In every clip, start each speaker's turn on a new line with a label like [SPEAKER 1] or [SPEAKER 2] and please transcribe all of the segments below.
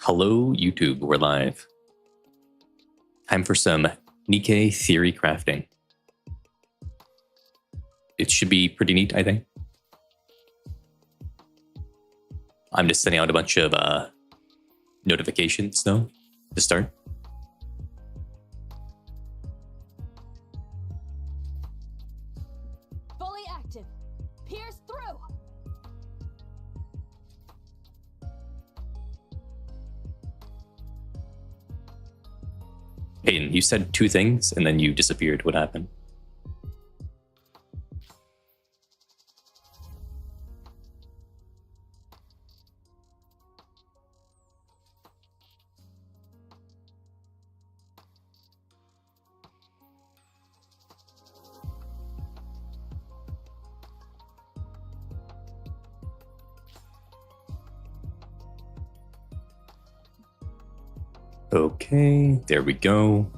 [SPEAKER 1] Hello, YouTube. We're live. Time for some Nikke theory crafting. It should be pretty neat, I think. I'm just sending out a bunch of notifications, though, to start.
[SPEAKER 2] Fully active. Pierce through.
[SPEAKER 1] Peyton, you said two things and then you disappeared. What happened? Okay, there we go.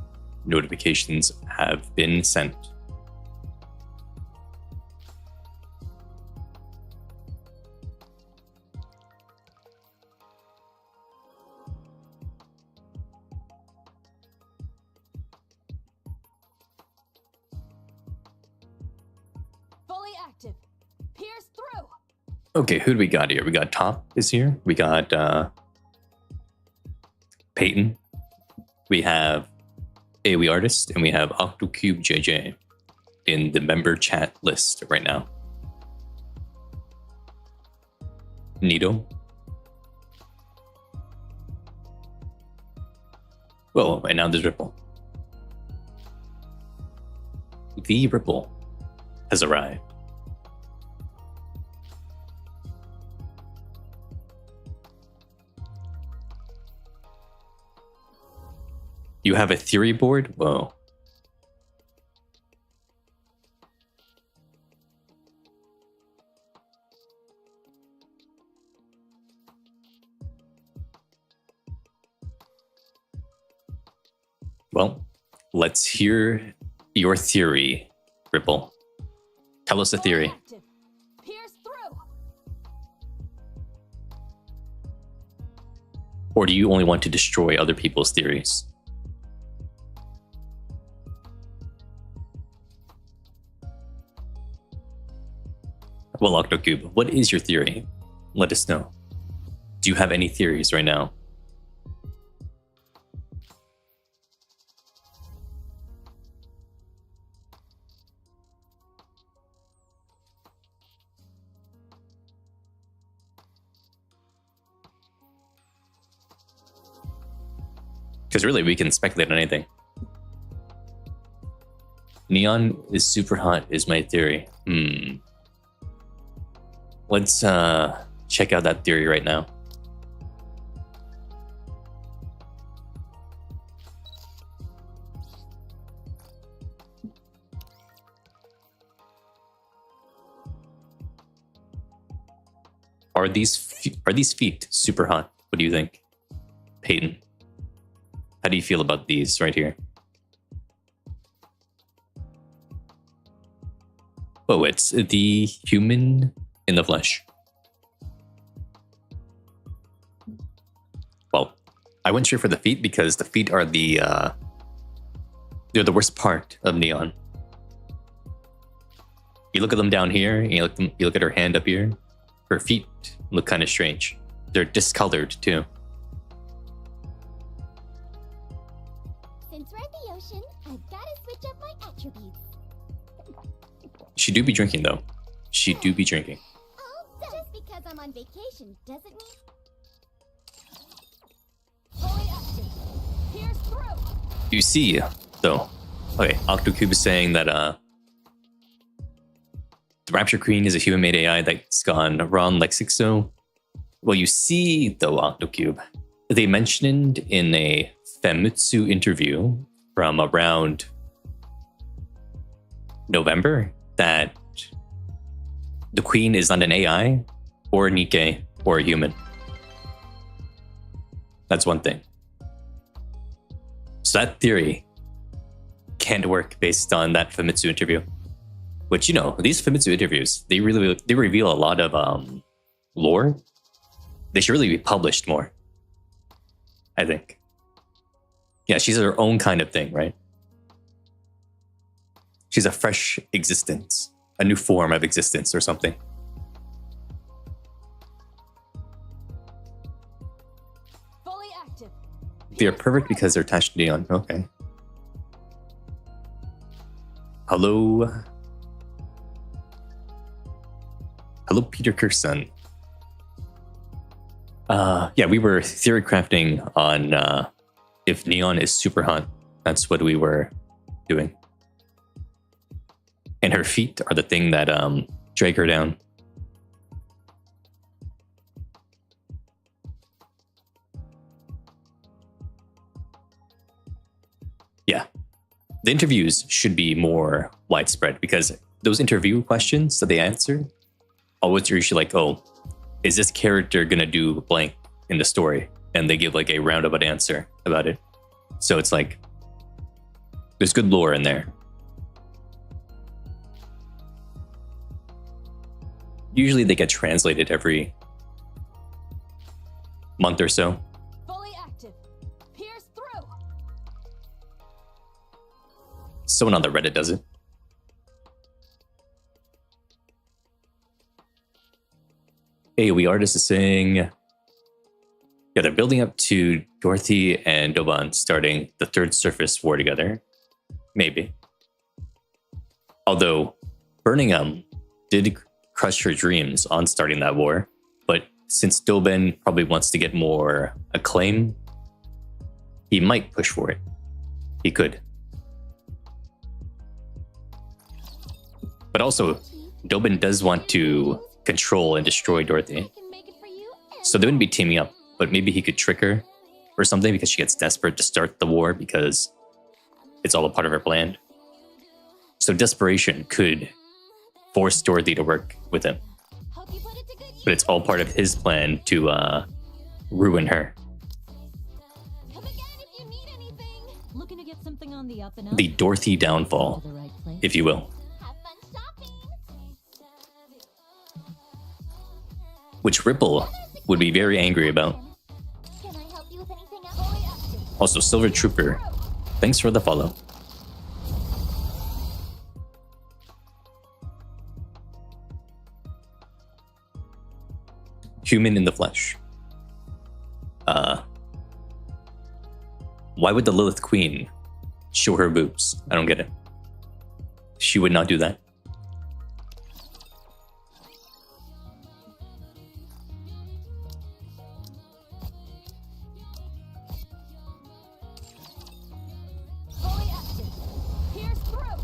[SPEAKER 1] Notifications have been sent.
[SPEAKER 2] Fully active. Pierce through.
[SPEAKER 1] Okay, who do we got here? We got Top is here. We got Peyton. We have AoE Artist, and we have OctoCube JJ in the member chat list right now. Nito. Well, and now there's Ripple. The Ripple has arrived. You have a theory board? Whoa. Well, let's hear your theory, Ripple. Tell us the theory.
[SPEAKER 2] Active. Pierce through.
[SPEAKER 1] Or do you only want to destroy other people's theories? Well, OctoCube, what is your theory? Let us know. Do you have any theories right now? Because really, we can speculate on anything. Neon is super hot is my theory. Let's check out that theory right now. Are these feet super hot? What do you think, Peyton? How do you feel about these right here? Oh, it's the human in the flesh. Well, I went straight for the feet because the feet are they're the worst part of Neon. You look at them down here, and you look at her hand up here. Her feet look kind of strange. They're discolored too.
[SPEAKER 3] Since we're at the ocean, I've got to switch up my attributes.
[SPEAKER 1] She do be drinking though. She do be drinking.
[SPEAKER 3] Just because I'm on vacation doesn't mean...
[SPEAKER 2] Fully active. Pierce through.
[SPEAKER 1] You see, though. Okay, OctoCube is saying that the Rapture Queen is a human-made AI that's gone wrong like Sixo. Well, you see, though, OctoCube, they mentioned in a Famitsu interview from around November that the Queen is not an AI or Nikke or a human. That's one thing. So that theory can't work based on that Famitsu interview. Which, you know, these Famitsu interviews, they reveal a lot of lore. They should really be published more. I think. Yeah, she's her own kind of thing, right? She's a fresh existence, a new form of existence or something.
[SPEAKER 2] Fully active.
[SPEAKER 1] They're perfect because they're attached to Neon. Okay. Hello. Hello, Peter Kirsten. Yeah, we were theory crafting on if Neon is super hot. That's what we were doing. And her feet are the thing that drag her down. Yeah. The interviews should be more widespread because those interview questions that they answer always are usually like, oh, is this character gonna do blank in the story? And they give like a roundabout answer about it. So it's like, there's good lore in there. Usually they get translated every month or so.
[SPEAKER 2] Fully active. Pierce through.
[SPEAKER 1] Someone on the Reddit does it. AOE artist is saying, yeah, they're building up to Dorothy and Doban starting the third surface war together. Maybe. Although Birmingham did crush her dreams on starting that war, but since Doban probably wants to get more acclaim, he might push for it. He could. But also, Doban does want to control and destroy Dorothy. So they wouldn't be teaming up, but maybe he could trick her or something because she gets desperate to start the war because it's all a part of her plan. So desperation could force Dorothy to work with him. But it's all part of his plan to ruin her.
[SPEAKER 4] Looking to get something on the up and up.
[SPEAKER 1] The Dorothy downfall, if you will. Which Ripple would be very angry about.
[SPEAKER 3] Can I help you with anything else?
[SPEAKER 1] Also, Silver Trooper, thanks for the follow. Human in the flesh. Why would the Lilith Queen show her boobs? I don't get it. She would not do that.
[SPEAKER 2] Fully active. Pierce through.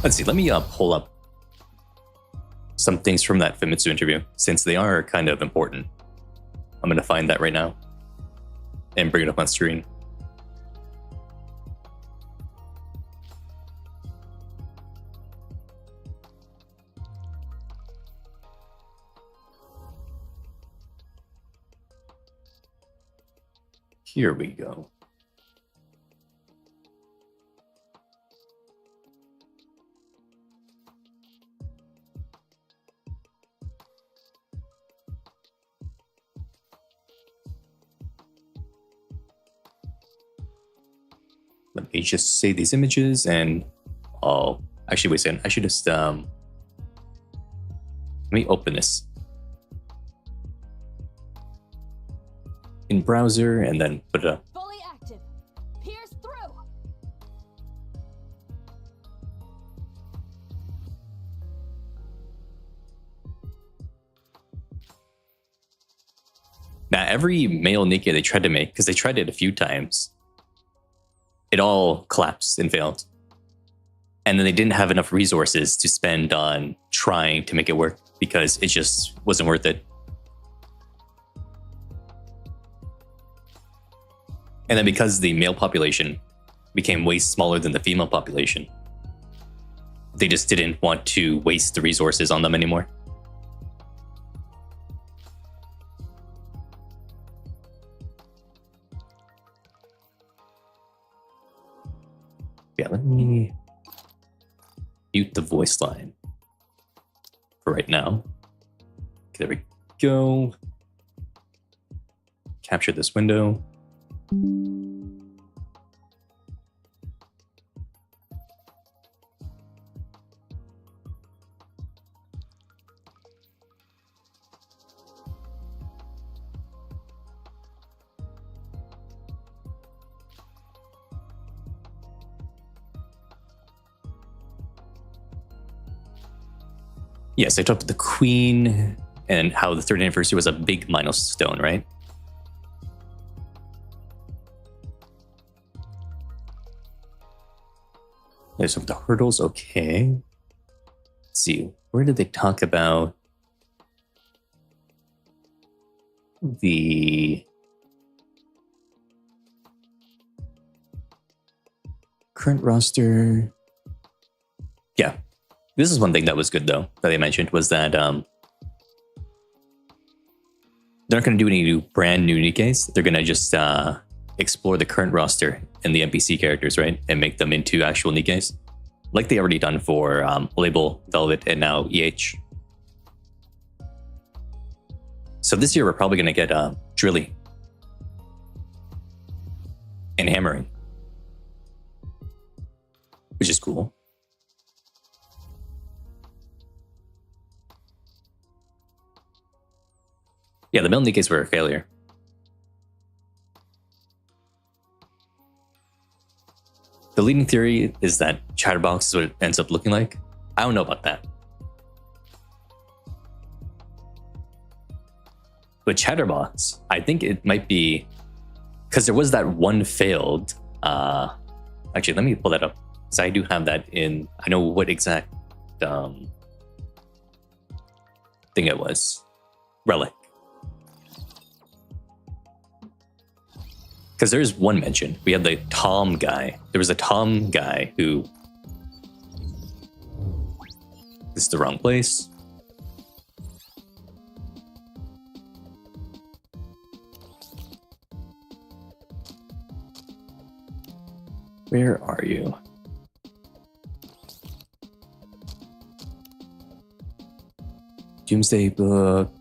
[SPEAKER 1] Let's see, let me pull up some things from that Famitsu interview, since they are kind of important. I'm going to find that right now and bring it up on screen. Here we go. Let me just save these images and I'll actually wait a second. I should just let me open this in browser and then put it up.
[SPEAKER 2] Fully active. Pierce through.
[SPEAKER 1] Now, every male Nikke they tried to make, because they tried it a few times, it all collapsed and failed. And then they didn't have enough resources to spend on trying to make it work because it just wasn't worth it. And then because the male population became way smaller than the female population, they just didn't want to waste the resources on them anymore. Yeah, let me mute the voice line for right now. Okay, there we go. capture this window. Yes, I talked about the Queen and how the 3rd anniversary was a big milestone, right? There's some of the hurdles, okay. Let's see, where did they talk about the current roster? Yeah. This is one thing that was good, though, that they mentioned, was that they're not going to do any brand new Nikkes. They're going to just explore the current roster and the NPC characters, right? And make them into actual Nikkes. Like they already done for Label, Velvet, and now EH. So this year, we're probably going to get Drilly and Hammering, which is cool. Yeah, the male Nikkes were a failure. The leading theory is that Chatterbox is what it ends up looking like. I don't know about that. But Chatterbox, I think it might be... Because there was that one failed... actually, let me pull that up. Because I do have that in... I know what exact thing it was. Relic. Because there's one mention. We had the Tom guy. There was a Tom guy who... This is the wrong place. Where are you? Doomsday Book.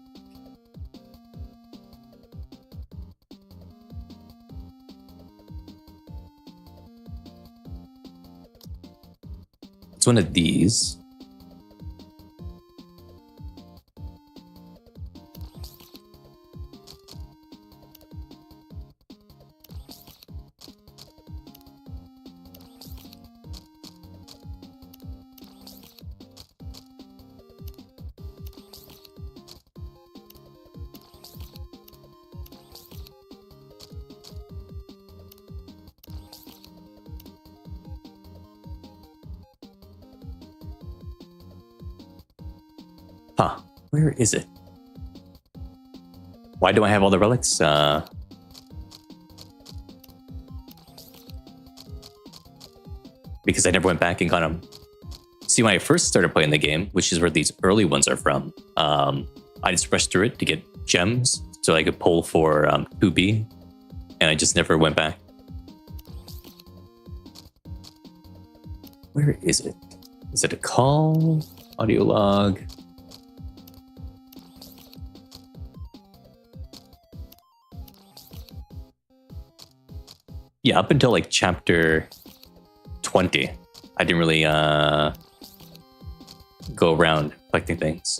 [SPEAKER 1] It's one of these. Huh, where is it? Why do I have all the relics? Because I never went back and got them. See, when I first started playing the game, which is where these early ones are from, I just rushed through it to get gems so I could pull for 2B, and I just never went back. Where is it? Is it a call? Audio log? Yeah, up until like chapter 20, I didn't really go around collecting things.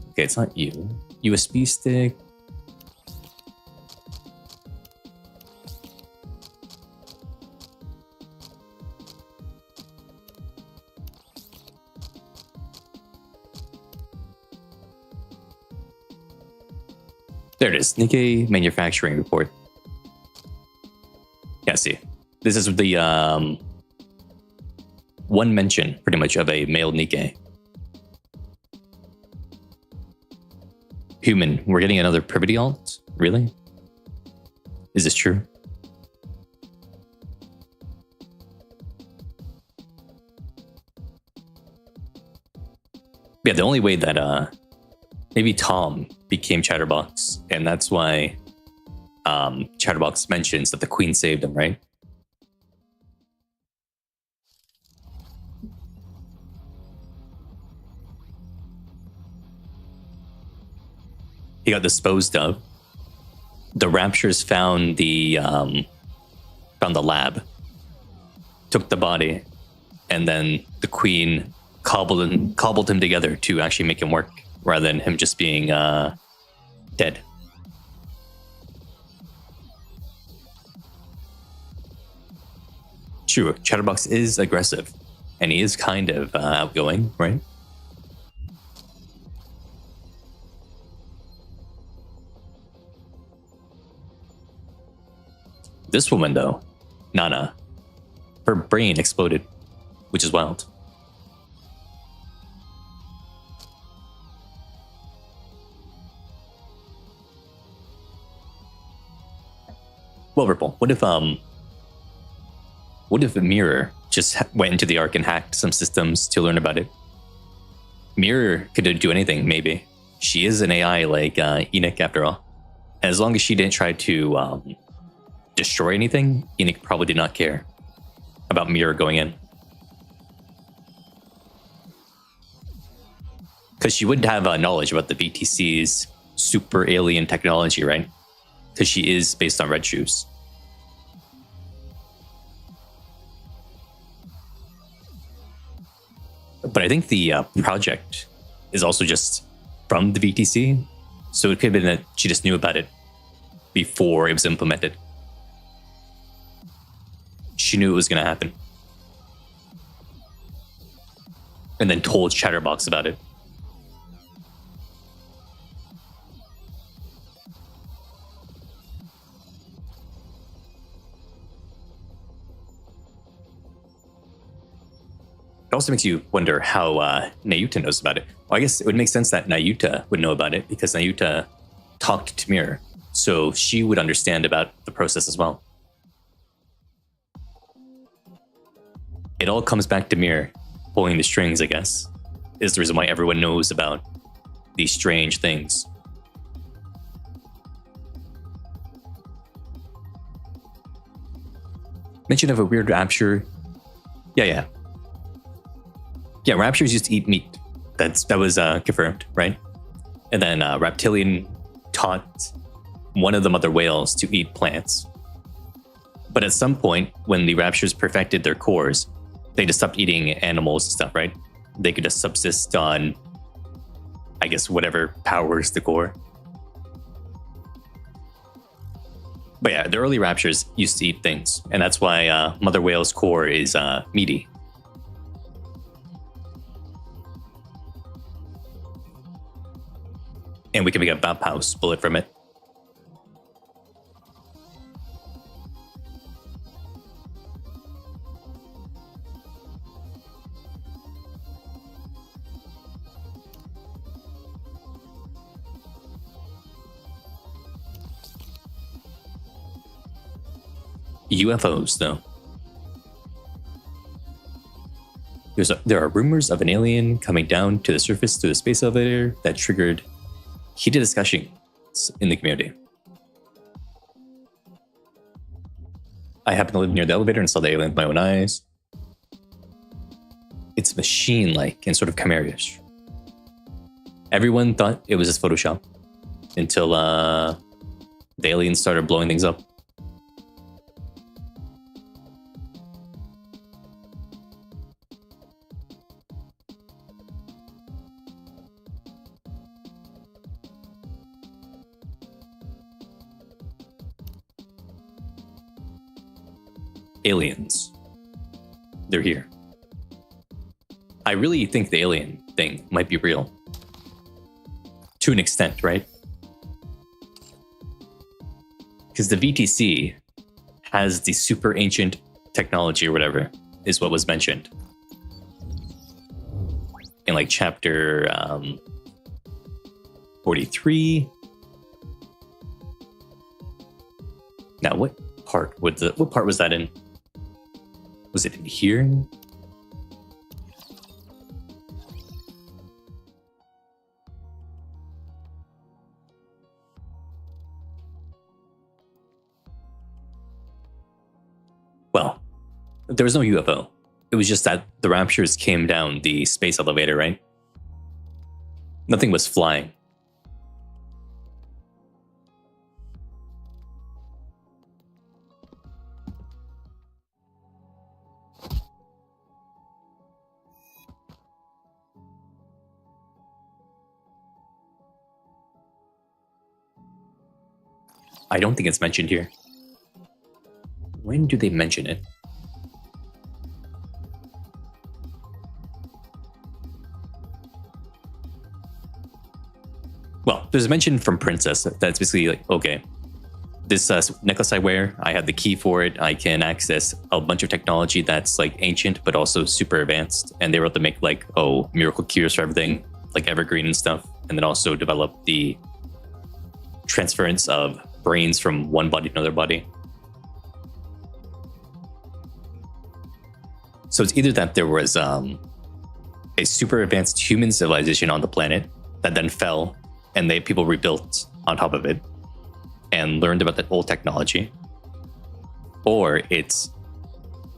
[SPEAKER 1] Okay, it's not you. USB stick. There it is, Nikke manufacturing report. Yeah, see, this is the one mention, pretty much, of a male Nikke. Human, we're getting another privity alt? Really? Is this true? Yeah, the only way that maybe Tom became Chatterbox, and that's why Chatterbox mentions that the Queen saved him, right? He got disposed of. the Raptures found the lab, took the body, and then the Queen cobbled him together to actually make him work, rather than him just being dead. True, Chatterbox is aggressive, and he is kind of outgoing, right? This woman, though, Nana, her brain exploded, which is wild. Well, Ripple, what if Mirror just went into the Ark and hacked some systems to learn about it? Mirror could do anything, maybe. She is an AI like Nikke, after all. And as long as she didn't try to destroy anything, Nikke probably did not care about Mirror going in. Because she would have knowledge about the VTC's super alien technology, right? Because she is based on Red Shoes. But I think the project is also just from the VTC, so it could have been that she just knew about it before it was implemented. She knew it was going to happen. And then told Chatterbox about it. It also makes you wonder how Nayuta knows about it. Well, I guess it would make sense that Nayuta would know about it, because Nayuta talked to Mirror, so she would understand about the process as well. It all comes back to Mirror pulling the strings, I guess, is the reason why everyone knows about these strange things. Mention of a weird rapture. Yeah, raptures used to eat meat. That was confirmed, right? And then Reptilian taught one of the mother whales to eat plants. But at some point, when the raptures perfected their cores, they just stopped eating animals and stuff, right? They could just subsist on, I guess, whatever powers the core. But yeah, the early raptures used to eat things, and that's why mother whale's core is meaty. And we can make a Bauhaus bullet from it. UFOs, though. There are rumors of an alien coming down to the surface through the space elevator that triggered heated discussions in the community. I happen to live near the elevator and saw the alien with my own eyes. It's machine-like and sort of chimerish. Everyone thought it was just Photoshop until the aliens started blowing things up. Aliens. They're here. I really think the alien thing might be real. To an extent, right? Because the VTC has the super ancient technology or whatever, is what was mentioned. In like chapter 43. Now, what part was that in? Was it in here? Well, there was no UFO. It was just that the Raptures came down the space elevator, right? Nothing was flying. I don't think it's mentioned here. When do they mention it? Well, there's a mention from Princess that's basically like, okay, this necklace I wear, I have the key for it. I can access a bunch of technology that's like ancient, but also super advanced. And they were able to make like, oh, miracle cures for everything, like evergreen and stuff. And then also develop the transference of brains from one body to another body. So it's either that there was a super advanced human civilization on the planet that then fell, and people rebuilt on top of it and learned about that old technology, or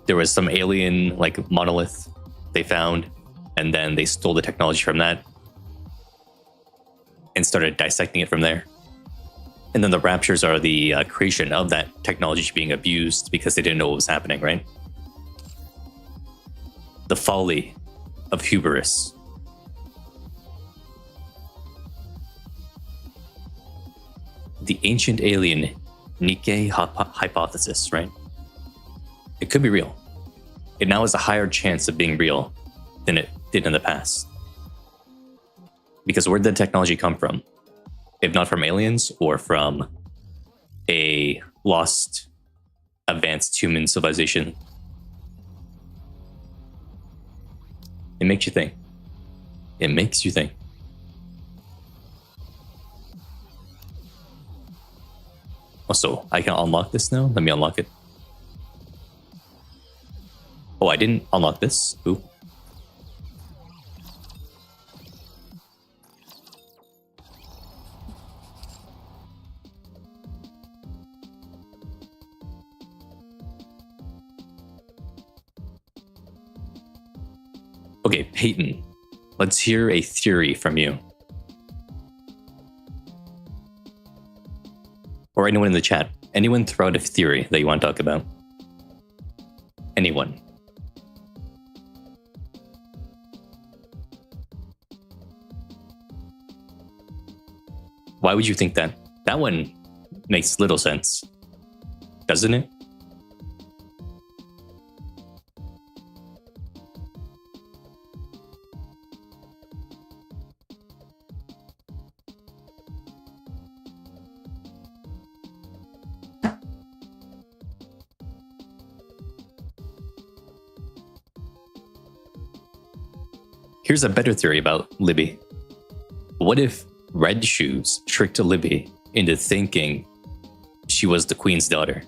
[SPEAKER 1] there was some alien like monolith they found, and then they stole the technology from that and started dissecting it from there. And then the raptures are the creation of that technology being abused because they didn't know what was happening, right? The folly of hubris. The ancient alien Nikke hypothesis, right? It could be real. It now has a higher chance of being real than it did in the past. Because where did the technology come from? If not from aliens or from a lost, advanced human civilization? It makes you think. It makes you think. Also, I can unlock this now. Let me unlock it. Oh, I didn't unlock this. Ooh. Okay, Peyton, let's hear a theory from you. Or anyone in the chat. Anyone throw out a theory that you want to talk about? Anyone? Why would you think that? That one makes little sense, doesn't it? Here's a better theory about Libby. What if Red Shoes tricked Libby into thinking she was the Queen's daughter?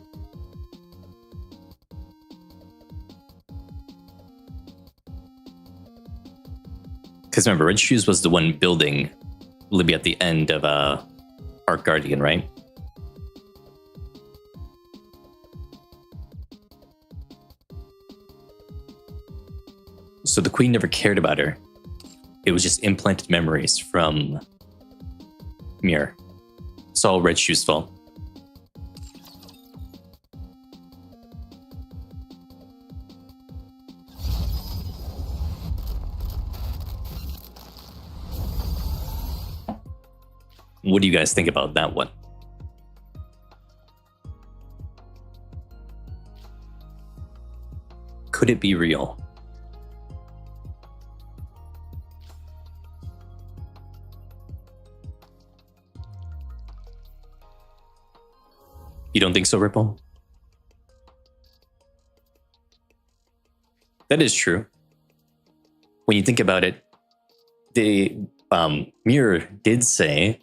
[SPEAKER 1] Because remember, Red Shoes was the one building Libby at the end of Arc Guardian, right? So the Queen never cared about her. It was just implanted memories from Mirror. It's all Red Shoes' fault. What do you guys think about that one? Could it be real? You don't think so, Ripple? That is true. When you think about it, the Mirror did say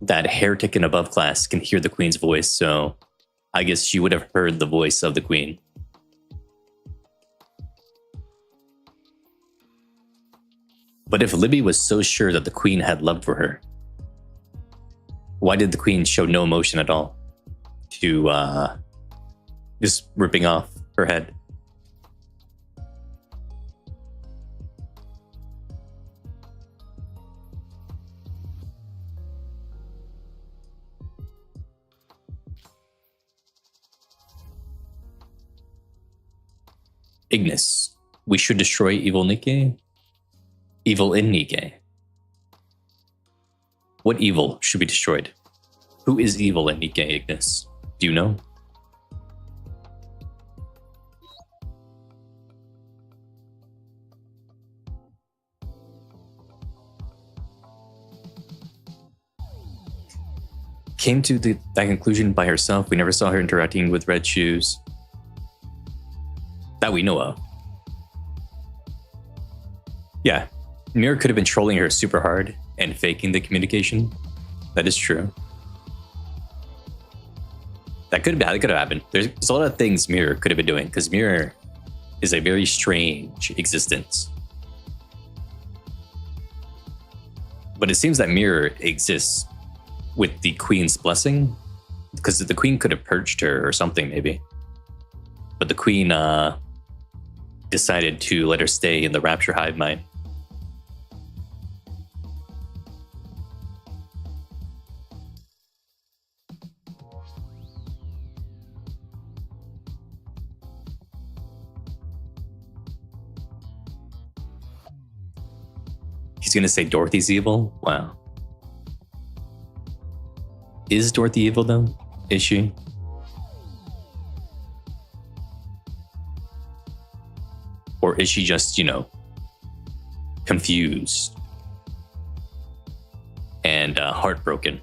[SPEAKER 1] that Heretic and above class can hear the Queen's voice, so I guess she would have heard the voice of the Queen. But if Libby was so sure that the Queen had love for her, why did the Queen show no emotion at all to just ripping off her head? Ignis, we should destroy evil Nikke? Evil in Nikke. What evil should be destroyed? Who is evil in Nikke, Ignis? Do you know? Came to that conclusion by herself. We never saw her interacting with Red Shoes. That we know of. Yeah, Mirror could have been trolling her super hard and faking the communication. That is true. That could have happened. There's a lot of things Mirror could have been doing, because Mirror is a very strange existence. But it seems that Mirror exists with the Queen's blessing, because the Queen could have purged her or something, maybe. But the Queen decided to let her stay in the Rapture hive mind. He's gonna say Dorothy's evil? Wow. Is Dorothy evil though? Is she? Or is she just, confused and heartbroken?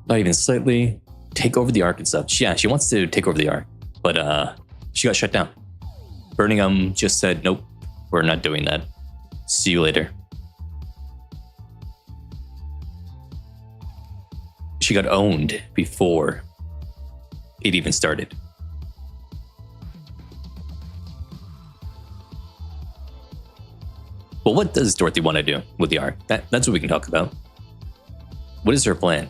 [SPEAKER 1] Not even slightly. Take over the Ark and stuff. Yeah, she wants to take over the Ark, but she got shut down. Birmingham just said, nope, we're not doing that. See you later. She got owned before it even started. Well, what does Dorothy want to do with the Ark? That's what we can talk about. What is her plan?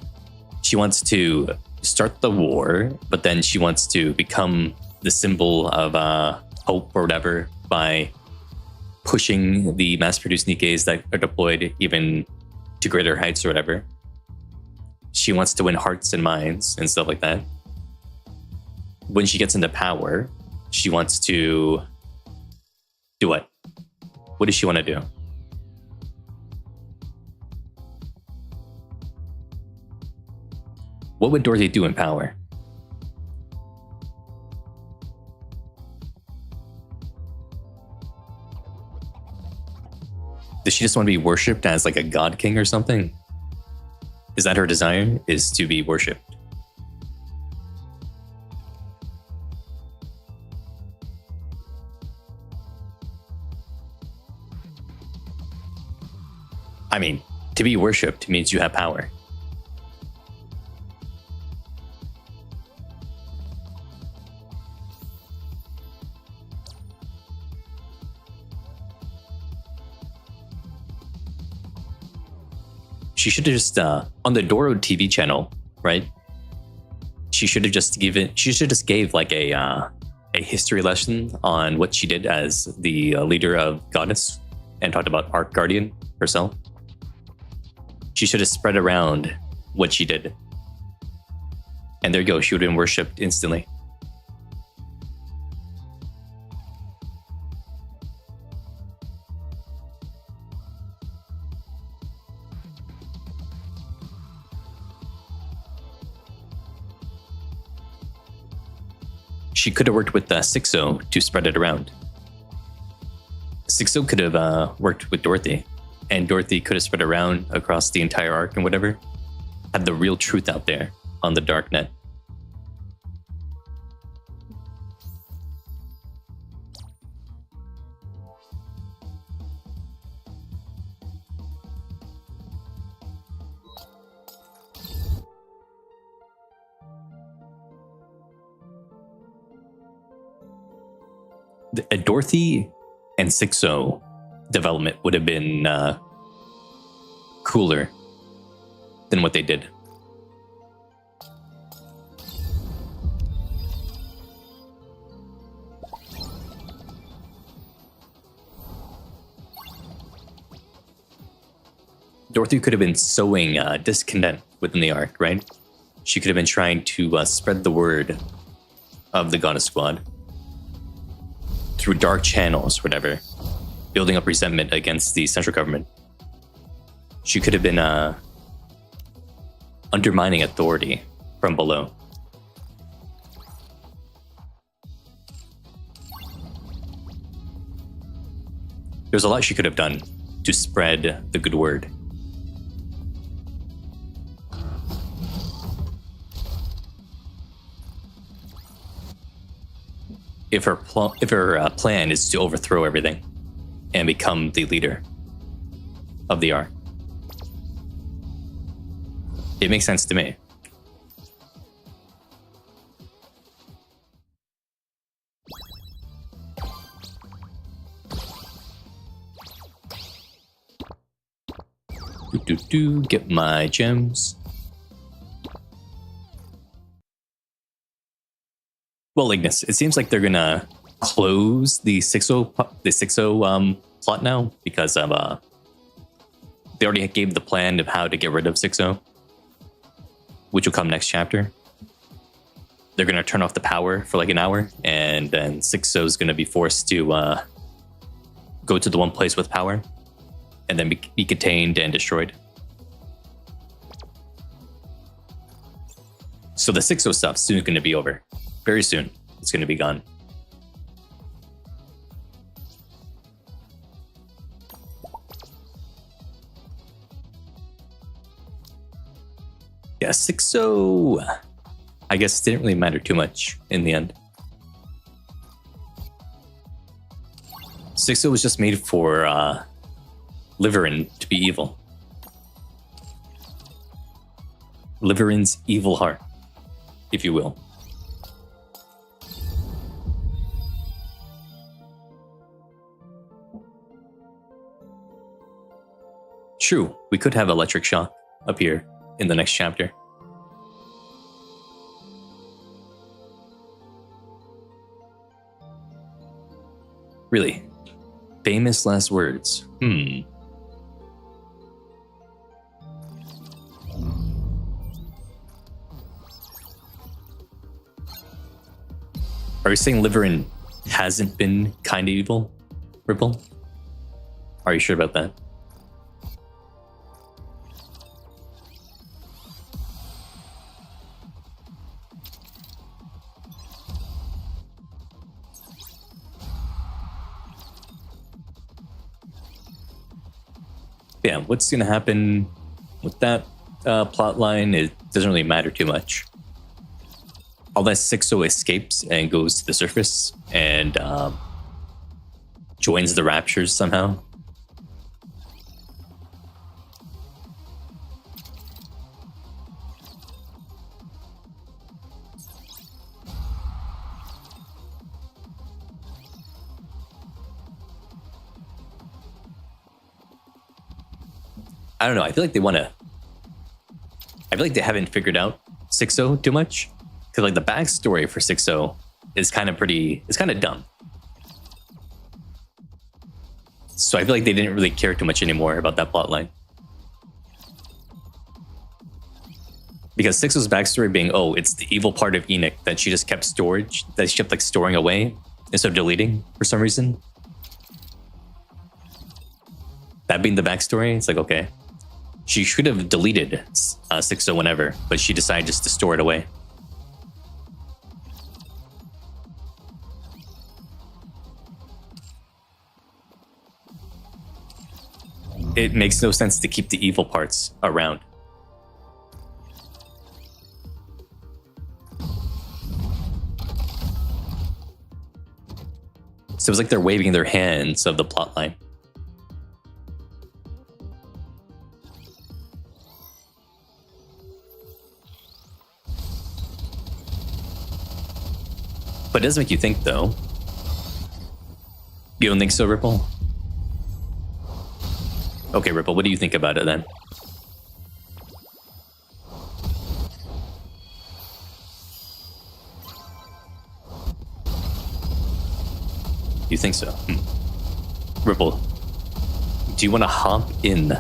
[SPEAKER 1] She wants to start the war, but then she wants to become the symbol of hope or whatever by pushing the mass-produced Nikkes that are deployed even to greater heights or whatever. She wants to win hearts and minds and stuff like that. When she gets into power, she wants to do what? What does she want to do? What would Dorothy do in power? Does she just want to be worshipped as like a god king or something? Is that her desire? Is to be worshipped? I mean, to be worshipped means you have power. She should have just, on the Doro TV channel, right? She should have just gave like a history lesson on what she did as the leader of Goddess and talked about Ark Guardian herself. She should have spread around what she did. And there you go, she would have been worshipped instantly. She could have worked with Sixo to spread it around. Sixo could have worked with Dorothy, and Dorothy could have spread around across the entire arc and whatever. Had the real truth out there on the dark net. A Dorothy and Sixo development would have been cooler than what they did. Dorothy could have been sowing discontent within the arc, right? She could have been trying to spread the word of the Goddess Squad through dark channels, whatever, building up resentment against the central government. She could have been undermining authority from below. There's a lot she could have done to spread the good word. If her plan is to overthrow everything and become the leader of the arc, it makes sense to me. Get my gems. Well, Ignis, it seems like they're gonna close the 6-0 plot now because of they already gave the plan of how to get rid of 6-0, which will come next chapter. They're gonna turn off the power for like an hour, and then 6-0 is gonna be forced to go to the one place with power, and then be contained and destroyed. So the 6-0 stuff's soon going to be over. Very soon, it's going to be gone. Yeah, 6-0, I guess, didn't really matter too much in the end. 6-0 was just made for Liverin to be evil. Liverin's evil heart, if you will. True, we could have electric shock appear in the next chapter. Really? Famous last words. Are you saying Liverin hasn't been kind of evil, Ripple? Are you sure about that? Yeah, what's going to happen with that plot line, it doesn't really matter too much. Unless 6-0 escapes and goes to the surface and joins the Raptures somehow. I don't know. I feel like they want to. I feel like they haven't figured out 6-0 too much. Because like the backstory for 6-0 is kind of pretty. It's kind of dumb. So I feel like they didn't really care too much anymore about that plotline. Because 6-0's backstory being, oh, it's the evil part of Enoch that she just kept like storing away instead of deleting for some reason. That being the backstory, it's like, okay. She should have deleted 6-0 whenever, but she decided just to store it away. It makes no sense to keep the evil parts around. So it was like they're waving their hands of the plotline. But it does make you think, though. You don't think so, Ripple? Okay, Ripple, what do you think about it then? You think so? Ripple, do you want to hop in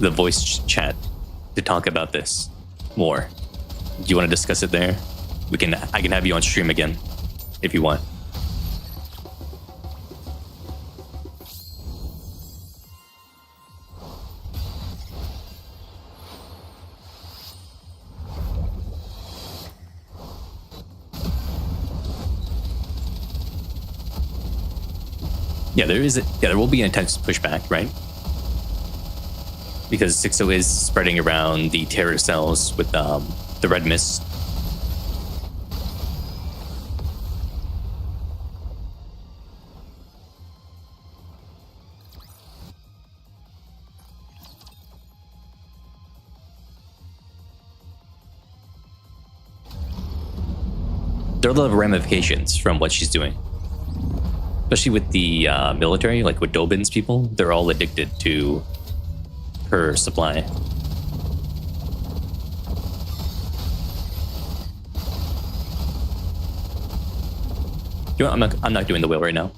[SPEAKER 1] the chat to talk about this more. Do you want to discuss it there? I can have you on stream again if you want. Yeah, there will be an intense pushback, right? Because 6.0 is spreading around the terror cells with the red mist. There are a lot of ramifications from what she's doing. Especially with the military, like with Dobin's people, they're all addicted to her supply. You know, I'm not doing the whale right now.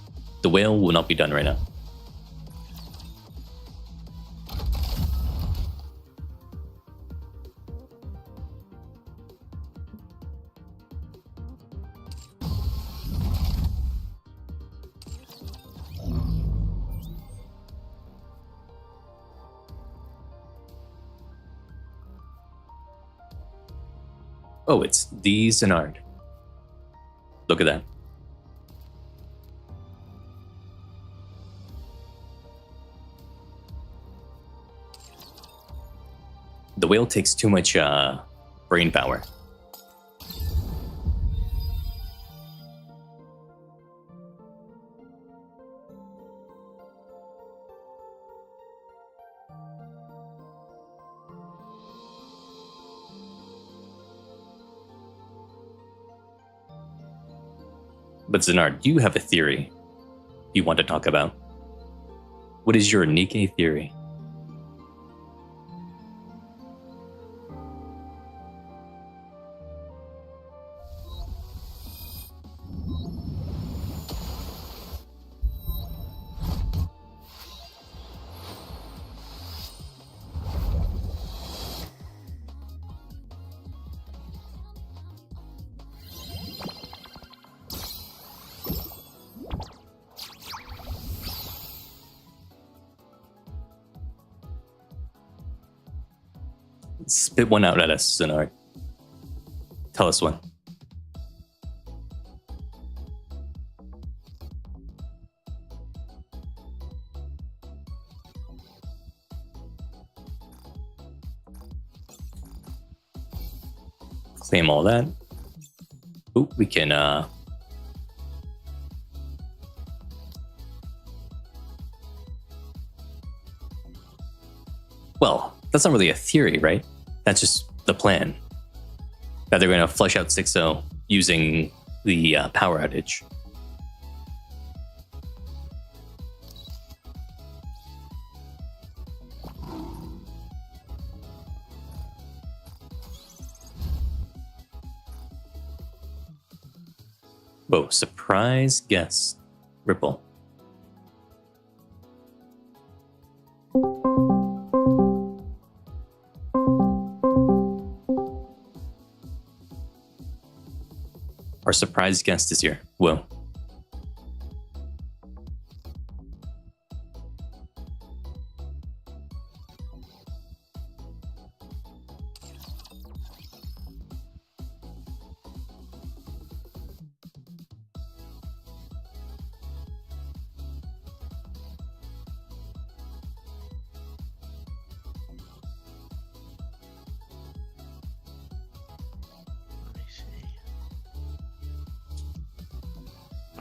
[SPEAKER 1] The whale will not be done right now. Oh, it's the Zenard. Look at that. The whale takes too much brain power. But Zenard, you have a theory you want to talk about. What is your Nikke theory? Spit one out at us, Zenard. Tell us one. Claim all that. Ooh, we can well, that's not really a theory, right? That's just the plan. That they're going to flush out 6.0 using the power outage. Whoa, surprise guest. Ripple. Our surprise guest is here. Whoa.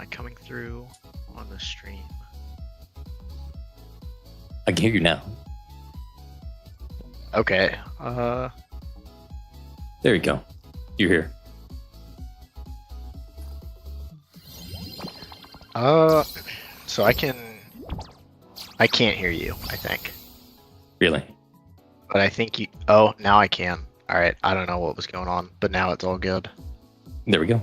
[SPEAKER 5] Coming through on the stream.
[SPEAKER 1] I can hear you now.
[SPEAKER 5] Okay.
[SPEAKER 1] There you go. You're here.
[SPEAKER 5] So I can't hear you, I think.
[SPEAKER 1] Really?
[SPEAKER 5] But I think you, oh, now I can. All right. I don't know what was going on, but now it's all good.
[SPEAKER 1] There we go.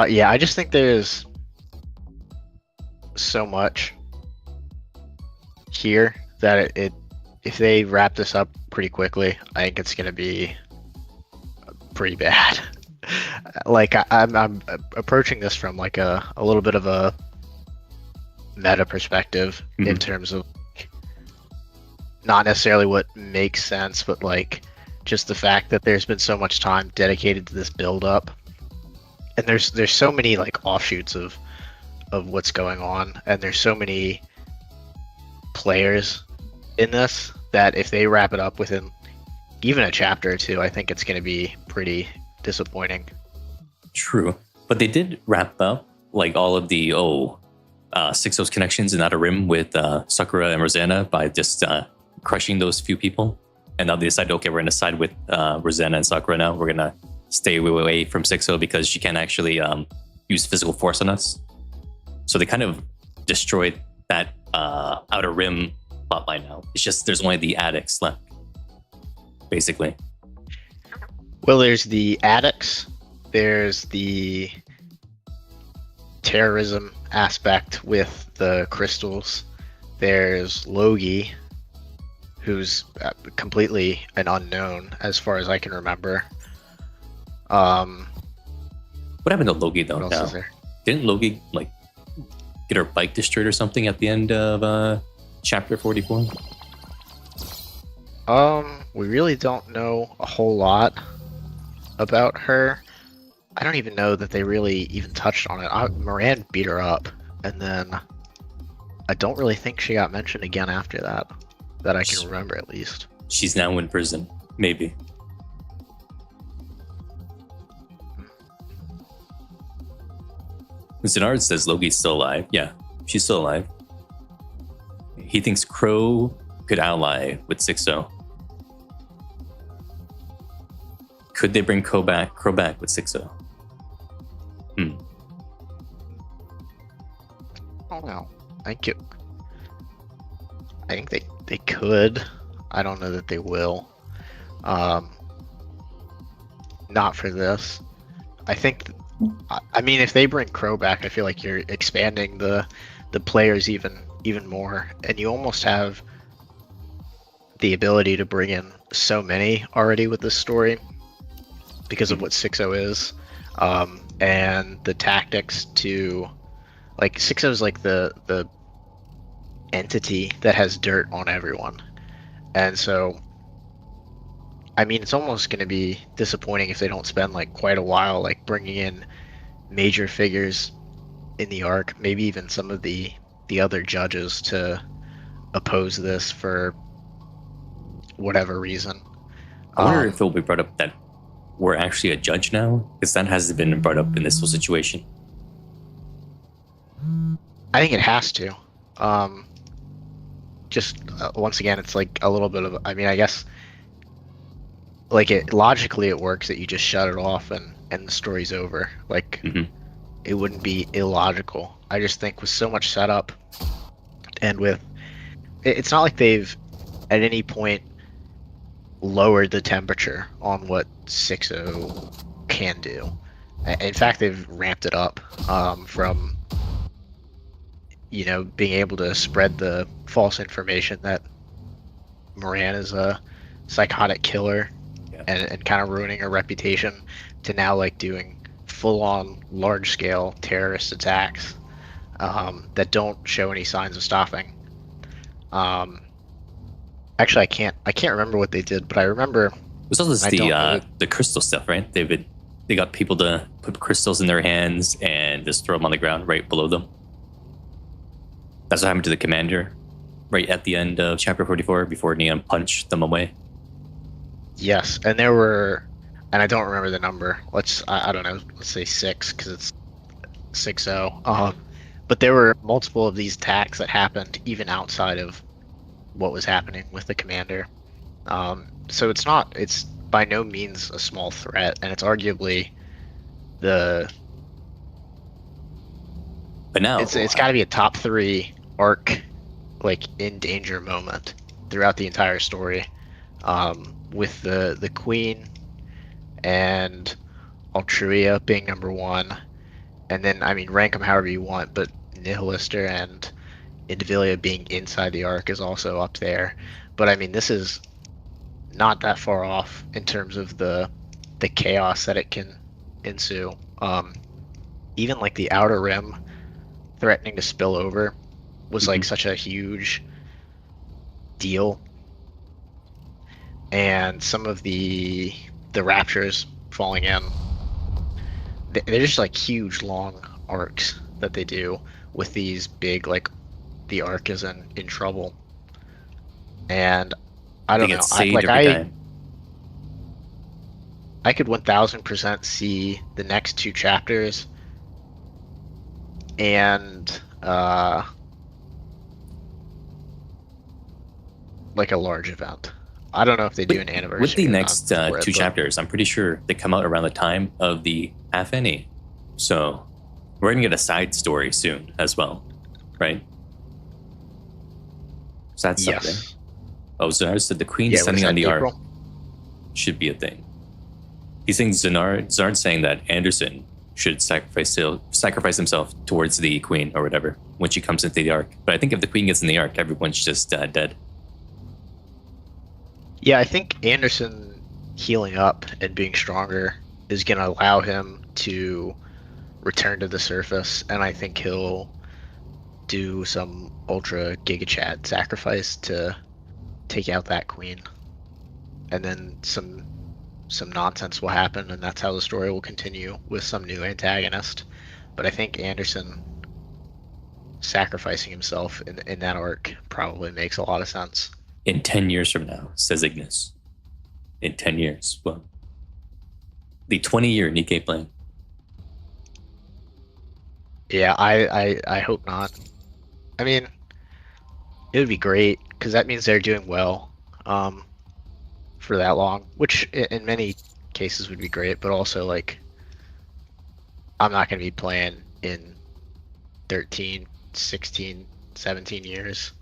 [SPEAKER 5] Yeah, I just think there's so much here that if they wrap this up pretty quickly, I think it's gonna be pretty bad. Like I'm approaching this from like a little bit of a meta perspective in terms of not necessarily what makes sense, but like just the fact that there's been so much time dedicated to this build up, and there's so many like offshoots of what's going on, and there's so many players in this that if they wrap it up within even a chapter or two, I think it's going to be pretty disappointing.
[SPEAKER 1] True. But they did wrap up like all of the 6-0's connections in Outer Rim with Sakura and Rosanna by just crushing those few people. And now they decided, okay, we're going to side with Rosanna and Sakura now. We're going to stay away from 6-0 because she can't actually use physical force on us. So they kind of destroyed that Outer Rim plotline now. It's just there's only the addicts left, basically.
[SPEAKER 5] Well, there's the addicts. There's the terrorism aspect with the crystals. There's Logi, who's completely an unknown as far as I can remember.
[SPEAKER 1] What happened to Logi though?
[SPEAKER 5] What else is there?
[SPEAKER 1] Didn't Logi like get her bike destroyed or something at the end of chapter 44?
[SPEAKER 5] We really don't know a whole lot about her. I don't even know that they really even touched on it. Moran beat her up, and then I don't really think she got mentioned again after that I can remember at least.
[SPEAKER 1] She's now in prison, maybe. Zenard says Logi's still alive. Yeah, she's still alive. He thinks Crow could ally with 6-0. Could they bring Crow back with 6-0?
[SPEAKER 5] Oh no. I think they could. I don't know that they will. Not for this. I mean, if they bring Crow back, I feel like you're expanding the players even more, and you almost have the ability to bring in so many already with this story because of what 6-0 is, and the tactics to like 6-0 is like the entity that has dirt on everyone, and so I mean, it's almost going to be disappointing if they don't spend like quite a while like bringing in major figures in the arc, maybe even some of the other judges to oppose this for whatever reason.
[SPEAKER 1] I wonder if it'll be brought up that we're actually a judge now, because that hasn't been brought up in this whole situation.
[SPEAKER 5] I think it has to. Just once again, it's like a little bit of, I mean, I guess like logically it works that you just shut it off and the story's over. Like it wouldn't be illogical. I just think with so much setup and with it's not like they've at any point lowered the temperature on what 6-0 can do. In fact, they've ramped it up from being able to spread the false information that Moran is a psychotic killer and kind of ruining her reputation, to now like doing full-on large-scale terrorist attacks that don't show any signs of stopping. Actually, I can't remember what they did, but I remember.
[SPEAKER 1] It was also the crystal stuff, right? They got people to put crystals in their hands and just throw them on the ground right below them. That's what happened to the commander right at the end of chapter 44 before Neon punched them away.
[SPEAKER 5] Yes, and there were, and I don't remember the number. I don't know, let's say 6 because it's 6-0. But there were multiple of these attacks that happened even outside of what was happening with the commander. So it's by no means a small threat, and it's arguably but now it's got to be a top 3 arc, like in danger moment throughout the entire story, with the Queen and Altruia being number 1, and then I mean rank them however you want, but Nihilister and Indivilia being inside the arc is also up there. But I mean, this is not that far off in terms of the chaos that it can ensue. Even like the outer rim threatening to spill over was like such a huge deal, and some of the raptures falling in, they're just like huge long arcs that they do with these big, like, the arc is in trouble. And I
[SPEAKER 1] They
[SPEAKER 5] don't know,
[SPEAKER 1] get saved every time.
[SPEAKER 5] I could 1000% see the next two chapters and like a large event. I don't know if they do an anniversary.
[SPEAKER 1] With the
[SPEAKER 5] or
[SPEAKER 1] next
[SPEAKER 5] not for it,
[SPEAKER 1] two
[SPEAKER 5] but
[SPEAKER 1] chapters, I'm pretty sure they come out around the time of the half any. So we're gonna get a side story soon as well, right? So that's something.
[SPEAKER 5] yes.
[SPEAKER 1] Oh, Zanar said the queen
[SPEAKER 5] Yeah, what is
[SPEAKER 1] descending
[SPEAKER 5] that,
[SPEAKER 1] on the ark
[SPEAKER 5] April?
[SPEAKER 1] should be a thing. He's saying Zanard's saying that Anderson should sacrifice himself towards the queen or whatever when she comes into the ark. But I think if the queen gets in the ark, everyone's just dead.
[SPEAKER 5] Yeah, I think Anderson healing up and being stronger is going to allow him to return to the surface, and I think he'll do some ultra giga chad sacrifice to take out that queen, and then some nonsense will happen, and that's how the story will continue with some new antagonist. But I think Anderson sacrificing himself in that arc probably makes a lot of sense.
[SPEAKER 1] In 10 years from now, says Ignis. In 10 years. Well, the 20-year Nikke plan.
[SPEAKER 5] Yeah, I hope not. I mean, it would be great because that means they're doing well for that long, which in many cases would be great, but also, like, I'm not going to be playing in 13, 16, 17 years.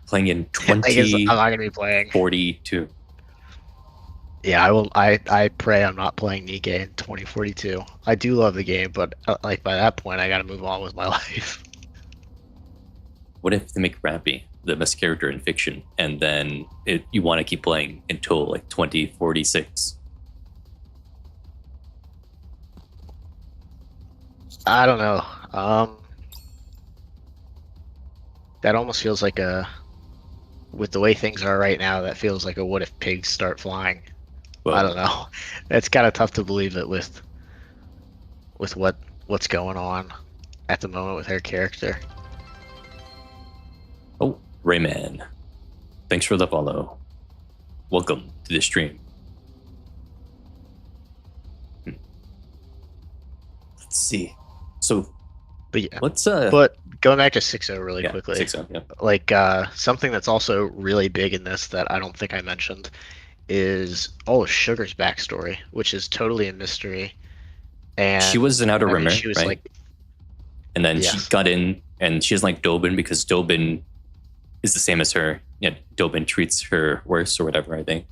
[SPEAKER 1] Playing in
[SPEAKER 5] I'm not going to be playing.
[SPEAKER 1] 42.
[SPEAKER 5] Yeah, I will. I pray I'm not playing Nikke in 2042. I do love the game, but like by that point, I got to move on with my life.
[SPEAKER 1] What if they make Rampy the best character in fiction, and then you want to keep playing until like 2046?
[SPEAKER 5] I don't know. That almost feels like with the way things are right now, that feels like a what if pigs start flying.
[SPEAKER 1] Well,
[SPEAKER 5] I don't know. It's kind of tough to believe it with what's going on at the moment with her character.
[SPEAKER 1] Oh, Rayman. Thanks for the follow. Welcome to the stream. Let's see. So,
[SPEAKER 5] But yeah,
[SPEAKER 1] let's
[SPEAKER 5] but going back to 6.0 really
[SPEAKER 1] yeah,
[SPEAKER 5] quickly.
[SPEAKER 1] 6-0, yeah.
[SPEAKER 5] Like something that's also really big in this that I don't think I mentioned is all of Sugar's backstory, which is totally a mystery. And
[SPEAKER 1] She was an outer
[SPEAKER 5] I mean,
[SPEAKER 1] rimmer,
[SPEAKER 5] she was
[SPEAKER 1] right?
[SPEAKER 5] like,
[SPEAKER 1] And then she
[SPEAKER 5] Yes.
[SPEAKER 1] got in, and she doesn't like Dobin because Dobin is the same as her. Yeah, Dobin treats her worse or whatever, I think.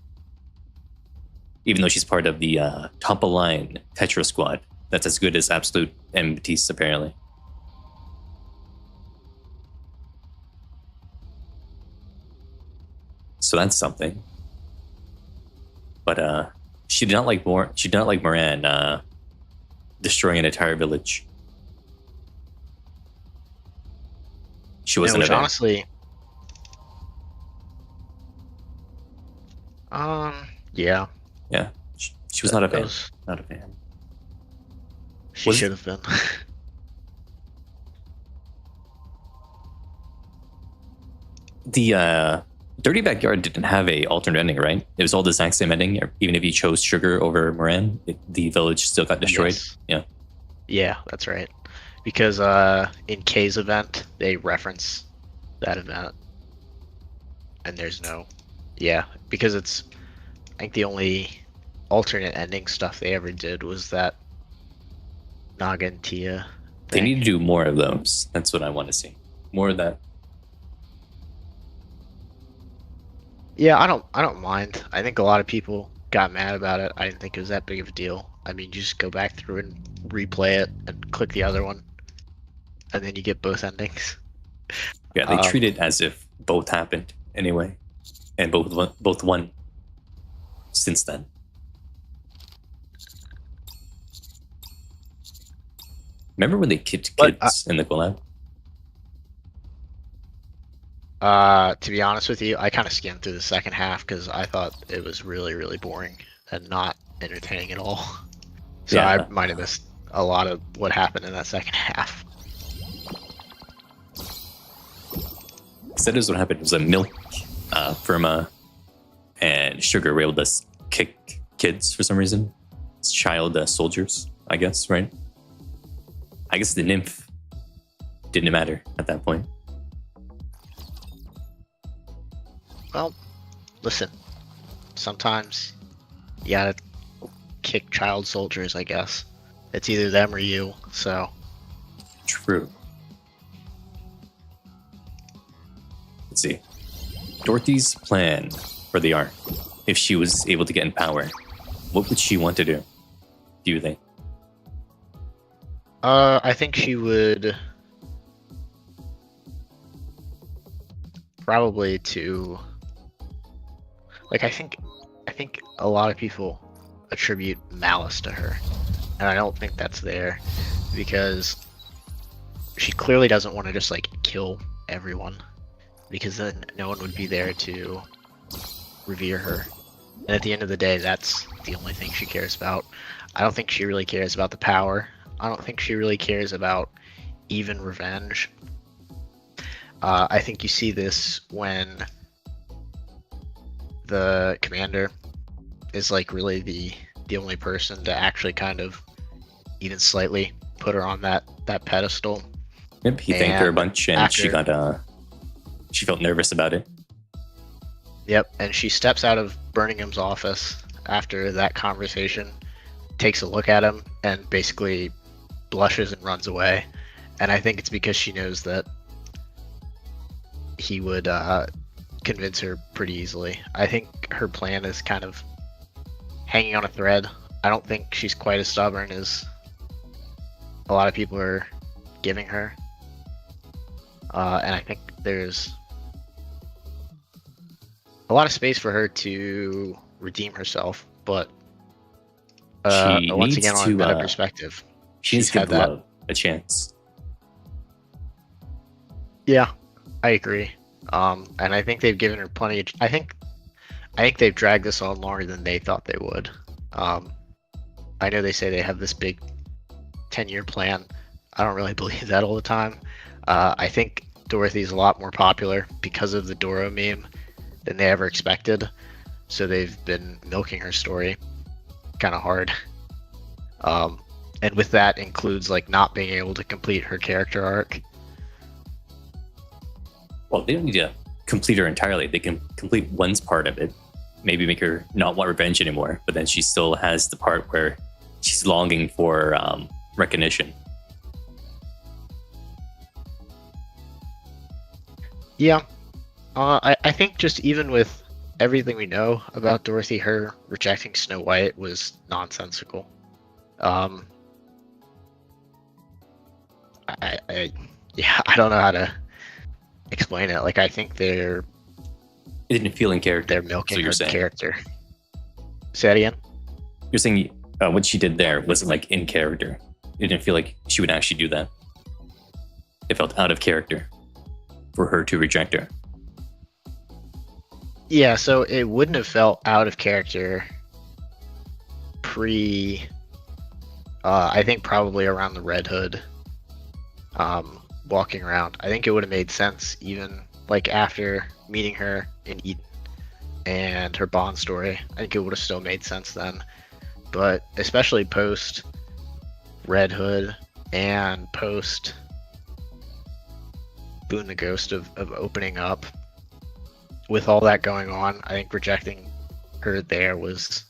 [SPEAKER 1] Even though she's part of the top of line Tetra squad, that's as good as Absolute and Batiste, apparently. So that's something. But she did not like Moran destroying an entire village. She wasn't
[SPEAKER 5] which
[SPEAKER 1] a fan.
[SPEAKER 5] honestly, yeah,
[SPEAKER 1] Yeah, she was not a
[SPEAKER 5] that
[SPEAKER 1] fan.
[SPEAKER 5] was-
[SPEAKER 1] Not a fan.
[SPEAKER 5] she
[SPEAKER 1] Was-
[SPEAKER 5] should have been.
[SPEAKER 1] The Dirty Backyard didn't have a alternate ending, right? It was all the exact same ending. Even if you chose Sugar over Moran, the village still got destroyed.
[SPEAKER 5] Yes.
[SPEAKER 1] Yeah.
[SPEAKER 5] Yeah, that's right. Because in K's event, they reference that event, and there's no, yeah, because it's, I think the only alternate ending stuff they ever did was that Naga and Tia
[SPEAKER 1] They
[SPEAKER 5] thing.
[SPEAKER 1] need to do more of those. That's what I want to see. More of that.
[SPEAKER 5] Yeah, I don't mind. I think a lot of people got mad about it. I didn't think it was that big of a deal. I mean, you just go back through and replay it and click the other one, and then you get both endings.
[SPEAKER 1] Yeah, they treat it as if both happened anyway, and both won since then. Remember when they kicked
[SPEAKER 5] But,
[SPEAKER 1] kids in the collab?
[SPEAKER 5] To be honest with you, I kind of skimmed through the second half because I thought it was really, really boring and not entertaining at all. So
[SPEAKER 1] Yeah.
[SPEAKER 5] I might have missed a lot of what happened in that second half.
[SPEAKER 1] So that is what happened. It was a milk, Firma, and Sugar were able to kick kids for some reason. It's child soldiers, I guess, right? I guess the nymph didn't matter at that point.
[SPEAKER 5] Well, listen, sometimes you gotta kick child soldiers, I guess. It's either them or you, so.
[SPEAKER 1] True. Let's see. Dorothy's plan for the arc, if she was able to get in power, what would she want to do you think?
[SPEAKER 5] I think she would probably to like I think a lot of people attribute malice to her, and I don't think that's there because she clearly doesn't want to just like kill everyone, because then no one would be there to revere her. And at the end of the day, that's the only thing she cares about. I don't think she really cares about the power. I don't think she really cares about even revenge. I think you see this when the commander is like really the only person to actually kind of even slightly put her on that pedestal.
[SPEAKER 1] Yep, he thanked her a
[SPEAKER 5] And
[SPEAKER 1] bunch, and she got she felt nervous about it.
[SPEAKER 5] Yep, and she steps out of Burningham's office after that conversation, takes a look at him, and basically blushes and runs away. And I think it's because she knows that he would convince her pretty easily. I think her plan is kind of hanging on a thread. I don't think she's quite as stubborn as a lot of people are giving her. And I think there's a lot of space for her to redeem herself, but
[SPEAKER 1] She
[SPEAKER 5] once
[SPEAKER 1] needs
[SPEAKER 5] again, on
[SPEAKER 1] to,
[SPEAKER 5] a meta perspective,
[SPEAKER 1] She needs
[SPEAKER 5] she's
[SPEAKER 1] to
[SPEAKER 5] had
[SPEAKER 1] give
[SPEAKER 5] that.
[SPEAKER 1] love a chance.
[SPEAKER 5] Yeah, I agree. And I think they've given her plenty of, I think they've dragged this on longer than they thought they would. I know they say they have this big 10-year plan. I don't really believe that all the time. I think Dorothy's a lot more popular because of the Doro meme than they ever expected. So they've been milking her story kind of hard. And with that includes like not being able to complete her character arc.
[SPEAKER 1] Well, they don't need to complete her entirely. They can complete one's part of it. Maybe make her not want revenge anymore, but then she still has the part where she's longing for recognition.
[SPEAKER 5] Yeah. I think just even with everything we know about Dorothy, her rejecting Snow White was nonsensical. I don't know how to explain it. Like, I think
[SPEAKER 1] It didn't feel in character.
[SPEAKER 5] they're milking
[SPEAKER 1] So
[SPEAKER 5] her
[SPEAKER 1] you're saying.
[SPEAKER 5] character. Say that again?
[SPEAKER 1] You're saying what she did there wasn't like in character. It didn't feel like she would actually do that. It felt out of character for her to reject her.
[SPEAKER 5] Yeah, so it wouldn't have felt out of character I think probably around the Red Hood walking around. I think it would have made sense even like after meeting her in Eden and her Bond story. I think it would have still made sense then. But especially post Red Hood and post Boone the Ghost of opening up, with all that going on, I think rejecting her there was,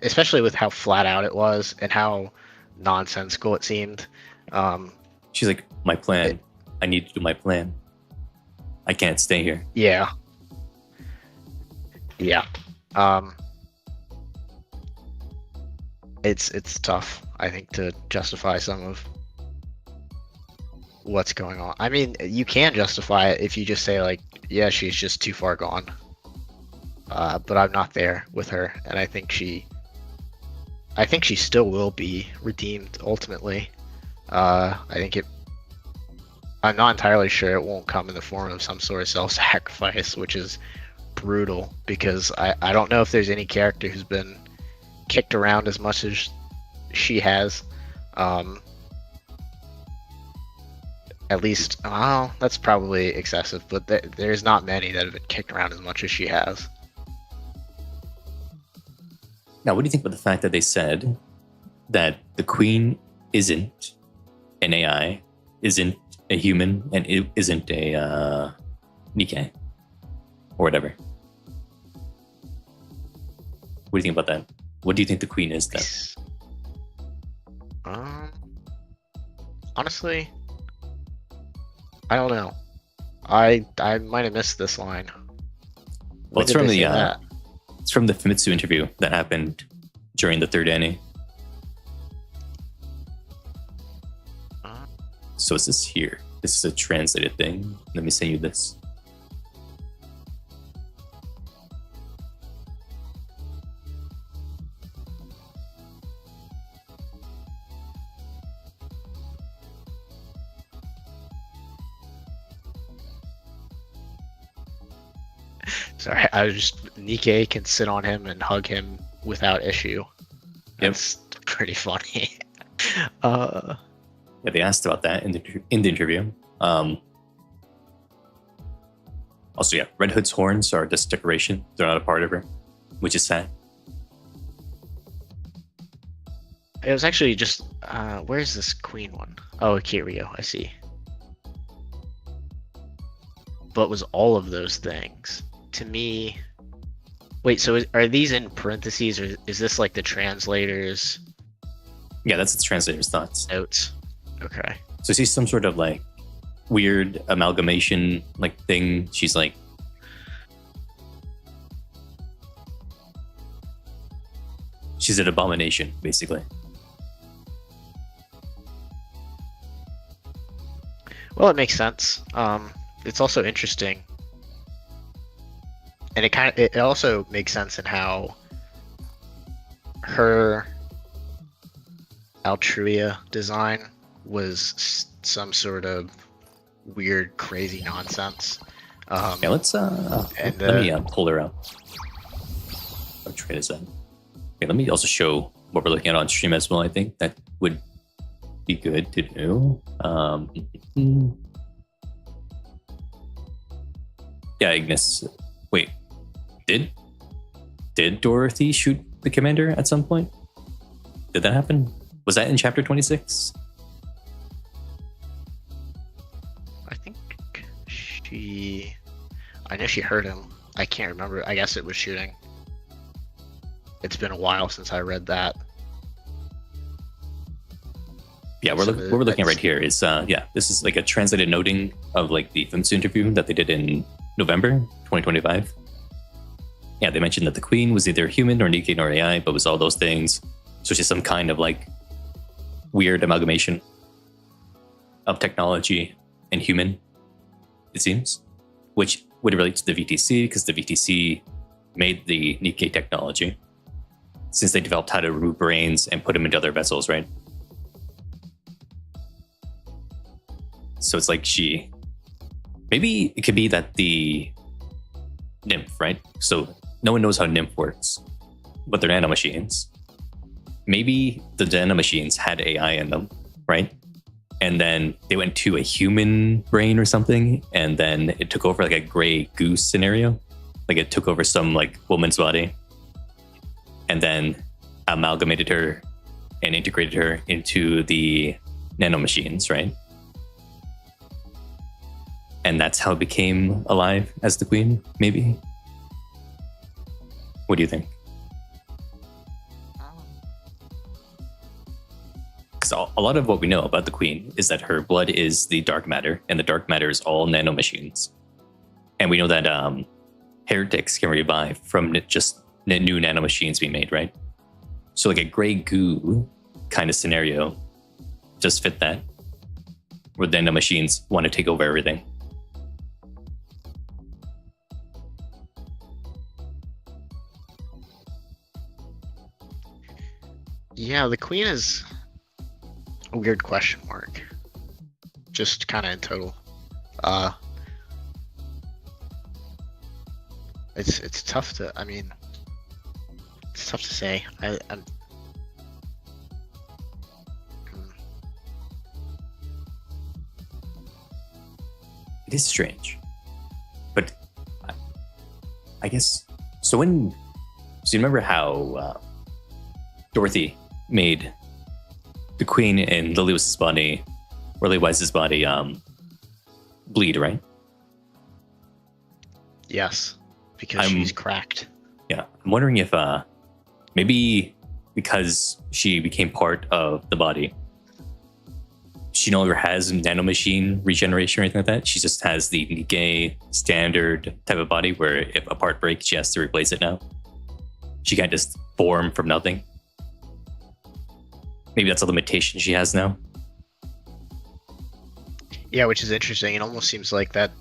[SPEAKER 5] especially with how flat out it was and how nonsensical it seemed.
[SPEAKER 1] She's like, my plan. I need to do my plan. I can't stay here.
[SPEAKER 5] Yeah. It's tough, I think, to justify some of what's going on. I mean, you can justify it if you just say like, yeah, she's just too far gone. But I'm not there with her, and I think she still will be redeemed ultimately. I'm not entirely sure it won't come in the form of some sort of self-sacrifice, which is brutal, because I don't know if there's any character who's been kicked around as much as she has. At least, well, that's probably excessive, but there's not many that have been kicked around as much as she has.
[SPEAKER 1] Now, what do you think about the fact that they said that the queen isn't an AI, isn't a human, and it isn't a Nikke or whatever? What do you think about that? What do you think the queen is then?
[SPEAKER 5] Honestly, I don't know. I might have missed this line.
[SPEAKER 1] Well, it's from the Famitsu interview that happened during the third anime. So is this here? This is a translated thing. Let me send you this.
[SPEAKER 5] Sorry, Nikke can sit on him and hug him without issue. That's pretty funny.
[SPEAKER 1] Yeah, they asked about that in the interview. Also, yeah, Red Hood's horns are just decoration. They're not a part of her, which is sad.
[SPEAKER 5] It was actually just where's this queen one? Oh, here we go. I see. But was all of those things to me? Wait, so are these in parentheses, or is this like the translator's?
[SPEAKER 1] Yeah, that's the translator's thoughts.
[SPEAKER 5] Notes. Okay.
[SPEAKER 1] So she's some sort of like weird amalgamation like thing. She's like she's an abomination, basically.
[SPEAKER 5] Well, it makes sense. It's also interesting, and it also makes sense in how her Altruia design was some sort of weird, crazy nonsense.
[SPEAKER 1] Yeah, let's let me pull her up. What trade is that? Okay, let me also show what we're looking at on stream as well. I think that would be good to do. Yeah, Ignis. Wait, did Dorothy shoot the commander at some point? Did that happen? Was that in chapter 26?
[SPEAKER 5] I think I know she hurt him. I can't remember. I guess it was shooting. It's been a while since I read that.
[SPEAKER 1] Yeah, what we're looking at right here is this is like a translated noting of like the Famitsu interview that they did in November 2025. Yeah, they mentioned that the queen was neither human nor Nikke nor AI, but was all those things. So she's some kind of like weird amalgamation of technology and human, it seems, which would relate to the VTC because the VTC made the Nikke technology since they developed how to remove brains and put them into other vessels, right? So it's like maybe it could be that the nymph, right? So no one knows how nymph works, but they're nanomachines. Maybe the nanomachines had AI in them, right? And then they went to a human brain or something, and then it took over like a gray goose scenario. Like it took over some like woman's body and then amalgamated her and integrated her into the nanomachines, right? And that's how it became alive as the queen, maybe? What do you think? Because a lot of what we know about the queen is that her blood is the dark matter, and the dark matter is all nanomachines. And we know that heretics can revive from just new nanomachines being made, right? So like a gray goo kind of scenario just fit that. where the nanomachines want to take over everything.
[SPEAKER 5] Yeah, the queen is a weird question mark. Just kind of in total. It's tough to. I mean, it's tough to say. I'm
[SPEAKER 1] It is strange, but I guess so. You remember how Dorothy made the queen in Lily Wise's body, or Lily Wise's body, bleed, right?
[SPEAKER 5] Yes, because she's cracked.
[SPEAKER 1] Yeah, I'm wondering if maybe because she became part of the body, she no longer has nanomachine regeneration or anything like that. She just has the Nikke standard type of body where if a part breaks, she has to replace it now. She can't just form from nothing. Maybe that's a limitation she has now.
[SPEAKER 5] Yeah, which is interesting. It almost seems like that.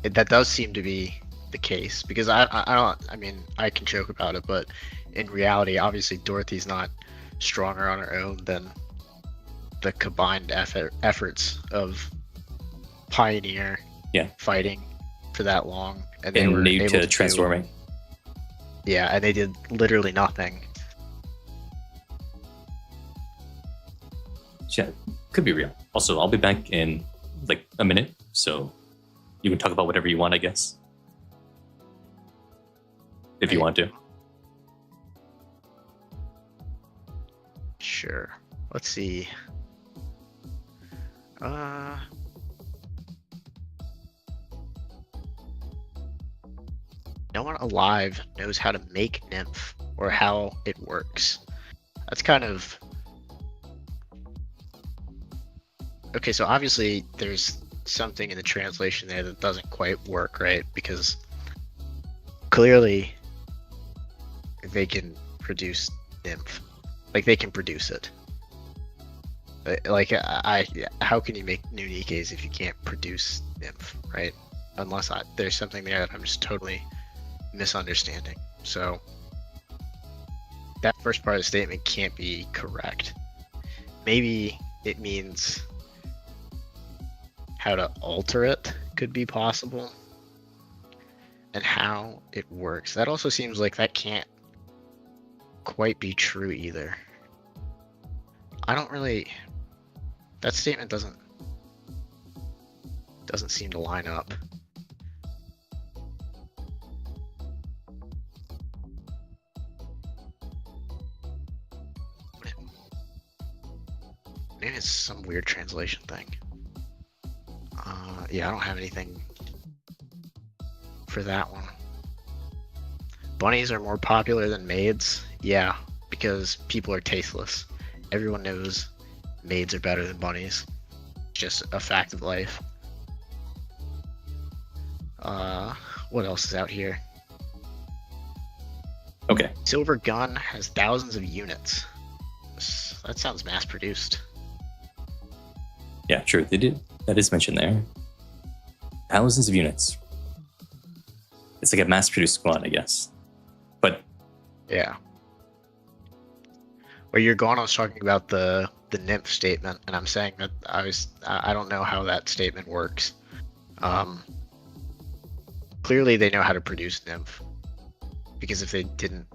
[SPEAKER 5] That does seem to be the case because I don't. I mean, I can joke about it, but in reality, obviously, Dorothy's not stronger on her own than the combined efforts of Pioneer, fighting for that long, and they were
[SPEAKER 1] able to transforming.
[SPEAKER 5] Yeah, and they did literally nothing.
[SPEAKER 1] Yeah, could be real. Also, I'll be back in like a minute, so you can talk about whatever you want, I guess. If you want to.
[SPEAKER 5] Sure. Let's see. No one alive knows how to make nymph or how it works. That's kind of... Okay, so obviously there's something in the translation there that doesn't quite work, right? Because clearly they can produce nymph. Like, they can produce it. Like, how can you make new Nikkes if you can't produce nymph, right? Unless there's something there that I'm just totally misunderstanding. So that first part of the statement can't be correct. Maybe it means how to alter it could be possible, and how it works. That also seems like that can't quite be true either. I don't really... That statement doesn't seem to line up. Maybe it's some weird translation thing. Yeah, I don't have anything for that one. Bunnies are more popular than maids. Yeah, because people are tasteless. Everyone knows maids are better than bunnies. It's just a fact of life. What else is out here?
[SPEAKER 1] Okay.
[SPEAKER 5] Silver Gun has thousands of units. That sounds mass produced.
[SPEAKER 1] Yeah, true. They did. That is mentioned there. Thousands of units. It's like a mass-produced squad, I guess. But
[SPEAKER 5] yeah. Where you're going, I was talking about the nymph statement, and I'm saying that I don't know how that statement works. Clearly they know how to produce nymph, because if they didn't,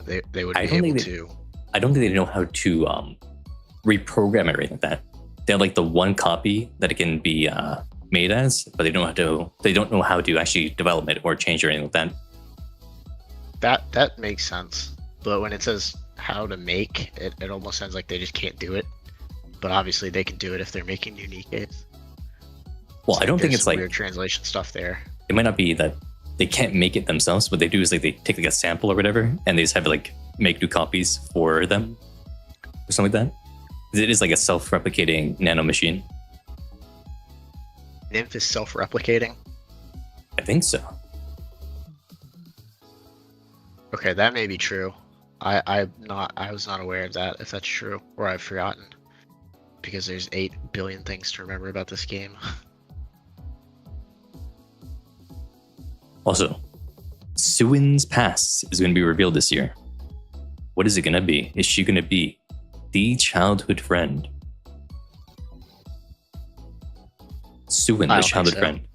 [SPEAKER 5] they would be able to.
[SPEAKER 1] I don't think they know how to reprogram it or anything like that. They have like the one copy that it can be made as, but they don't know how to actually develop it or change or anything like that.
[SPEAKER 5] That makes sense. But when it says how to make it, it almost sounds like they just can't do it. But obviously they can do it if they're making unique Nikkes.
[SPEAKER 1] Well, I don't think it's like
[SPEAKER 5] weird translation stuff there.
[SPEAKER 1] It might not be that they can't make it themselves. What they do is like they take like a sample or whatever, and they just have like make new copies for them or something like that. It is like a self-replicating nanomachine.
[SPEAKER 5] Nymph is self-replicating?
[SPEAKER 1] I think so.
[SPEAKER 5] Okay, that may be true. I was not aware of that, if that's true, or I've forgotten. because there's 8 billion things to remember about this game.
[SPEAKER 1] Also, Suin's past is going to be revealed this year. What is it going to be? Is she going to be the childhood friend? Suin,
[SPEAKER 5] I
[SPEAKER 1] the
[SPEAKER 5] don't
[SPEAKER 1] childhood
[SPEAKER 5] think so.
[SPEAKER 1] friend.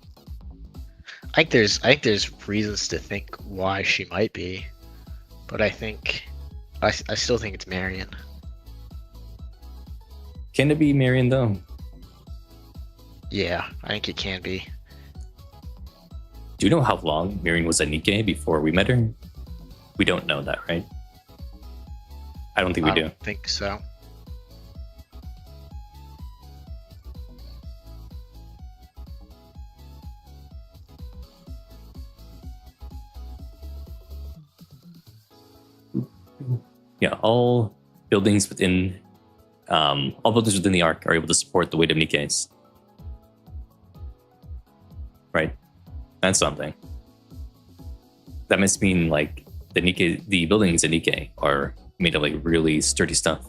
[SPEAKER 5] I think there's reasons to think why she might be, but I still think it's Marion.
[SPEAKER 1] Can it be Marion though?
[SPEAKER 5] Yeah, I think it can be.
[SPEAKER 1] Do you know how long Marion was at Nikke before we met her? We don't know that, right? I don't think we
[SPEAKER 5] I
[SPEAKER 1] do.
[SPEAKER 5] don't think so.
[SPEAKER 1] Yeah, all buildings within the arc are able to support the weight of Nikke's. Right? That's something. That must mean like the buildings in Nikke are made of like really sturdy stuff.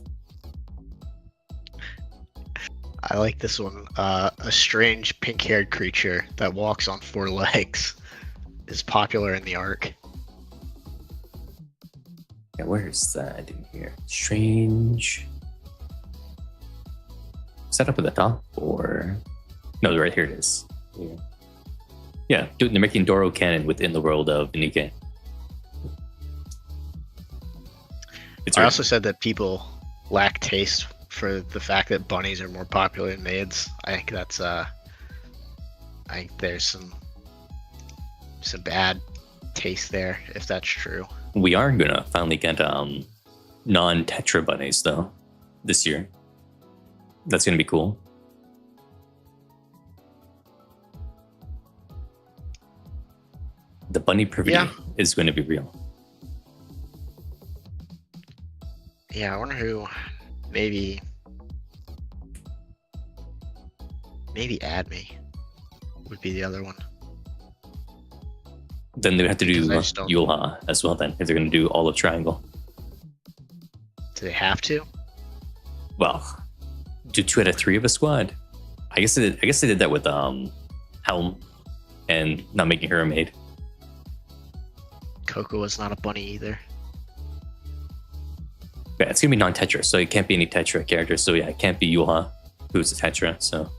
[SPEAKER 5] I like this one. A strange pink-haired creature that walks on 4 legs is popular in the arc.
[SPEAKER 1] Yeah, where is that in here? Strange. Is that up at the top or no? Right here it is. Yeah, they're making Doro canon within the world of Nikke.
[SPEAKER 5] I also said that people lack taste for the fact that bunnies are more popular than maids. I think that's I think there's some bad taste there if that's true.
[SPEAKER 1] We are gonna finally get non-tetra bunnies though this year. That's gonna be cool. The bunny privity is going to be real.
[SPEAKER 5] Yeah, I wonder who. Maybe Add Me would be the other one.
[SPEAKER 1] Then they would have to do
[SPEAKER 5] Because I just don't-
[SPEAKER 1] Yulha as well then, if they're going to do all of Triangle.
[SPEAKER 5] Do they have to?
[SPEAKER 1] Well, do 2 out of 3 of a squad. I guess they did that with Helm and not making her a maid.
[SPEAKER 5] Coco was not a bunny either.
[SPEAKER 1] Yeah, it's gonna be non-Tetra, so it can't be any Tetra characters. So yeah, it can't be Yulha, who's a Tetra. So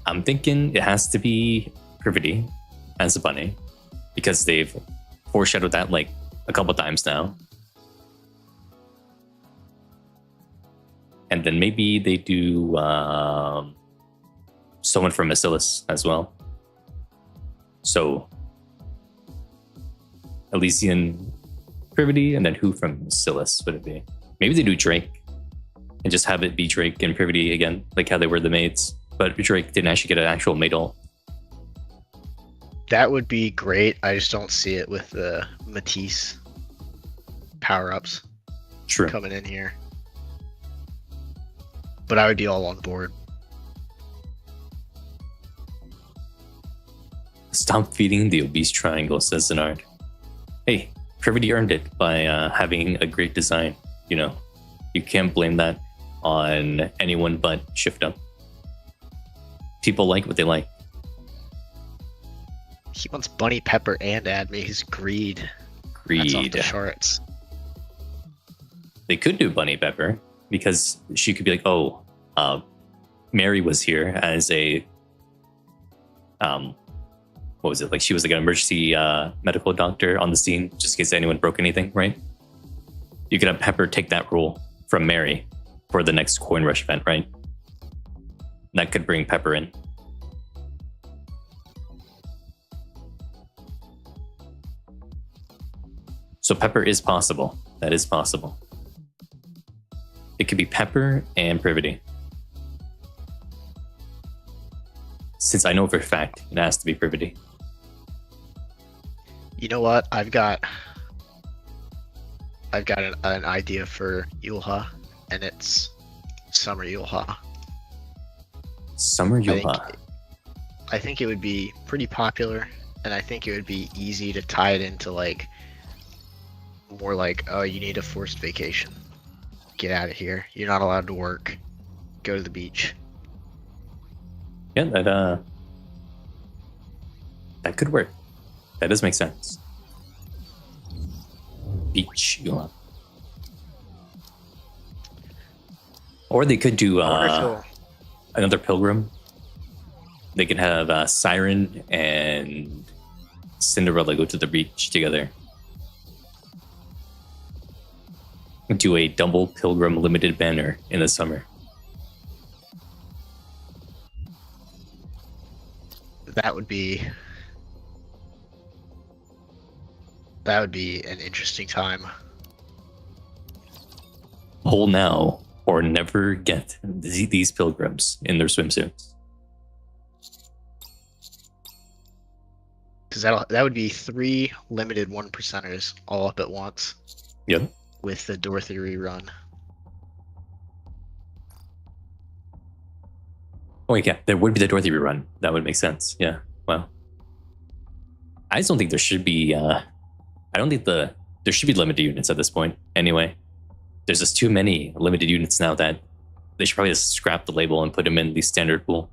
[SPEAKER 1] I'm thinking it has to be Privity as a bunny because they've foreshadowed that like a couple times now. And then maybe they do someone from Bacillus as well. So Elysian Privity, and then who from Bacillus would it be? Maybe they do Drake and just have it be Drake and Privity again, like how they were the maids. But Drake didn't actually get an actual maid ult.
[SPEAKER 5] That would be great. I just don't see it with the Matisse power-ups
[SPEAKER 1] True.
[SPEAKER 5] coming in here. But I would be all on board.
[SPEAKER 1] Stop feeding the obese triangle, says Zenard. Hey, Privity earned it by having a great design. You know, you can't blame that on anyone but Shift Up. People like what they like.
[SPEAKER 5] He wants Bunny Pepper and Add Me. His greed. That's off
[SPEAKER 1] Greed.
[SPEAKER 5] the charts.
[SPEAKER 1] They could do Bunny Pepper because she could be like, oh, Mary was here as a what was it, like she was like an emergency medical doctor on the scene just in case anyone broke anything, right? You could have Pepper take that role from Mary for the next coin rush event, right? That could bring Pepper in. So Pepper is possible. That is possible. It could be Pepper and Privity. Since I know for a fact it has to be Privity.
[SPEAKER 5] You know what? I've got an idea for Yulha, and it's Summer Yulha.
[SPEAKER 1] Summer Yulha.
[SPEAKER 5] I think it would be pretty popular, and I think it would be easy to tie it into like more like, oh, you need a forced vacation. get out of here. You're not allowed to work. Go to the beach.
[SPEAKER 1] Yeah, that could work. That does make sense. Beach, you want. Or they could do
[SPEAKER 5] I wonder if he'll-
[SPEAKER 1] another pilgrim. They could have Siren and Cinderella go to the beach together. Do a double pilgrim limited banner in the summer.
[SPEAKER 5] that would be an interesting time.
[SPEAKER 1] Pull now or never get these pilgrims in their swimsuits.
[SPEAKER 5] Because that would be 3 limited 1%ers all up at once
[SPEAKER 1] Yep.
[SPEAKER 5] with the Dorothy rerun.
[SPEAKER 1] Oh, yeah, there would be the Dorothy rerun. That would make sense. Yeah. Well, I just don't think there should be. I don't think there should be limited units at this point. Anyway, there's just too many limited units now that they should probably just scrap the label and put them in the standard pool.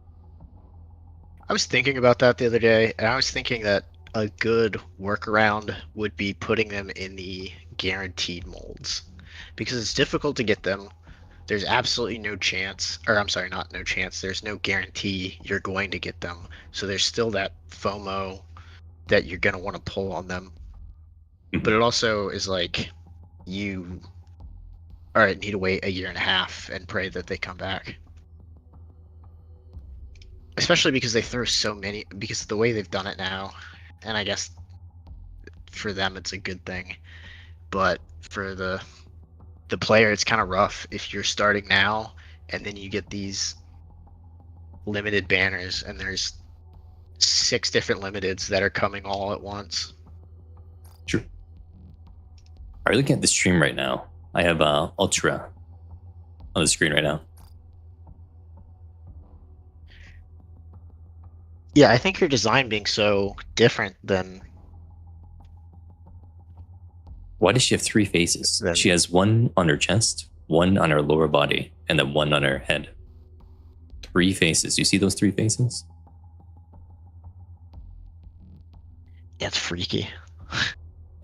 [SPEAKER 5] I was thinking about that the other day, and I was thinking that a good workaround would be putting them in the guaranteed molds, because it's difficult to get them. There's absolutely no chance, or I'm sorry, not no chance, there's no guarantee you're going to get them. So there's still that FOMO that you're going to want to pull on them. But it also is like, you, all right, need to wait a year and a half and pray that they come back. Especially because they throw so many, because of the way they've done it now, and I guess for them it's a good thing. But for the player, it's kind of rough if you're starting now and then you get these limited banners and there's 6 different limiteds that are coming all at once.
[SPEAKER 1] True. Are you looking at the stream right now? I have Ultra on the screen right now.
[SPEAKER 5] Yeah, I think your design being so different than...
[SPEAKER 1] Why does she have 3 faces?
[SPEAKER 5] Then-
[SPEAKER 1] She has one on her chest, one on her lower body, and then one on her head. 3 faces. You see those 3 faces?
[SPEAKER 5] Yeah, it's freaky.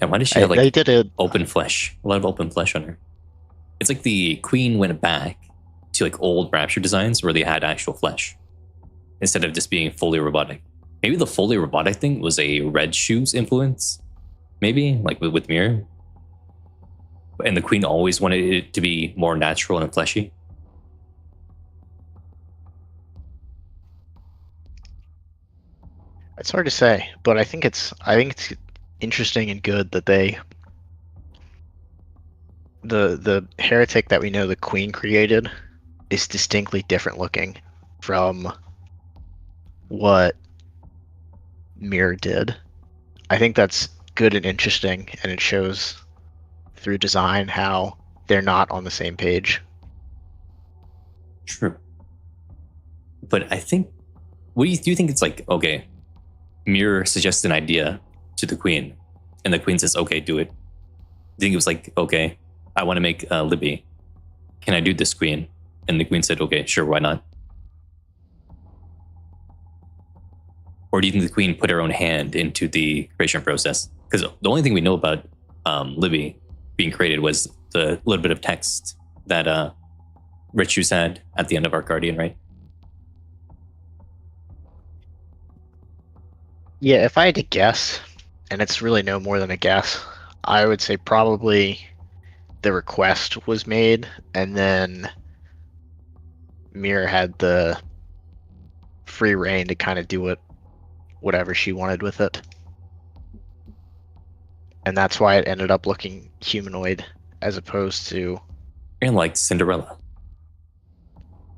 [SPEAKER 1] And why does she have
[SPEAKER 5] they
[SPEAKER 1] like
[SPEAKER 5] did it.
[SPEAKER 1] open flesh? A lot of open flesh on her. It's like the queen went back to like old Rapture designs where they had actual flesh instead of just being fully robotic. Maybe the fully robotic thing was a Red Shoes influence. Maybe like with Mirror. And the queen always wanted it to be more natural and fleshy.
[SPEAKER 5] It's hard to say, but I think it's interesting and good that they the heretic that we know the queen created is distinctly different looking from what Mirror did. I think that's good and interesting, and it shows through design how they're not on the same page.
[SPEAKER 1] True. But I think, do you think it's like, okay, Mirror suggests an idea to the queen, and the queen says, okay, do it. Do you think it was like, okay, I want to make Libby. Can I do this, queen? And the queen said, okay, sure, why not? Or do you think the queen put her own hand into the creation process? Because the only thing we know about Libby being created was the little bit of text that Red Shoes had at the end of Arc Guardian, right?
[SPEAKER 5] Yeah, if I had to guess, and it's really no more than a guess, I would say probably the request was made, and then Mirror had the free reign to kind of do whatever she wanted with it. And that's why it ended up looking humanoid as opposed to...
[SPEAKER 1] And like Cinderella.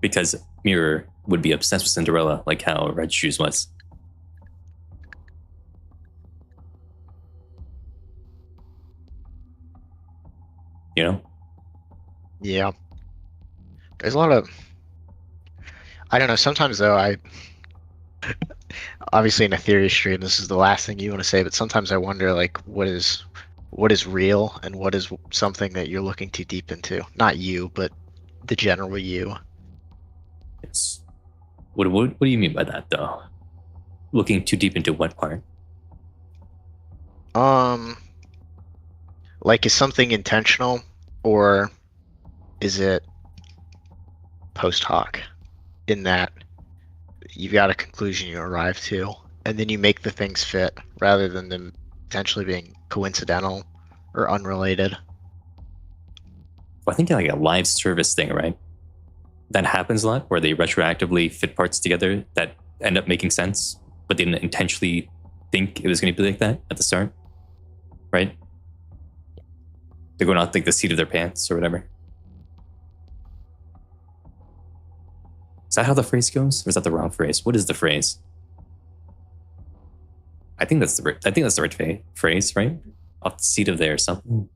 [SPEAKER 1] Because Mirror would be obsessed with Cinderella, like how Red Shoes was. You know?
[SPEAKER 5] Yeah. There's a lot of... I don't know, sometimes though, obviously in a theory stream, this is the last thing you want to say, but sometimes I wonder, like, what is what is real and what is something that you're looking too deep into. Not you, but the general you.
[SPEAKER 1] Yes. What do you mean by that, though? Looking too deep into what part?
[SPEAKER 5] Like, is something intentional or is it post hoc? In that you've got a conclusion you arrive to, and then you make the things fit rather than them potentially being coincidental or unrelated.
[SPEAKER 1] Well, I think like a live service thing, right? That happens a lot where they retroactively fit parts together that end up making sense, but they didn't intentionally think it was going to be like that at the start, right? They're going out like the seat of their pants or whatever. Is that how the phrase goes, or is that the wrong phrase? What is the phrase? I think that's the right phrase, right? Off the seat of their something.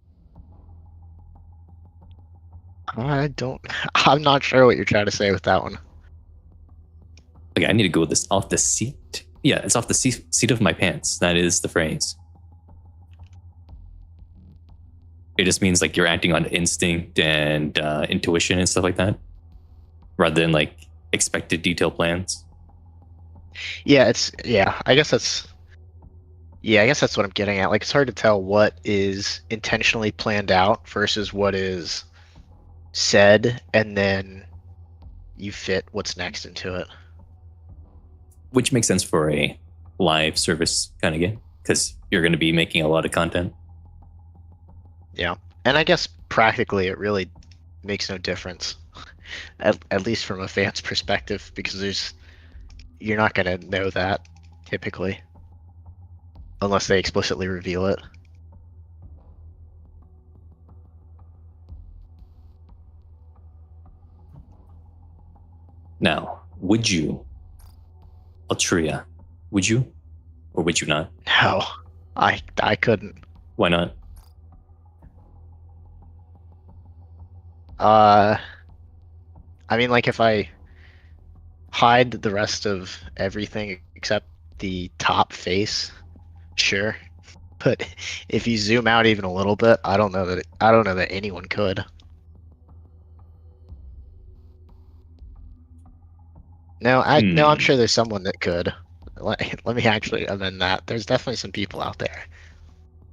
[SPEAKER 5] I'm not sure what you're trying to say with that one.
[SPEAKER 1] Okay, I need to go with this off the seat. Yeah, it's off the seat of my pants. That is the phrase. It just means like you're acting on instinct and intuition and stuff like that, rather than like expected detail plans.
[SPEAKER 5] I guess that's what I'm getting at. Like, it's hard to tell what is intentionally planned out versus what is said, and then you fit what's next into it.
[SPEAKER 1] Which makes sense for a live service kind of game, because you're going to be making a lot of content.
[SPEAKER 5] Yeah. And I guess practically it really makes no difference, at least from a fan's perspective, because you're not going to know that typically unless they explicitly reveal it.
[SPEAKER 1] Now, would you, Altria, would you or would you not?
[SPEAKER 5] No, I couldn't.
[SPEAKER 1] Why not?
[SPEAKER 5] I mean, like, if I hide the rest of everything except the top face, sure. But if you zoom out even a little bit, I don't know that anyone could. No, I'm sure there's someone that could. Let me actually amend that. There's definitely some people out there.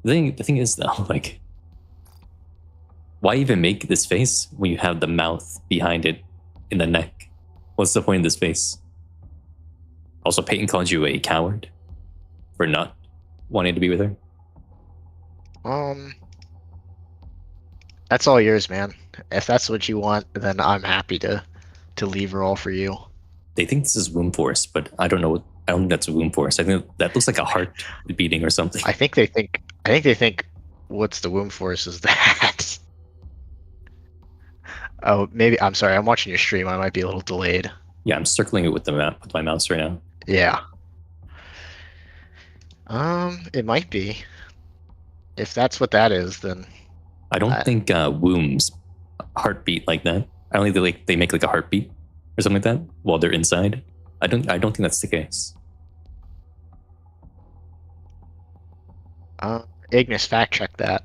[SPEAKER 1] The thing is though, like, why even make this face when you have the mouth behind it in the neck? What's the point of this face? Also, Peyton called you a coward for not wanting to be with her.
[SPEAKER 5] That's all yours, man. If that's what you want, then I'm happy to leave her all for you.
[SPEAKER 1] They think this is womb force, but I don't know. I don't think that's a womb force. I think that looks like a heart beating or something.
[SPEAKER 5] I think they think what's the womb force is that. Oh, maybe. I'm sorry. I'm watching your stream. I might be a little delayed.
[SPEAKER 1] Yeah, I'm circling it with my mouse right now.
[SPEAKER 5] Yeah. It might be. If that's what that is, then
[SPEAKER 1] I don't think wombs heartbeat like that. I don't think they make like a heartbeat or something like that while they're inside. I don't think that's the case.
[SPEAKER 5] Ignis, fact check that.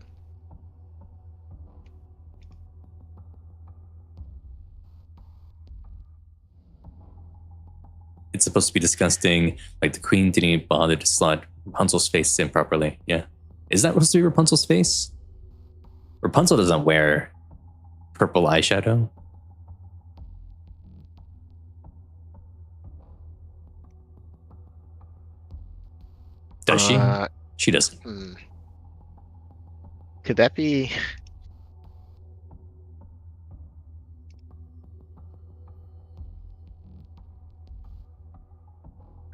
[SPEAKER 1] It's supposed to be disgusting. Like the queen didn't even bother to slot Rapunzel's face in properly. Yeah. Is that supposed to be Rapunzel's face? Rapunzel doesn't wear purple eyeshadow. Does she? She doesn't.
[SPEAKER 5] Could that be?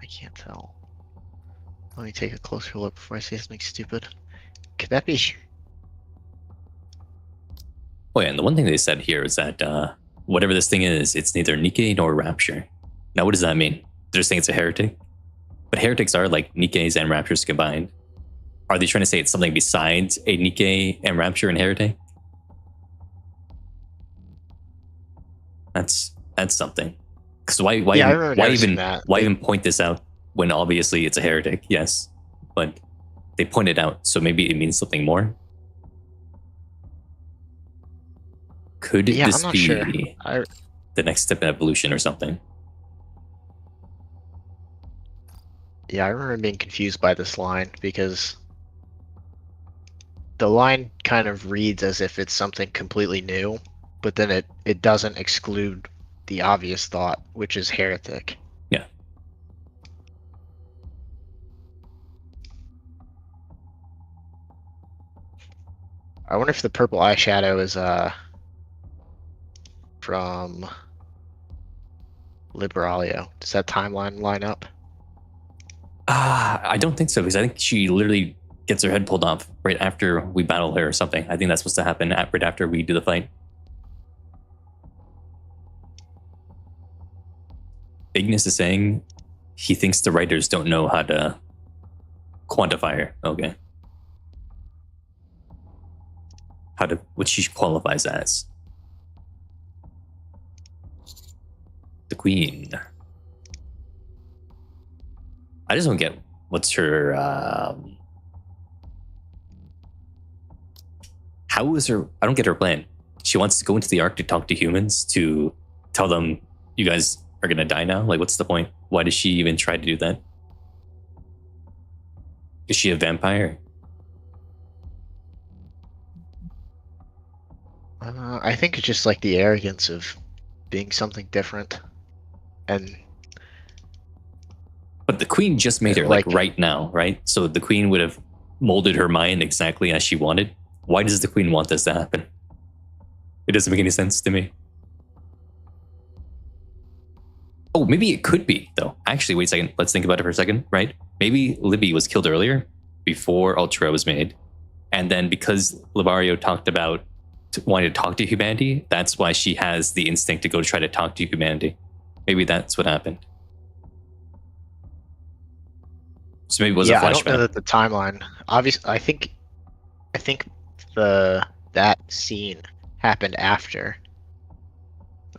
[SPEAKER 5] I can't tell. Let me take a closer look before I say something stupid. Could that be?
[SPEAKER 1] Oh yeah, and the one thing they said here is that whatever this thing is, it's neither Nikke nor Rapture. Now, what does that mean? They're saying it's a heretic? But heretics are like Nikkes and Raptures combined. Are they trying to say it's something besides a Nikke and Rapture and heretic? That's something. Because why even point this out when obviously it's a heretic? Yes, but they point it out, so maybe it means something more. Could
[SPEAKER 5] Yeah,
[SPEAKER 1] this
[SPEAKER 5] I'm not
[SPEAKER 1] be
[SPEAKER 5] sure.
[SPEAKER 1] the next step in evolution or something?
[SPEAKER 5] Yeah, I remember being confused by this line because the line kind of reads as if it's something completely new, but then it doesn't exclude the obvious thought, which is heretic.
[SPEAKER 1] Yeah.
[SPEAKER 5] I wonder if the purple eyeshadow is from Liberalia. Does that timeline line up?
[SPEAKER 1] I don't think so, because I think she literally gets her head pulled off right after we battle her or something. I think that's supposed to happen right after we do the fight. Ignis is saying he thinks the writers don't know how to quantify her. Okay. What she qualifies as. The queen. I just don't get what's her how is her I don't get her plan. She wants to go into the Ark to talk to humans to tell them you guys are gonna die now. Like, what's the point? Why does she even try to do that? Is she a vampire?
[SPEAKER 5] I think it's just like the arrogance of being something different, and
[SPEAKER 1] But the queen just made her like right now, right? So the queen would have molded her mind exactly as she wanted. Why does the queen want this to happen? It doesn't make any sense to me. Oh, maybe it could be, though. Actually, wait a second. Let's think about it for a second, right? Maybe Libby was killed earlier, before Ultra was made. And then because Libario talked about wanting to talk to humanity, that's why she has the instinct to go try to talk to humanity. Maybe that's what happened. So maybe it was a flashback.
[SPEAKER 5] I don't know that the timeline. Obviously, I think that scene happened after,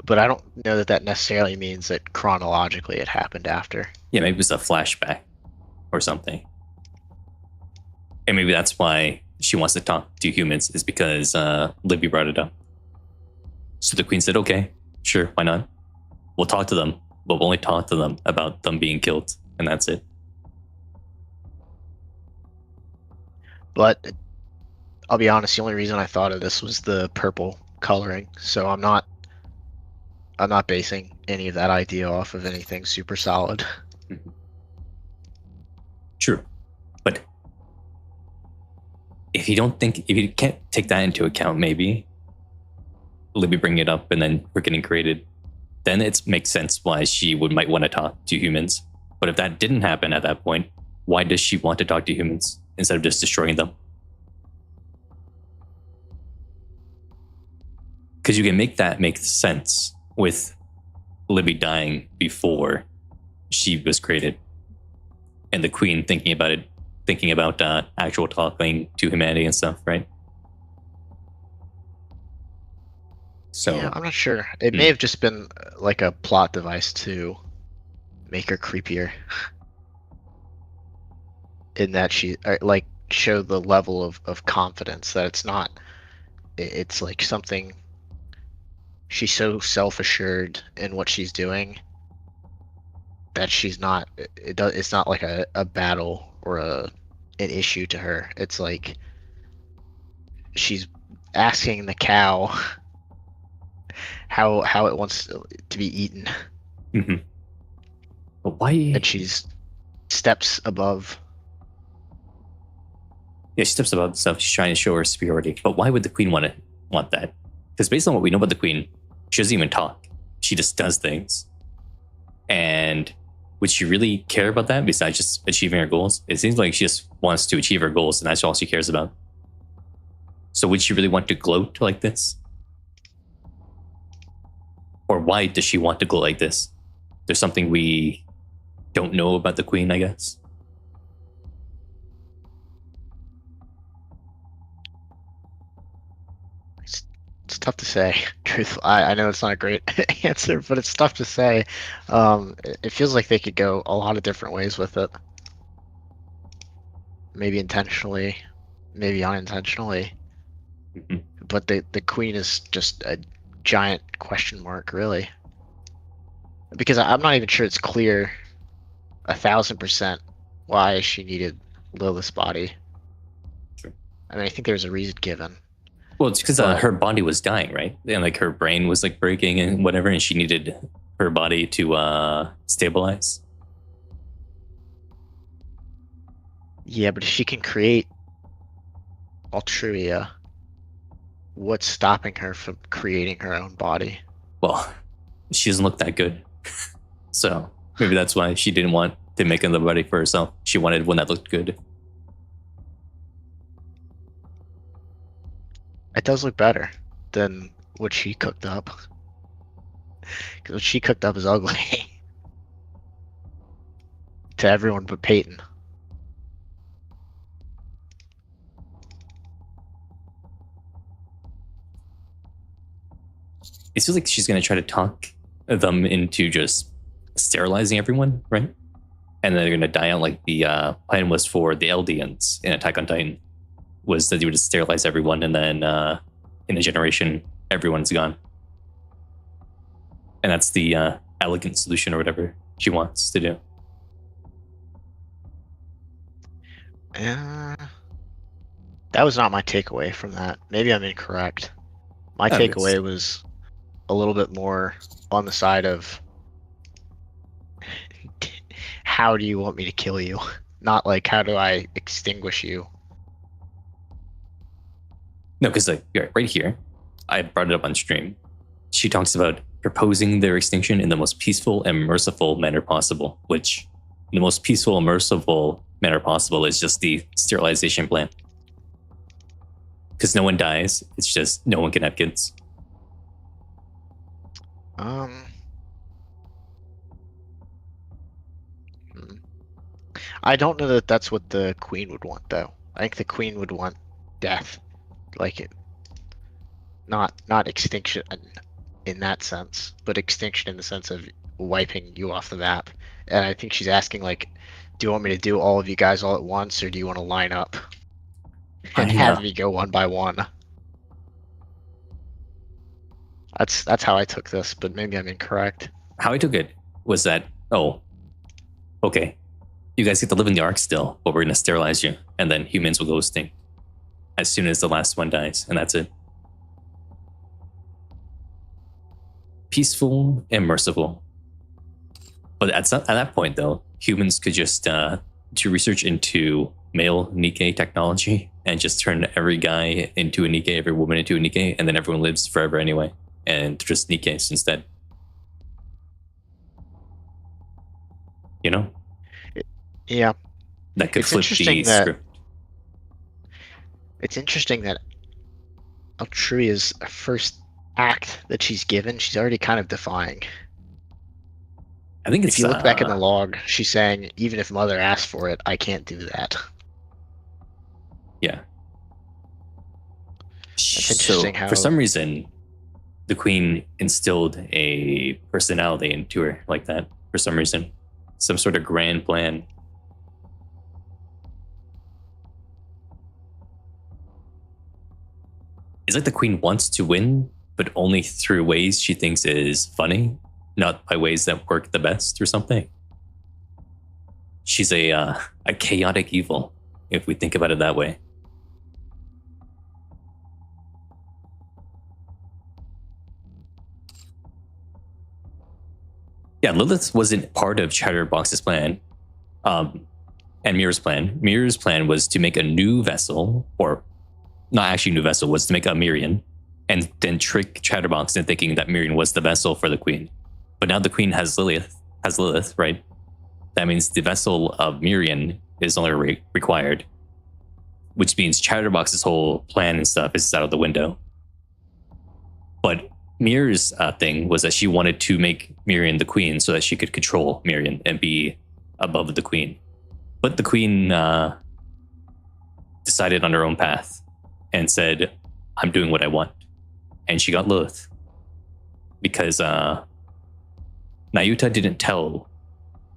[SPEAKER 5] but I don't know that necessarily means that chronologically it happened after.
[SPEAKER 1] Yeah, maybe it was a flashback or something. And maybe that's why she wants to talk to humans, is because Libby brought it up. So the queen said, okay, sure, why not? We'll talk to them, but we'll only talk to them about them being killed, and that's it.
[SPEAKER 5] But I'll be honest, the only reason I thought of this was the purple coloring, so I'm not basing any of that idea off of anything super solid.
[SPEAKER 1] True. But if you can't take that into account, maybe Libby bringing it up and then we're getting created, then it makes sense why she might want to talk to humans. But if that didn't happen at that point, why does she want to talk to humans instead of just destroying them? Because you can make that make sense with Libby dying before she was created, and the queen thinking about actual talking to humanity and stuff, right? So
[SPEAKER 5] yeah, I'm not sure. It may have just been like a plot device to make her creepier, in that she like show the level of confidence that it's not. It's like something. She's so self-assured in what she's doing that she's not. It's not like a battle or an issue to her. It's like she's asking the cow how it wants to be eaten.
[SPEAKER 1] Mm-hmm. But why?
[SPEAKER 5] And she's steps above.
[SPEAKER 1] Yeah, she steps above stuff. She's trying to show her superiority. But why would the queen want that? Because based on what we know about the queen, she doesn't even talk. She just does things. And would she really care about that besides just achieving her goals? It seems like she just wants to achieve her goals, and that's all she cares about. So would she really want to gloat like this? Or why does she want to gloat like this? There's something we don't know about the queen, I guess.
[SPEAKER 5] It's tough to say. Truth, I know it's not a great answer, but it's tough to say. It feels like they could go a lot of different ways with it. Maybe intentionally, maybe unintentionally.
[SPEAKER 1] Mm-hmm.
[SPEAKER 5] But the queen is just giant question mark, really. Because I'm not even sure it's clear 1,000% why she needed Lilith's body.
[SPEAKER 1] Sure.
[SPEAKER 5] I mean, I think there's a reason given.
[SPEAKER 1] Well, it's because
[SPEAKER 5] But-
[SPEAKER 1] her body was dying, right? And like her brain was like breaking and whatever, and she needed her body to stabilize.
[SPEAKER 5] Yeah, but if she can create Altruia, what's stopping her from creating her own body?
[SPEAKER 1] Well, she doesn't look that good. So maybe that's why she didn't want to make another body for herself. She wanted one that looked good.
[SPEAKER 5] It does look better than what she cooked up. Because what she cooked up is ugly. To everyone but Peyton.
[SPEAKER 1] It feels like she's going to try to talk them into just sterilizing everyone, right? And then they're going to die out like the plan was for the Eldians in Attack on Titan, was that they would just sterilize everyone, and then in a generation, everyone's gone. And that's the elegant solution or whatever she wants to do.
[SPEAKER 5] That was not my takeaway from that. Maybe I'm incorrect. My
[SPEAKER 1] Oh,
[SPEAKER 5] takeaway was a little bit more on the side of how do you want me to kill you? Not like how do I extinguish you?
[SPEAKER 1] No, because like right here, I brought it up on stream. She talks about proposing their extinction in the most peaceful and merciful manner possible, which the most peaceful and merciful manner possible is just the sterilization plan. Because no one dies, it's just no one can have kids.
[SPEAKER 5] I don't know that that's what the queen would want, though. I think the queen would want death, like it, not extinction in that sense, but extinction in the sense of wiping you off the map. And I think she's asking, like, do you want me to do all of you guys all at once, or do you want to line up and have me go one by one? That's how I took this, but maybe I'm incorrect.
[SPEAKER 1] How I took it was that, oh, okay, you guys get to live in the Ark still, but we're going to sterilize you, and then humans will go extinct as soon as the last one dies, and that's it. Peaceful and merciful. But at that point, though, humans could just do research into male Nikke technology and just turn every guy into a Nikke, every woman into a Nikke, and then everyone lives forever anyway, and just Nikkes instead. You know?
[SPEAKER 5] Yeah.
[SPEAKER 1] That could
[SPEAKER 5] It's
[SPEAKER 1] flip
[SPEAKER 5] interesting
[SPEAKER 1] the
[SPEAKER 5] that-
[SPEAKER 1] script.
[SPEAKER 5] It's interesting that Altruia's first act that she's given, she's already kind of defying.
[SPEAKER 1] I think it's
[SPEAKER 5] If you look back in the log, she's saying, even if Mother asked for it, I can't do that.
[SPEAKER 1] Yeah.
[SPEAKER 5] That's interesting how-
[SPEAKER 1] For some reason, the queen instilled a personality into her like that. For some reason, some sort of grand plan. It's like the queen wants to win, but only through ways she thinks is funny, not by ways that work the best or something. She's a chaotic evil, if we think about it that way. Yeah, Lilith wasn't part of Chatterbox's plan, and Mirror's plan. Mirror's plan was to make a new vessel, or not actually a new vessel, was to make a Mirian, and then trick Chatterbox into thinking that Mirian was the vessel for the queen. But now the queen has Lilith, right? That means the vessel of Mirian is only required, which means Chatterbox's whole plan and stuff is out of the window. But Mirror's thing was that she wanted to make Mirian the queen so that she could control Mirian and be above the queen. But the queen decided on her own path and said, I'm doing what I want. And she got Lilith. Because Nayuta didn't tell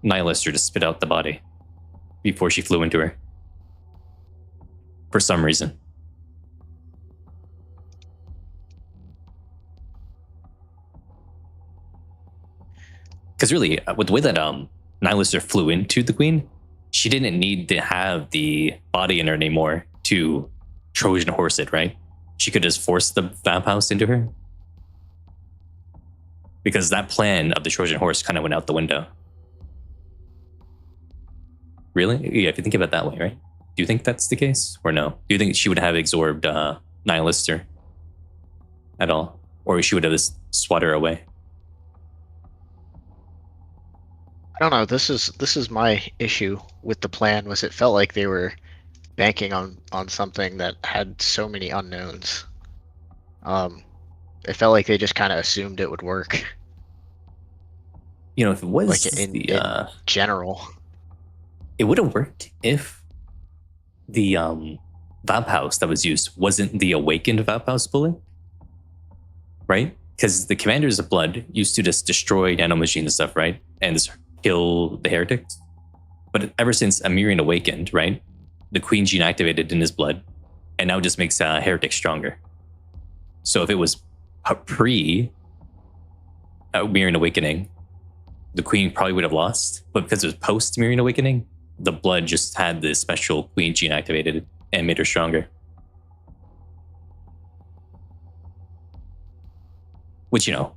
[SPEAKER 1] Nihilister to spit out the body before she flew into her. For some reason. Because really, with the way that Nylister flew into the queen, she didn't need to have the body in her anymore to Trojan horse it, right? She could just force the Vamp House into her. Because that plan of the Trojan horse kind of went out the window. Really? Yeah, if you think of it that way, right? Do you think that's the case? Or no? Do you think she would have absorbed Nylister at all? Or she would have just swat her away?
[SPEAKER 5] I don't know. This is my issue with the plan. Was it felt like they were banking on something that had so many unknowns. It felt like they just kind of assumed it would work.
[SPEAKER 1] You know, if it was
[SPEAKER 5] Like in general,
[SPEAKER 1] it would have worked if the Vamp House that was used wasn't the awakened Vamp House bullet, right? Because the Commanders of Blood used to just destroy nanomachines and stuff, right? And just kill the heretics. But ever since Amirian awakened, right, the Queen gene activated in his blood, and now just makes heretics stronger. So if it was pre Amirian awakening, the Queen probably would have lost. But because it was post Amirian awakening, the blood just had the special Queen gene activated and made her stronger. Which, you know,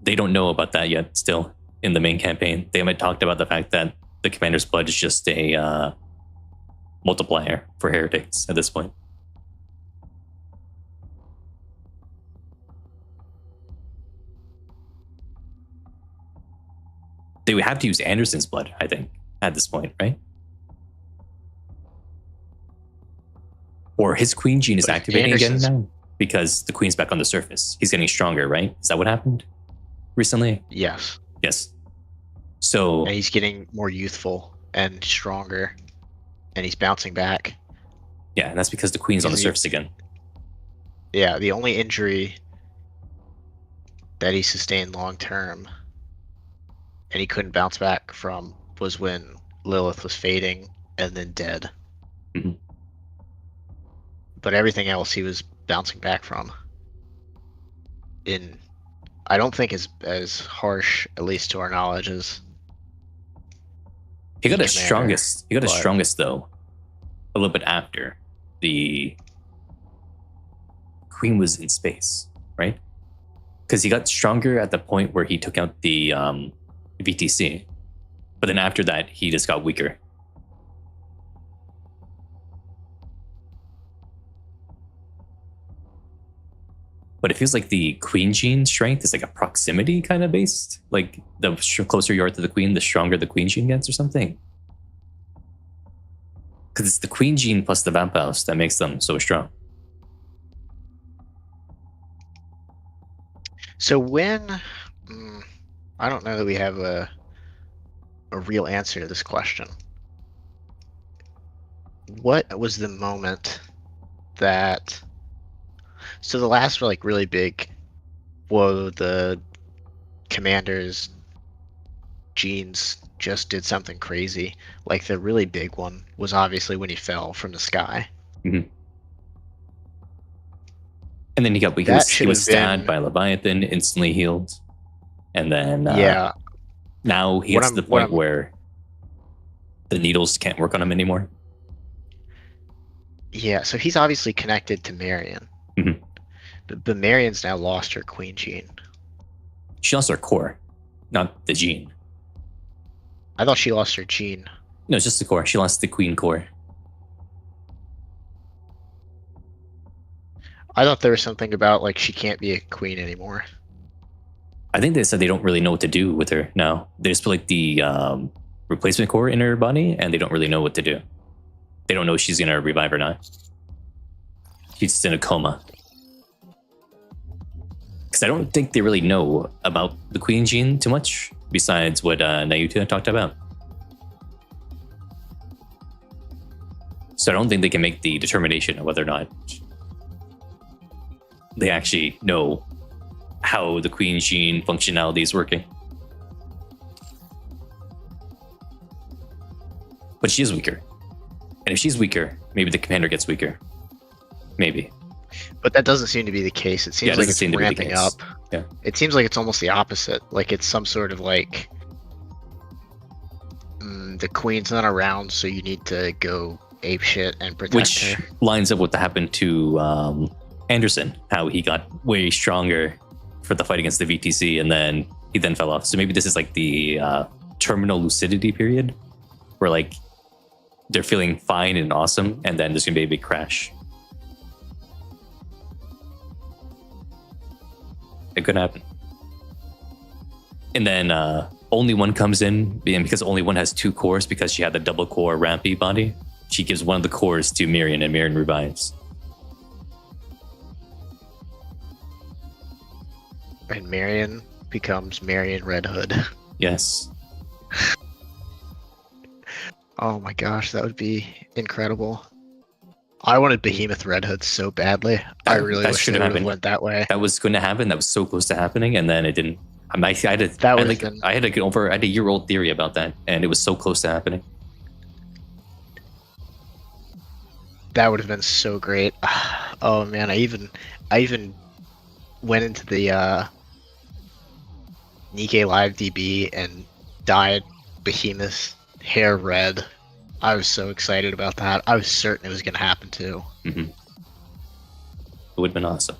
[SPEAKER 1] they don't know about that yet still in the main campaign. They haven't talked about the fact that the Commander's blood is just a multiplier for heretics at this point. They would have to use Anderson's blood, I think, at this point, right? Or his Queen gene is activating again now because the Queen's back on the surface. He's getting stronger, right? Is that what happened recently?
[SPEAKER 5] yes.
[SPEAKER 1] Yes. So
[SPEAKER 5] And he's getting more youthful and stronger, and he's bouncing back.
[SPEAKER 1] yeah, and that's because the Queen's on the surface again.
[SPEAKER 5] Yeah, the only injury that he sustained long term and he couldn't bounce back from was when Lilith was fading and then dead.
[SPEAKER 1] Mhm.
[SPEAKER 5] But everything else he was bouncing back from. In, I don't think as harsh, at least to our knowledge, as
[SPEAKER 1] He got his
[SPEAKER 5] Commander,
[SPEAKER 1] strongest. He got his
[SPEAKER 5] but-
[SPEAKER 1] strongest though, a little bit after the Queen was in space, right? Because he got stronger at the point where he took out the VTC, but then after that he just got weaker. But it feels like the Queen gene strength is like a proximity kind of based. Like the closer you are to the Queen, the stronger the Queen gene gets or something. Because it's the Queen gene plus the Vamp House that makes them so strong.
[SPEAKER 5] so when I don't know that we have a real answer to this question. What was the moment that so the last like really big whoa, the Commander's genes just did something crazy. Like the really big one was obviously when he fell from the sky.
[SPEAKER 1] And then he
[SPEAKER 5] That
[SPEAKER 1] was
[SPEAKER 5] should have
[SPEAKER 1] stabbed
[SPEAKER 5] been-
[SPEAKER 1] by Leviathan, instantly healed. And then
[SPEAKER 5] Yeah.
[SPEAKER 1] now he
[SPEAKER 5] What
[SPEAKER 1] gets to the
[SPEAKER 5] I'm- what
[SPEAKER 1] point
[SPEAKER 5] I'm-
[SPEAKER 1] where the needles can't work on him anymore.
[SPEAKER 5] Yeah, so he's obviously connected to Marion.
[SPEAKER 1] Mhm.
[SPEAKER 5] But Marion's now lost her Queen gene.
[SPEAKER 1] She lost her core, not the gene.
[SPEAKER 5] I thought she lost her gene.
[SPEAKER 1] No, it's just the core. She lost the Queen core.
[SPEAKER 5] I thought there was something about like she can't be a queen anymore.
[SPEAKER 1] I think they said they don't really know what to do with her now. They just put like the replacement core in her body and they don't really know what to do. They don't know if she's going to revive or not. She's just in a coma. Because I don't think they really know about the Queen gene too much, besides what Nayuta talked about. So I don't think they can make the determination of whether or not they actually know how the Queen gene functionality is working. But she is weaker. And if she's weaker, maybe the Commander gets weaker. Maybe.
[SPEAKER 5] But that doesn't seem to be the case. It seems
[SPEAKER 1] Yeah, it
[SPEAKER 5] like
[SPEAKER 1] doesn't
[SPEAKER 5] it's
[SPEAKER 1] seem to be the
[SPEAKER 5] ramping
[SPEAKER 1] case.
[SPEAKER 5] up.
[SPEAKER 1] Yeah.
[SPEAKER 5] It seems like it's almost the opposite. Like it's some sort of like and the queen's not around, so you need to go ape shit and protect
[SPEAKER 1] Which
[SPEAKER 5] her.
[SPEAKER 1] lines up with what happened to Anderson, how he got way stronger for the fight against the VTC, and then he then fell off. So maybe this is like the terminal lucidity period, where like they're feeling fine and awesome, and then there's gonna be a big crash. It could happen. And then only one comes in, and because only one has 2 cores, because she had the double core rampy body, she gives one of the cores to Mirian, and Mirian revives.
[SPEAKER 5] And Marion becomes Marion Red Hood.
[SPEAKER 1] Yes.
[SPEAKER 5] Oh my gosh, that would be incredible. I wanted Behemoth Red Hood so badly. I really
[SPEAKER 1] that
[SPEAKER 5] wish
[SPEAKER 1] should
[SPEAKER 5] they
[SPEAKER 1] have
[SPEAKER 5] would have
[SPEAKER 1] happened.
[SPEAKER 5] went that way.
[SPEAKER 1] That was going to happen. That was so close to happening, and then it didn't. I had a year-old theory about that, and it was so close to happening.
[SPEAKER 5] That would have been so great. Oh man, I even went into the Nikke Live DB and dyed Behemoth's hair red. I was so excited about that. I was certain it was going to happen too.
[SPEAKER 1] Mm-hmm. It would have been awesome.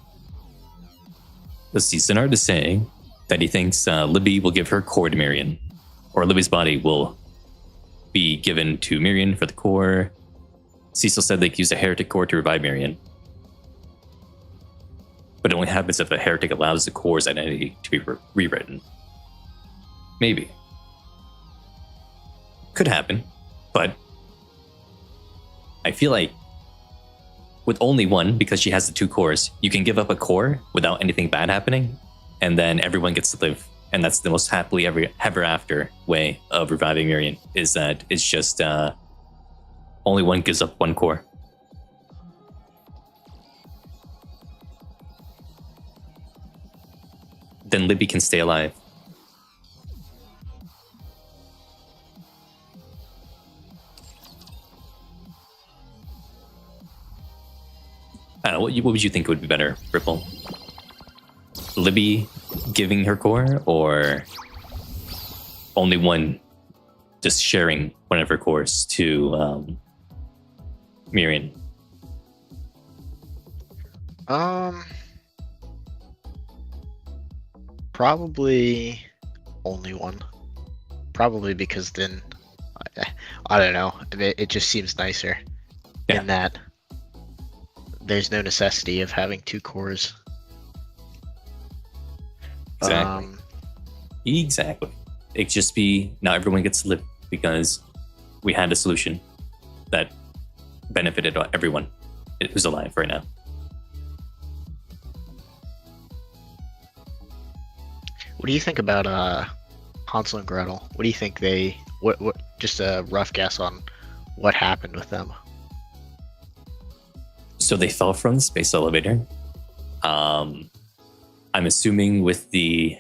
[SPEAKER 1] Let's see. Sinard is saying that he thinks Libby will give her core to Mirian, or Libby's body will be given to Mirian for the core. Cecil said they could use a heretic core to revive Mirian, but it only happens if a heretic allows the core's identity to be rewritten. Maybe. Could happen, but I feel like with only one, because she has the 2 cores, you can give up a core without anything bad happening, and then everyone gets to live. And that's the most happily ever after way of reviving Mirian, is that it's just only one gives up 1 core. Then Libby can stay alive. I don't know, what would you think would be better, Ripple? Libby giving her core, or only one just sharing one of her cores to Mirian?
[SPEAKER 5] Probably only one. Probably because then, I don't know, it just seems nicer in that there's no necessity of having 2 cores.
[SPEAKER 1] Exactly. Exactly. It just be now everyone gets to live because we had a solution that benefited everyone who's alive right now.
[SPEAKER 5] What do you think about Hansel and Gretel? What do you think what just a rough guess on what happened with them?
[SPEAKER 1] So they fell from the space elevator. I'm assuming with the,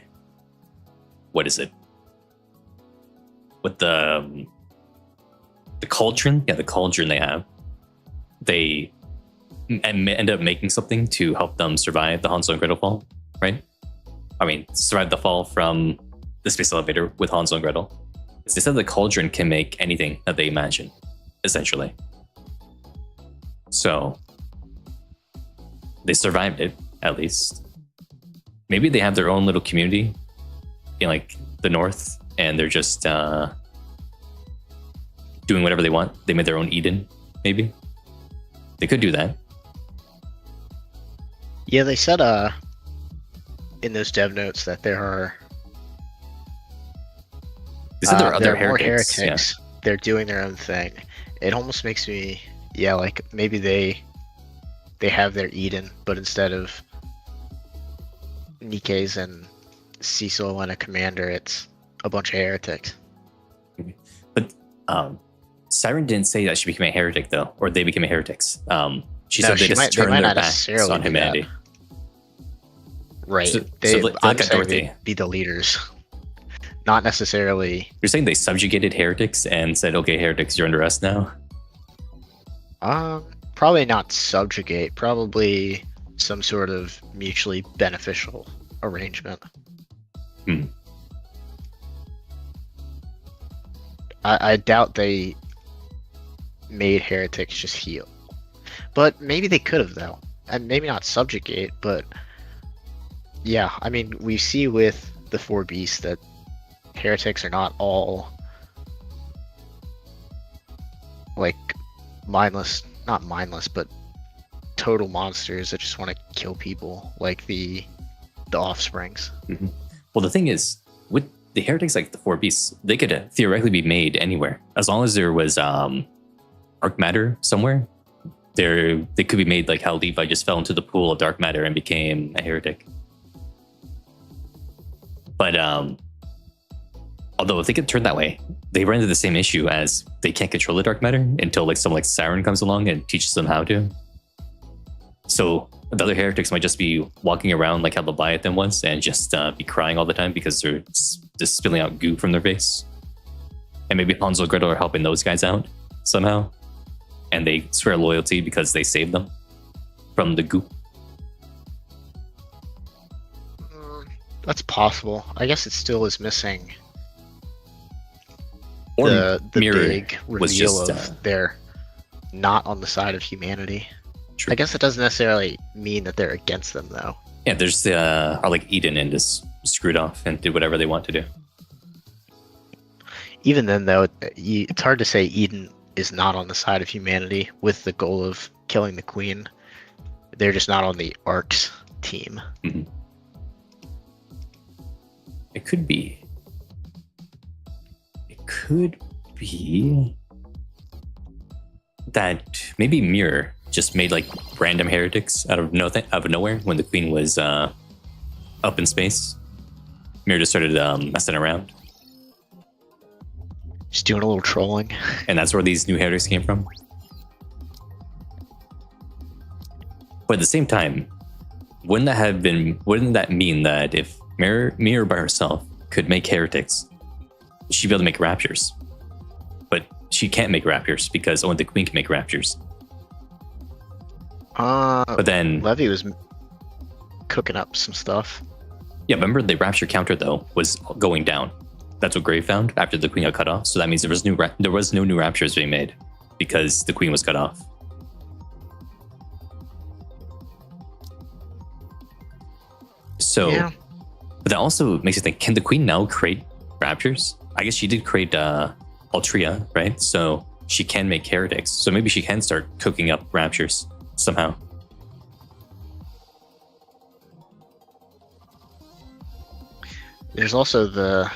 [SPEAKER 1] what is it? With the cauldron, the cauldron they have, they end up making something to help them survive the Hansel and Gretel fall, right? I mean, survive the fall from the space elevator with Hansel and Gretel. They said the cauldron can make anything that they imagine, essentially. So they survived it, at least. Maybe they have their own little community in like the north, and they're just doing whatever they want. They made their own Eden, maybe. They could do that.
[SPEAKER 5] Yeah, they said in those dev notes that there are
[SPEAKER 1] there are other
[SPEAKER 5] more
[SPEAKER 1] heretics.
[SPEAKER 5] heretics.
[SPEAKER 1] Yeah.
[SPEAKER 5] They're doing their own thing. It almost makes me, like maybe they have their Eden, but instead of Nikke's and Cecil and a commander, it's a bunch of heretics.
[SPEAKER 1] But Siren didn't say that she became a heretic, though, or they became heretics. She
[SPEAKER 5] No,
[SPEAKER 1] said they
[SPEAKER 5] she
[SPEAKER 1] just
[SPEAKER 5] might
[SPEAKER 1] turned
[SPEAKER 5] not
[SPEAKER 1] their backs
[SPEAKER 5] necessarily
[SPEAKER 1] on
[SPEAKER 5] do
[SPEAKER 1] humanity.
[SPEAKER 5] that. Right.
[SPEAKER 1] So like
[SPEAKER 5] I'm
[SPEAKER 1] at
[SPEAKER 5] saying
[SPEAKER 1] Dorothy.
[SPEAKER 5] they'd be the leaders, not necessarily.
[SPEAKER 1] You're saying they subjugated heretics and said, okay, heretics, you're under us now?
[SPEAKER 5] Probably not subjugate. Probably some sort of mutually beneficial arrangement. I doubt they made heretics just heal. But maybe they could have, though. And maybe not subjugate, but yeah, I mean, we see with the four beasts that heretics are not all like mindless, not mindless, but total monsters that just want to kill people, like the offsprings.
[SPEAKER 1] Mm-hmm. Well, the thing is, with the heretics, like the four beasts, they could theoretically be made anywhere as long as there was arc matter somewhere. They could be made like how Levi just fell into the pool of dark matter and became a heretic. But although if they could turn that way, they run into the same issue as they can't control the dark matter until like someone like Siren comes along and teaches them how to. So the other heretics might just be walking around like how Leviathan was and just be crying all the time because they're just spilling out goo from their face. And maybe Hansel and Gretel are helping those guys out somehow. And they swear loyalty because they saved them from the goo.
[SPEAKER 5] That's possible. I guess it still is missing
[SPEAKER 1] Or
[SPEAKER 5] the
[SPEAKER 1] Mirror
[SPEAKER 5] big
[SPEAKER 1] was
[SPEAKER 5] reveal
[SPEAKER 1] just,
[SPEAKER 5] of they're not on the side of humanity.
[SPEAKER 1] True.
[SPEAKER 5] I guess it doesn't necessarily mean that they're against them, though.
[SPEAKER 1] Yeah, there's are like Eden and just screwed off and did whatever they want to do.
[SPEAKER 5] Even then, though, it's hard to say Eden is not on the side of humanity with the goal of killing the queen. They're just not on the Ark's team.
[SPEAKER 1] Mm-hmm. It could be. It could be that maybe Mirror just made like random heretics out of nowhere when the queen was up in space. Mirror just started messing around.
[SPEAKER 5] Just doing a little trolling.
[SPEAKER 1] And that's where these new heretics came from. But at the same time, wouldn't that mean that if Mirror by herself could make heretics, she'd be able to make raptures? But she can't make raptures because only the queen can make raptures. But then
[SPEAKER 5] Levy was cooking up some stuff.
[SPEAKER 1] Yeah, remember the rapture counter though was going down. That's what Grave found after the queen got cut off. So that means there was no new raptures being made because the queen was cut off. So,
[SPEAKER 5] yeah.
[SPEAKER 1] But that also makes you think: can the queen now create raptures? I guess she did create Altria, right? So she can make heretics. So maybe she can start cooking up raptures somehow.
[SPEAKER 5] There's also the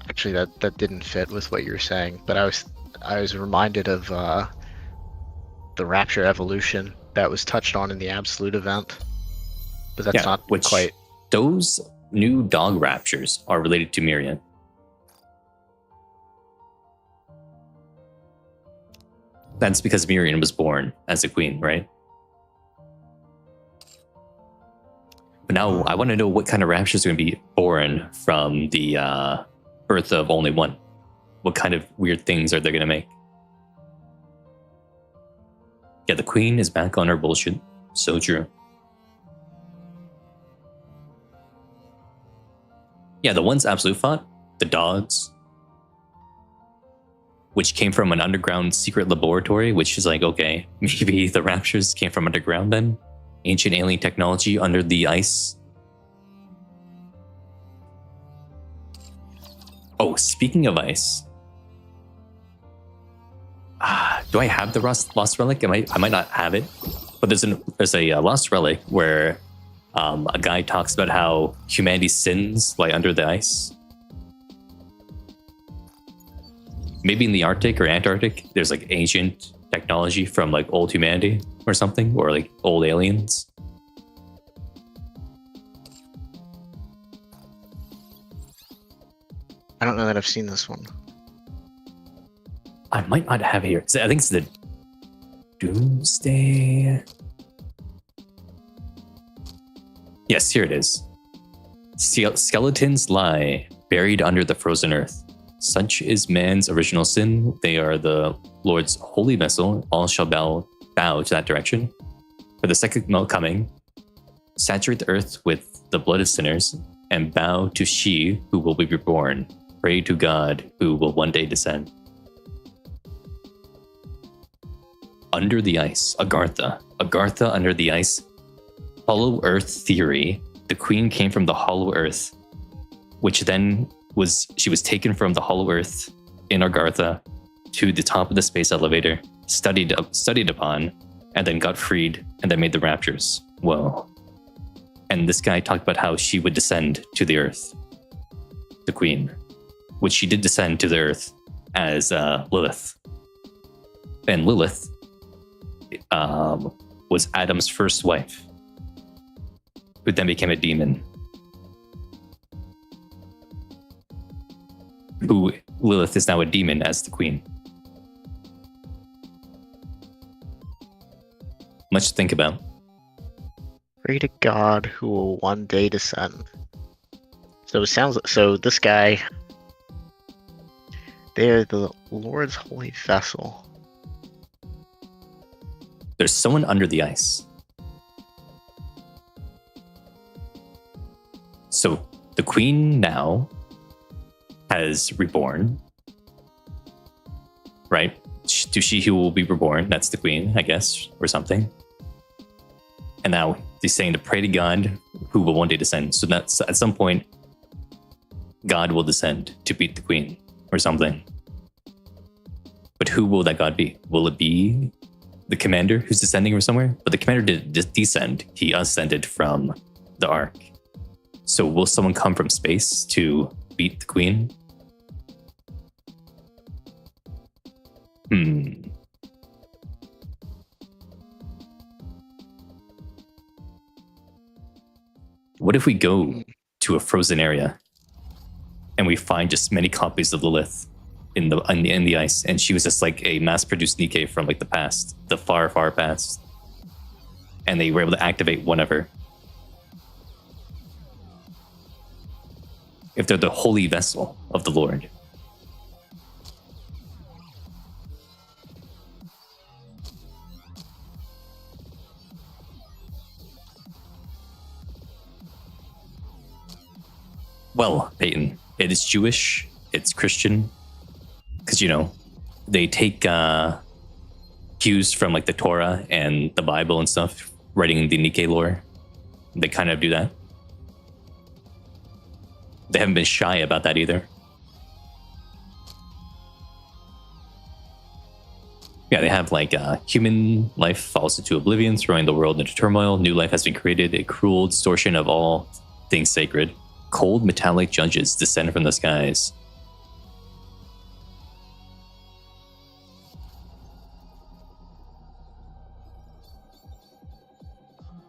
[SPEAKER 5] actually that didn't fit with what you were saying, but I was reminded of the Rapture evolution that was touched on in the Absolute event, but that's not quite.
[SPEAKER 1] Those new dog raptures are related to Miriam. That's because Miriam was born as a queen, right? But now I want to know what kind of raptures are going to be born from the birth of only one. What kind of weird things are they going to make? Yeah, the queen is back on her bullshit. So true. Yeah, the ones Absolute fought, the dogs, which came from an underground secret laboratory, which is like, okay, maybe the raptures came from underground then? Ancient alien technology under the ice. Oh, speaking of ice. Do I have the Lost Relic? I might not have it. But there's a Lost Relic where a guy talks about how humanity's sins lie under the ice. Maybe in the Arctic or Antarctic, there's like ancient technology from like old humanity or something, or like old aliens.
[SPEAKER 5] I don't know that I've seen this one.
[SPEAKER 1] I might not have it here. I think it's the Doomsday. Yes, here it is. Skeletons lie buried under the frozen earth. Such is man's original sin. They are the Lord's holy vessel. All shall bow to that direction. For the second coming, saturate the earth with the blood of sinners. and bow to she who will be reborn. Pray to God who will one day descend. Under the ice, Agartha. Agartha under the ice. Hollow Earth theory. The queen came from the Hollow Earth, which then she was taken from the Hollow Earth in Agartha to the top of the space elevator, studied upon, and then got freed, and then made the raptures. Whoa. And this guy talked about how she would descend to the Earth, the queen, which she did descend to the Earth as Lilith. And Lilith was Adam's first wife, who then became a demon. Who Lilith is now a demon as the queen. Much to think about.
[SPEAKER 5] Pray to God who will one day descend. So it sounds like, so this guy, they're the Lord's holy vessel.
[SPEAKER 1] There's someone under the ice. So the queen now has reborn, right? To she who will be reborn, that's the queen, I guess, or something. And now he's saying to pray to God who will one day descend. So that's at some point, God will descend to beat the queen or something. But who will that God be? Will it be the commander who's descending from somewhere? But the commander didn't just descend. He ascended from the Ark. So will someone come from space to beat the queen? What if we go to a frozen area and we find just many copies of Lilith in the ice, and she was just like a mass-produced Nikke from like the past, the far, far past, and they were able to activate whenever. If they're the holy vessel of the Lord. Well, Peyton, it is Jewish, it's Christian, because, they take cues from like the Torah and the Bible and stuff, writing the Nikke lore. They kind of do that. They haven't been shy about that either. Yeah, they have like human life falls into oblivion, throwing the world into turmoil. New life has been created, a cruel distortion of all things sacred. Cold metallic judges descend from the skies.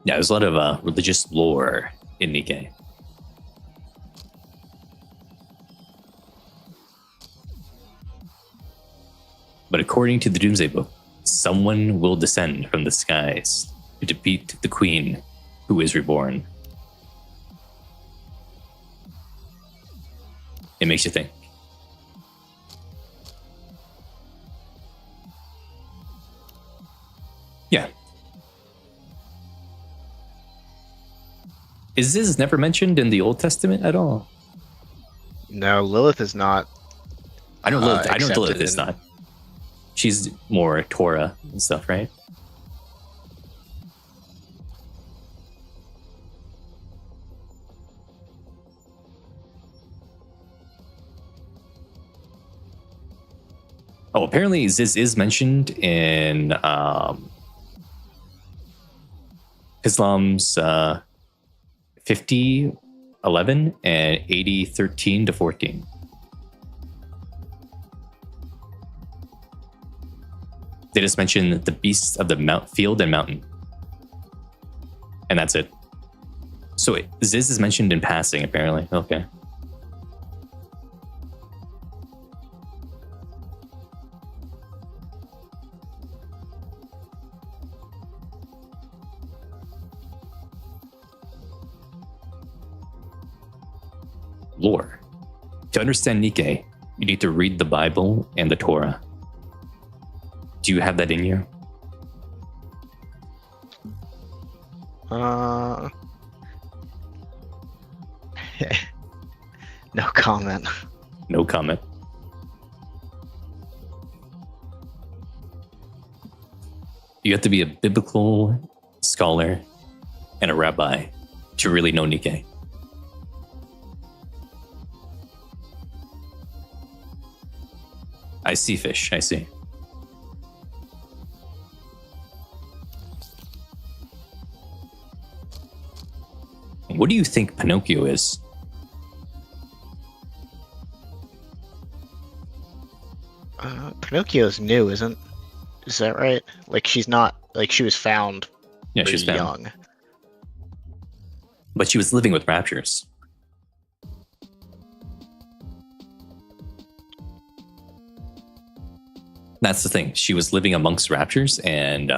[SPEAKER 1] Yeah, there's a lot of religious lore in Nikke. But according to the Doomsday Book, someone will descend from the skies to defeat the queen who is reborn. It makes you think. Yeah. Is this never mentioned in the Old Testament at all?
[SPEAKER 5] No, Lilith is not.
[SPEAKER 1] I know Lilith. I know
[SPEAKER 5] accepted
[SPEAKER 1] Lilith is not. She's more Torah and stuff, right? Oh, apparently Ziz is mentioned in Islam's 50:11 and 80:13-14. They just mention the beasts of the field and mountain. And that's it. So Ziz is mentioned in passing, apparently. Okay. Lore. To understand Nikke, you need to read the Bible and the Torah. Do you have that in you?
[SPEAKER 5] No comment.
[SPEAKER 1] No comment. You have to be a biblical scholar and a rabbi to really know Nikke. I see fish, I see. What do you think Pinocchio is?
[SPEAKER 5] Pinocchio's new, isn't? Is that right? Like she's not. Like she was found.
[SPEAKER 1] Yeah,
[SPEAKER 5] pretty
[SPEAKER 1] she's found.
[SPEAKER 5] young.
[SPEAKER 1] But she was living with raptures. That's the thing. She was living amongst raptors, and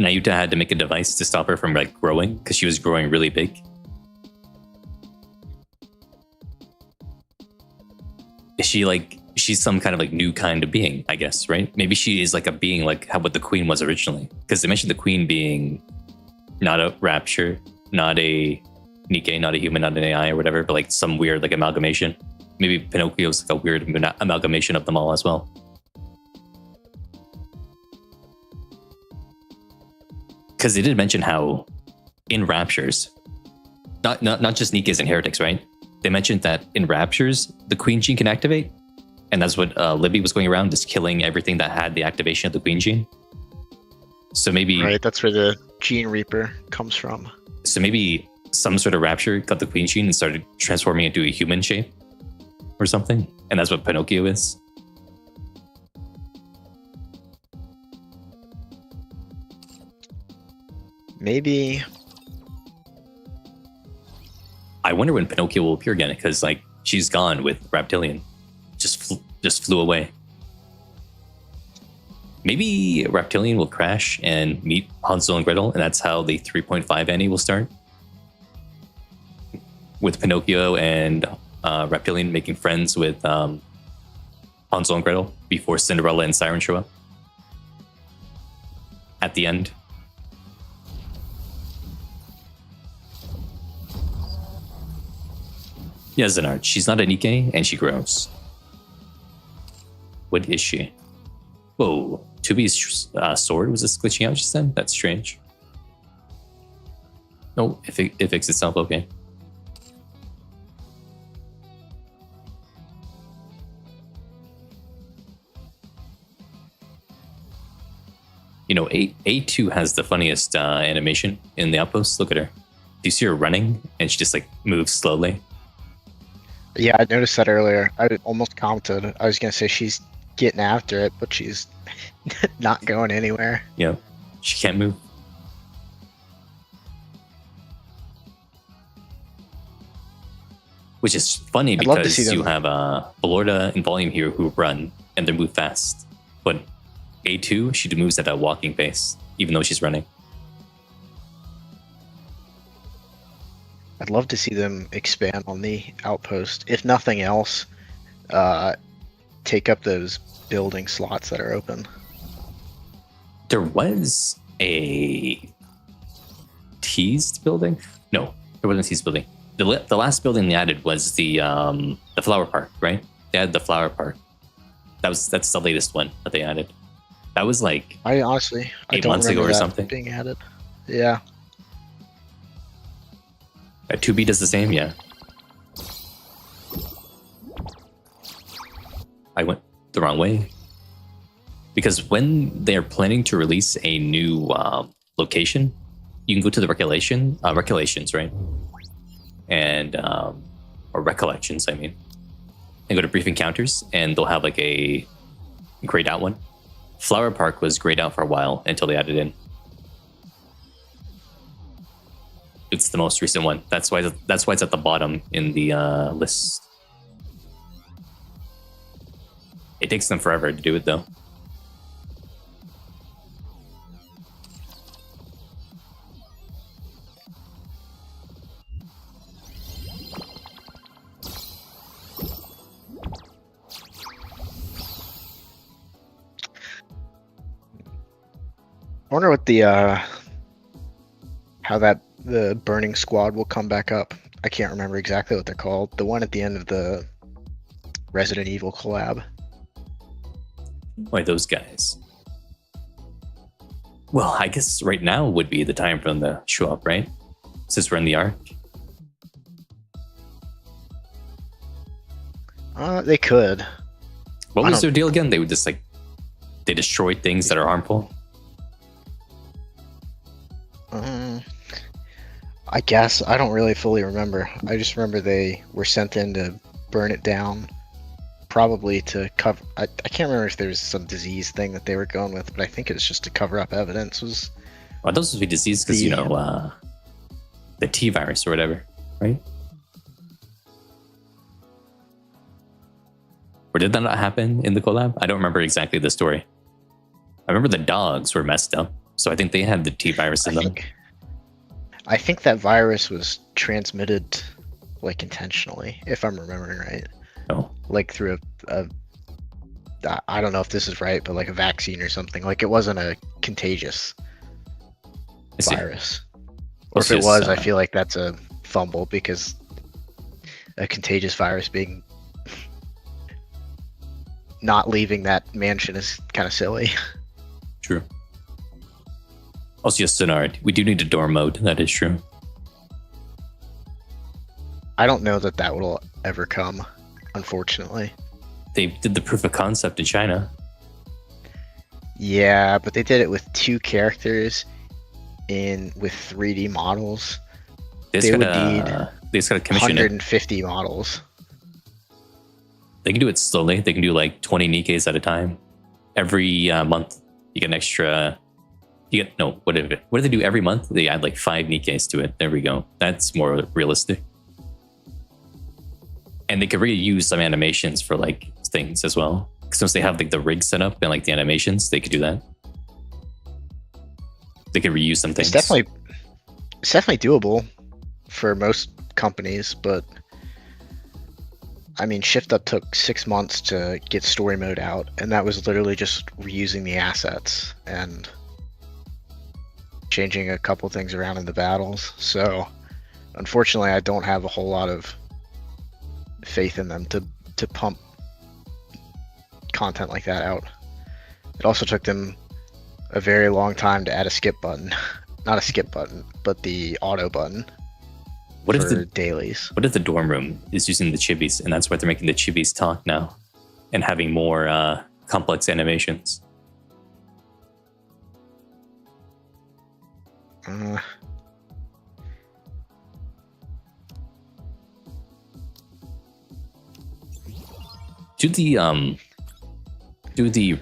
[SPEAKER 1] Nayuta had to make a device to stop her from like growing because she was growing really big. Is she like she's some kind of like new kind of being, I guess, right? Maybe she is like a being like how what the queen was originally, because they mentioned the queen being not a rapture, not a Nikke, not a human, not an AI or whatever, but like some weird like amalgamation. Maybe Pinocchio's like a weird amalgamation of them all as well. Because they did mention how in raptures, not just Nikke's and heretics, right? They mentioned that in raptures, the queen gene can activate. And that's what Libby was going around, just killing everything that had the activation of the queen gene. So maybe...
[SPEAKER 5] Right, that's where the Gene Reaper comes from.
[SPEAKER 1] So maybe some sort of rapture got the queen gene and started transforming into a human shape or something. And that's what Pinocchio is.
[SPEAKER 5] Maybe.
[SPEAKER 1] I wonder when Pinocchio will appear again, because like she's gone with Reptilian. Just flew away. Maybe Reptilian will crash and meet Hansel and Gretel, and that's how the 3.5 Annie will start. With Pinocchio and Reptilian making friends with Hansel and Gretel before Cinderella and Siren show up. At the end. Yeah, Zenard. She's not a Nikke, and she grows. What is she? Whoa. Tubi's sword was just glitching out just then? That's strange. Oh, it fixed itself, okay. You know, A2 has the funniest animation in the outpost. Look at her. Do you see her running? And she just like moves slowly.
[SPEAKER 5] Yeah, I noticed that earlier. I almost commented. I was gonna say she's getting after it, but she's not going anywhere.
[SPEAKER 1] Yeah, she can't move. Which is funny because you have Belorda and Volume here who run and they move fast. But A2, she moves at a walking pace, even though she's running.
[SPEAKER 5] I'd love to see them expand on the outpost. If nothing else, take up those building slots that are open.
[SPEAKER 1] There was a teased building. No, there wasn't a teased building. The last building they added was the flower park, right? They added the flower park. That's the latest one that they added. That was like
[SPEAKER 5] I honestly
[SPEAKER 1] 8 months ago or something
[SPEAKER 5] being added. Yeah.
[SPEAKER 1] 2B does the same, yeah. I went the wrong way. Because when they're planning to release a new location, you can go to the regulations, right? And, or recollections, I mean. And go to brief encounters, and they'll have like a grayed out one. Flower Park was grayed out for a while until they added in. It's the most recent one. That's why it's at the bottom in the list. It takes them forever to do it, though.
[SPEAKER 5] I wonder what the how that the Burning Squad will come back up. I can't remember exactly what they're called. The one at the end of the Resident Evil collab.
[SPEAKER 1] Why those guys? Well, I guess right now would be the time for them to show up, right? Since we're in the arc.
[SPEAKER 5] They could.
[SPEAKER 1] What
[SPEAKER 5] I
[SPEAKER 1] was
[SPEAKER 5] don't-
[SPEAKER 1] their deal again? They would just like they destroy things that are harmful.
[SPEAKER 5] I guess I don't really fully remember. I just remember they were sent in to burn it down, probably to cover. I can't remember if there was some disease thing that they were going with, but I think it's just to cover up evidence. Was
[SPEAKER 1] Well, those would be diseased because you know the T virus or whatever, right? Or did that not happen in the collab? I don't remember exactly the story. I remember the dogs were messed up, so I think they had the T virus in them.
[SPEAKER 5] I think that virus was transmitted like intentionally, if I'm remembering right.
[SPEAKER 1] Oh,
[SPEAKER 5] Like through I don't know if this is right, but like a vaccine or something. Like it wasn't a contagious
[SPEAKER 1] I see.
[SPEAKER 5] virus. Or
[SPEAKER 1] Well,
[SPEAKER 5] if it
[SPEAKER 1] it's
[SPEAKER 5] was,
[SPEAKER 1] just,
[SPEAKER 5] I feel like that's a fumble because a contagious virus being not leaving that mansion is kind of silly.
[SPEAKER 1] True. Also, yes, Sonard, we do need a dorm mode. That is true.
[SPEAKER 5] I don't know that that will ever come, unfortunately.
[SPEAKER 1] They did the proof of concept in China.
[SPEAKER 5] Yeah, but they did it with 2 characters with 3D models.
[SPEAKER 1] They
[SPEAKER 5] They
[SPEAKER 1] just
[SPEAKER 5] would
[SPEAKER 1] gotta, they just gotta commission it.
[SPEAKER 5] 150 models.
[SPEAKER 1] They can do it slowly. They can do like 20 Nikkes at a time. Every month, you get an extra. You get no. What do they do every month? They add like 5 Nikkes to it. There we go. That's more realistic. And they could reuse some animations for like things as well. Since they have like the rig set up and like the animations, they could do that. They could reuse some things.
[SPEAKER 5] It's definitely doable for most companies, but I mean, Shift Up took 6 months to get story mode out, and that was literally just reusing the assets and changing a couple things around in the battles. So, unfortunately, I don't have a whole lot of faith in them to pump content like that out. It also took them a very long time to add a skip button. Not a skip button, but the auto button
[SPEAKER 1] What if
[SPEAKER 5] for
[SPEAKER 1] the
[SPEAKER 5] dailies.
[SPEAKER 1] What if the dorm room is using the chibis, and that's why they're making the chibis talk now, and having more complex animations? Do the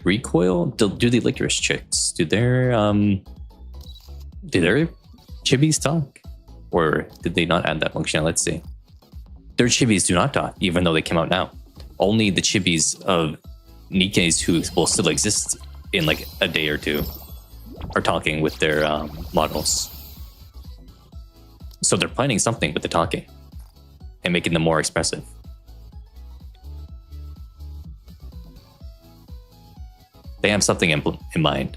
[SPEAKER 1] recoil? Do the licorice chicks? Do their chibis talk, or did they not add that function? Let's see. Their chibis do not talk, even though they came out now. Only the chibis of Nikkes who will still exist in like a day or two are talking with their models. So they're planning something with the talking and making them more expressive. They have something in mind.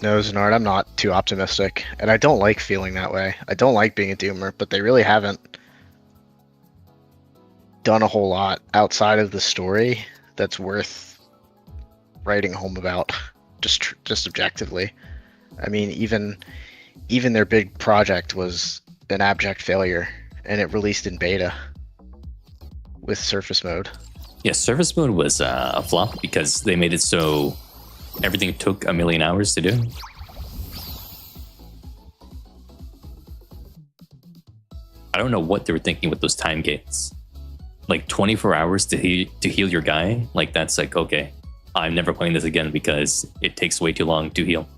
[SPEAKER 5] No, Zenard, I'm not too optimistic, and I don't like feeling that way. I don't like being a doomer, but they really haven't done a whole lot outside of the story that's worth writing home about, just objectively. I mean, even their big project was an abject failure, and it released in beta with surface mode.
[SPEAKER 1] Yeah, surface mode was a flop because they made it so everything took a million hours to do. I don't know what they were thinking with those time gates. Like 24 hours to heal your guy? Like that's like, okay, I'm never playing this again because it takes way too long to heal.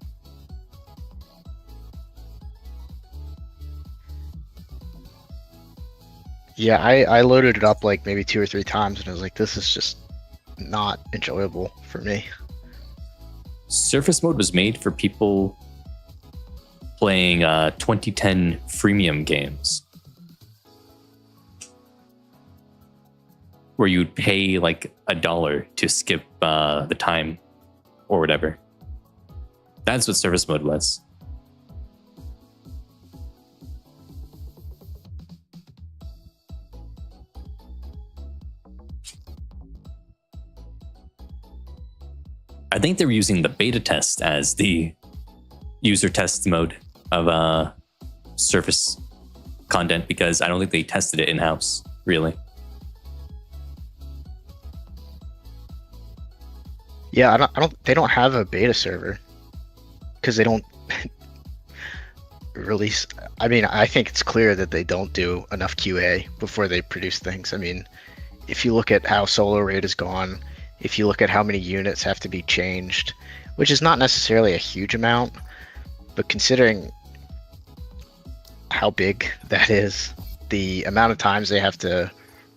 [SPEAKER 5] Yeah, I loaded it up like maybe 2 or 3 times, and I was like, this is just not enjoyable for me.
[SPEAKER 1] Surface mode was made for people playing 2010 freemium games. where you'd pay like $1 to skip the time or whatever. That's what service mode was. I think they were using the beta test as the user test mode of Surface content, because I don't think they tested it in-house, really.
[SPEAKER 5] Yeah, I don't. They don't have a beta server because they don't release. I mean, I think it's clear that they don't do enough QA before they produce things. I mean, if you look at how Solar Raid has gone, if you look at how many units have to be changed, which is not necessarily a huge amount, but considering how big that is, the amount of times they have to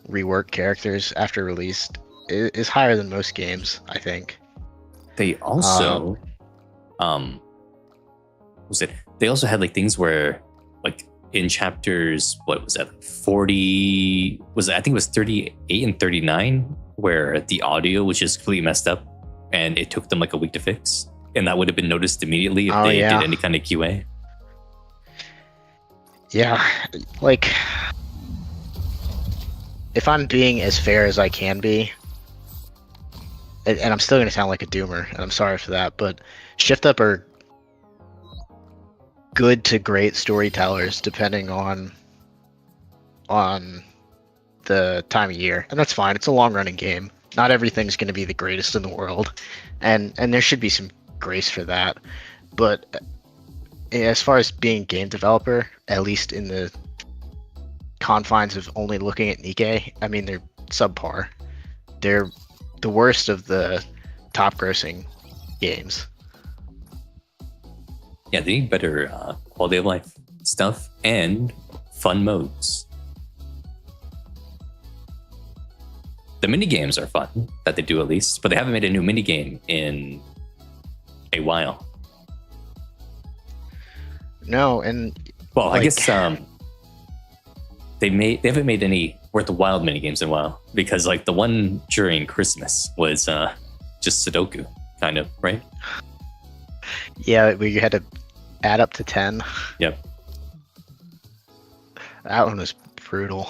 [SPEAKER 5] rework characters after release is higher than most games, I think.
[SPEAKER 1] They also, was it? They also had like things where, like in chapters, what was that? 40 was it, I think it was 38 and 39, where the audio was just completely messed up, and it took them like a week to fix, and that would have been noticed immediately if they did any kind of QA.
[SPEAKER 5] Yeah, like if I'm being as fair as I can be, and I'm still going to sound like a doomer, and I'm sorry for that, but Shift Up are good to great storytellers depending on the time of year, and that's fine. It's a long-running game. Not everything's going to be the greatest in the world, and there should be some grace for that. But as far as being a game developer, at least in the confines of only looking at Nikke, I mean, they're subpar. They're the worst of the top-grossing games.
[SPEAKER 1] Yeah, they need better quality of life stuff and fun modes. The mini games are fun, that they do at least, but they haven't made a new mini game in a while.
[SPEAKER 5] No, and
[SPEAKER 1] well, I guess they haven't made any Worth the Wild mini games in a while, because like the one during Christmas was just Sudoku, kind of, right?
[SPEAKER 5] Yeah, where you had to add up to 10.
[SPEAKER 1] Yep.
[SPEAKER 5] That one was brutal.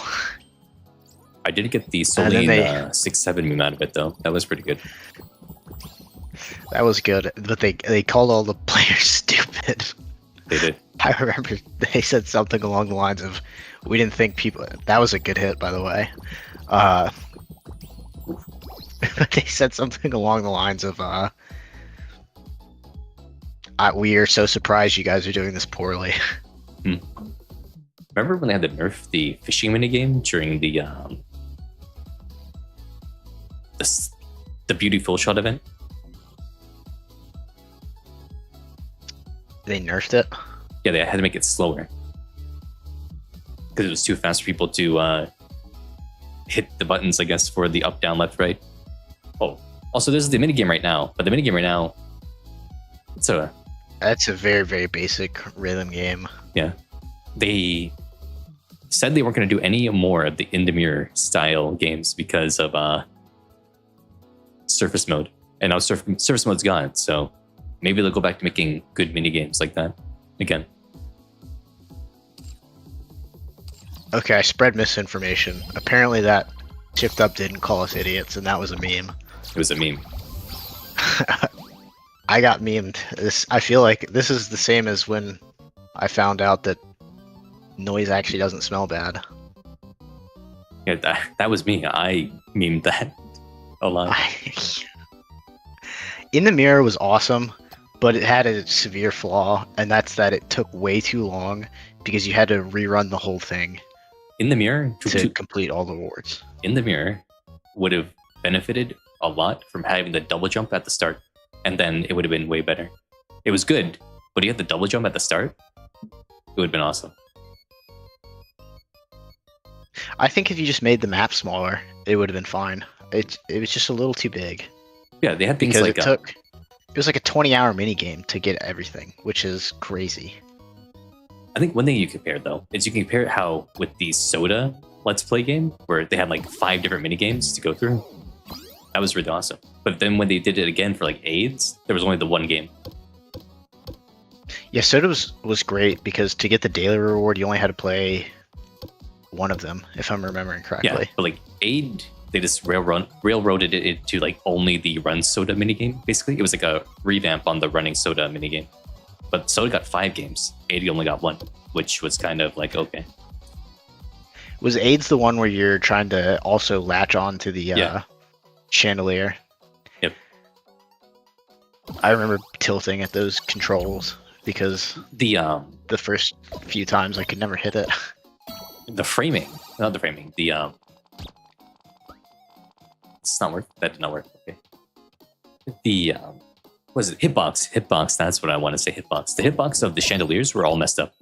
[SPEAKER 1] I did get the Soleil 6-7 meme out of it, though. That was pretty good.
[SPEAKER 5] That was good, but they called all the players stupid.
[SPEAKER 1] They did.
[SPEAKER 5] I remember they said something along the lines of, "We didn't think people." That was a good hit, by the way. They said something along the lines of, "We are so surprised you guys are doing this poorly."
[SPEAKER 1] Remember when they had to nerf the fishing minigame during the Beauty Full Shot event?
[SPEAKER 5] They nerfed it?
[SPEAKER 1] Yeah, they had to make it slower because it was too fast for people to hit the buttons, I guess, for the up, down, left, right. Oh, also, this is the minigame right now, but the minigame right now,
[SPEAKER 5] that's a very, very basic rhythm game.
[SPEAKER 1] Yeah. They said they weren't going to do any more of the in the mirror style games because of surface mode, and now surface mode's gone, so maybe they'll go back to making good mini games like that again.
[SPEAKER 5] Okay, I spread misinformation. Apparently that Shift Up didn't call us idiots, and that was a meme.
[SPEAKER 1] It was a meme.
[SPEAKER 5] I got memed. I feel like this is the same as when I found out that noise actually doesn't smell bad.
[SPEAKER 1] Yeah, that was me. I memed that a lot.
[SPEAKER 5] In the Mirror was awesome, but it had a severe flaw, and that's that it took way too long because you had to rerun the whole thing.
[SPEAKER 1] In the Mirror
[SPEAKER 5] to complete all the wards.
[SPEAKER 1] In the Mirror would have benefited a lot from having the double jump at the start, and then it would have been way better. It was good, but you had the double jump at the start, it would have been awesome.
[SPEAKER 5] I think if you just made the map smaller, it would have been fine. It was just a little too big.
[SPEAKER 1] Yeah, they had things
[SPEAKER 5] because
[SPEAKER 1] like
[SPEAKER 5] it was like a 20-hour mini game to get everything, which is crazy.
[SPEAKER 1] I think one thing you compare though is you compare how with the soda Let's Play game where they had like 5 different mini games to go through. That was really awesome. But then when they did it again for like AIDS, there was only the one game.
[SPEAKER 5] Yeah, Soda was great because to get the daily reward, you only had to play one of them, if I'm remembering correctly.
[SPEAKER 1] Yeah, but like Aid, they just railroaded it into like only the Run Soda minigame, basically. It was like a revamp on the Running Soda minigame. But Soda got 5 games. Aid only got 1, which was kind of like, okay.
[SPEAKER 5] Was AIDS the one where you're trying to also latch on to the
[SPEAKER 1] Yeah.
[SPEAKER 5] chandelier?
[SPEAKER 1] Yep.
[SPEAKER 5] I remember tilting at those controls because
[SPEAKER 1] The
[SPEAKER 5] first few times I could never hit it.
[SPEAKER 1] the framing, not the framing, the it's not work. That did not work. Okay. The what is it? Hitbox. That's what I want to say. Hitbox. The hitbox of the chandeliers were all messed up.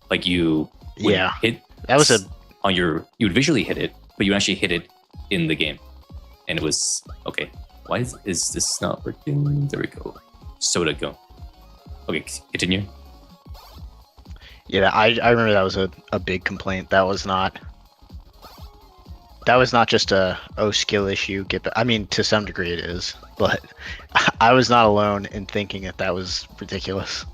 [SPEAKER 1] Like you would
[SPEAKER 5] Yeah.
[SPEAKER 1] hit
[SPEAKER 5] That was a
[SPEAKER 1] on your, you would visually hit it, but you would actually hit it in the game, and it was okay. Why is this not working? There we go. Soda, go. Okay, continue.
[SPEAKER 5] Yeah, I remember that was a big complaint. That was not just a skill issue. I mean, to some degree it is, but I was not alone in thinking that was ridiculous.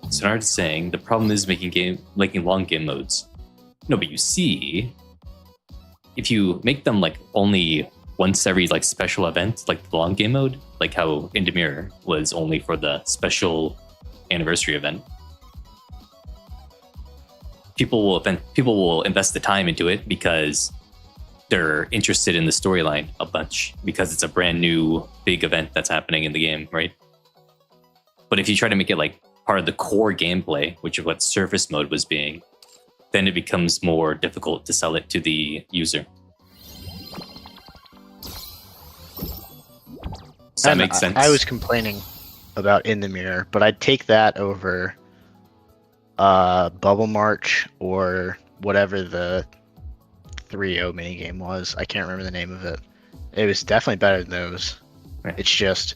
[SPEAKER 1] So Nard is saying the problem is making long game modes. No, but you see, if you make them like only once every like special event, like the long game mode, like how Indemir was only for the special anniversary event, people will invest the time into it because they're interested in the storyline a bunch because it's a brand new big event that's happening in the game, right? But if you try to make it like part of the core gameplay, which is what surface mode was being, then it becomes more difficult to sell it to the user. Does that make sense?
[SPEAKER 5] I was complaining about In the Mirror, but I'd take that over Bubble March or whatever the 3.0 minigame was. I can't remember the name of it. It was definitely better than those.
[SPEAKER 1] Right.
[SPEAKER 5] It's just...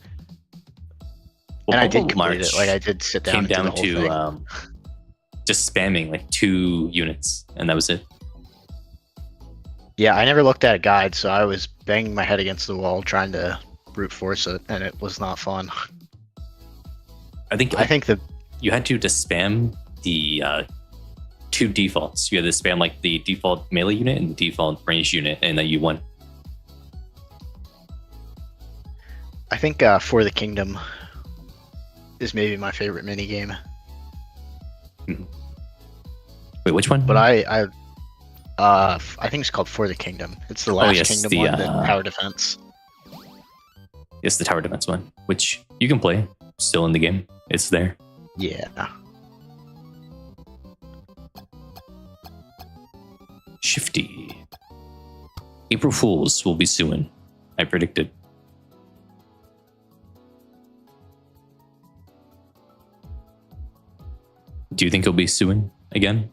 [SPEAKER 1] Well,
[SPEAKER 5] and I did
[SPEAKER 1] Bubble
[SPEAKER 5] complete
[SPEAKER 1] March
[SPEAKER 5] it. Like, I did sit down
[SPEAKER 1] came
[SPEAKER 5] and do
[SPEAKER 1] down
[SPEAKER 5] the whole thing.
[SPEAKER 1] just spamming like 2 units, and that was it.
[SPEAKER 5] Yeah, I never looked at a guide, so I was banging my head against the wall trying to brute force it, and it was not fun.
[SPEAKER 1] I think you had to just spam the 2 defaults. You had to spam like the default melee unit and the default range unit, and then you won.
[SPEAKER 5] I think For the Kingdom is maybe my favorite minigame.
[SPEAKER 1] Wait, which one?
[SPEAKER 5] But I think it's called For the Kingdom. It's the last Kingdom
[SPEAKER 1] the,
[SPEAKER 5] one, the tower defense.
[SPEAKER 1] It's the tower defense one, which you can play still in the game. It's there.
[SPEAKER 5] Yeah.
[SPEAKER 1] Shifty. April Fools will be soon. I predicted. Do you think it'll be soon again?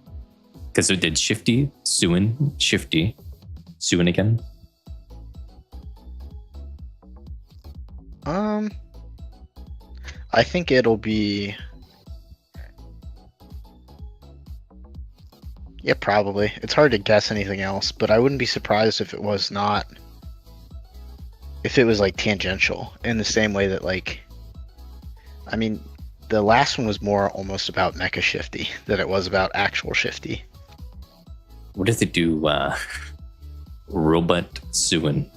[SPEAKER 1] Because it did Shifty, Suin, Shifty, Suin again.
[SPEAKER 5] I think it'll be... Yeah, probably. It's hard to guess anything else, but I wouldn't be surprised if it was not... If it was, like, tangential, in the same way that, like... I mean, the last one was more almost about Mecha Shifty than it was about actual Shifty.
[SPEAKER 1] What did they do? Robot Suin.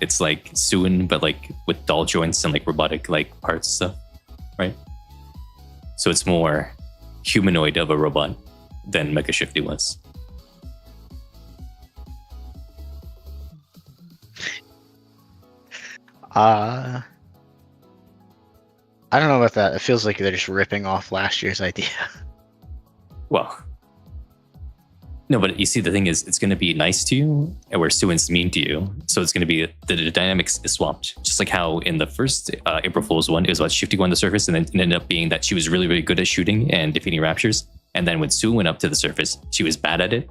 [SPEAKER 1] It's like Suin, but like with doll joints and like robotic like parts stuff, right? So it's more humanoid of a robot than Mecha Shifty was.
[SPEAKER 5] I don't know about that. It feels like they're just ripping off last year's idea.
[SPEAKER 1] Well, no, but you see, the thing is, it's going to be nice to you, and where Suin's mean to you. So it's going to be the dynamics is swapped, just like how in the first April Fool's one, it was about Shifty going to the surface, and then it ended up being that she was really, really good at shooting and defeating raptures. And then when Sue went up to the surface, she was bad at it,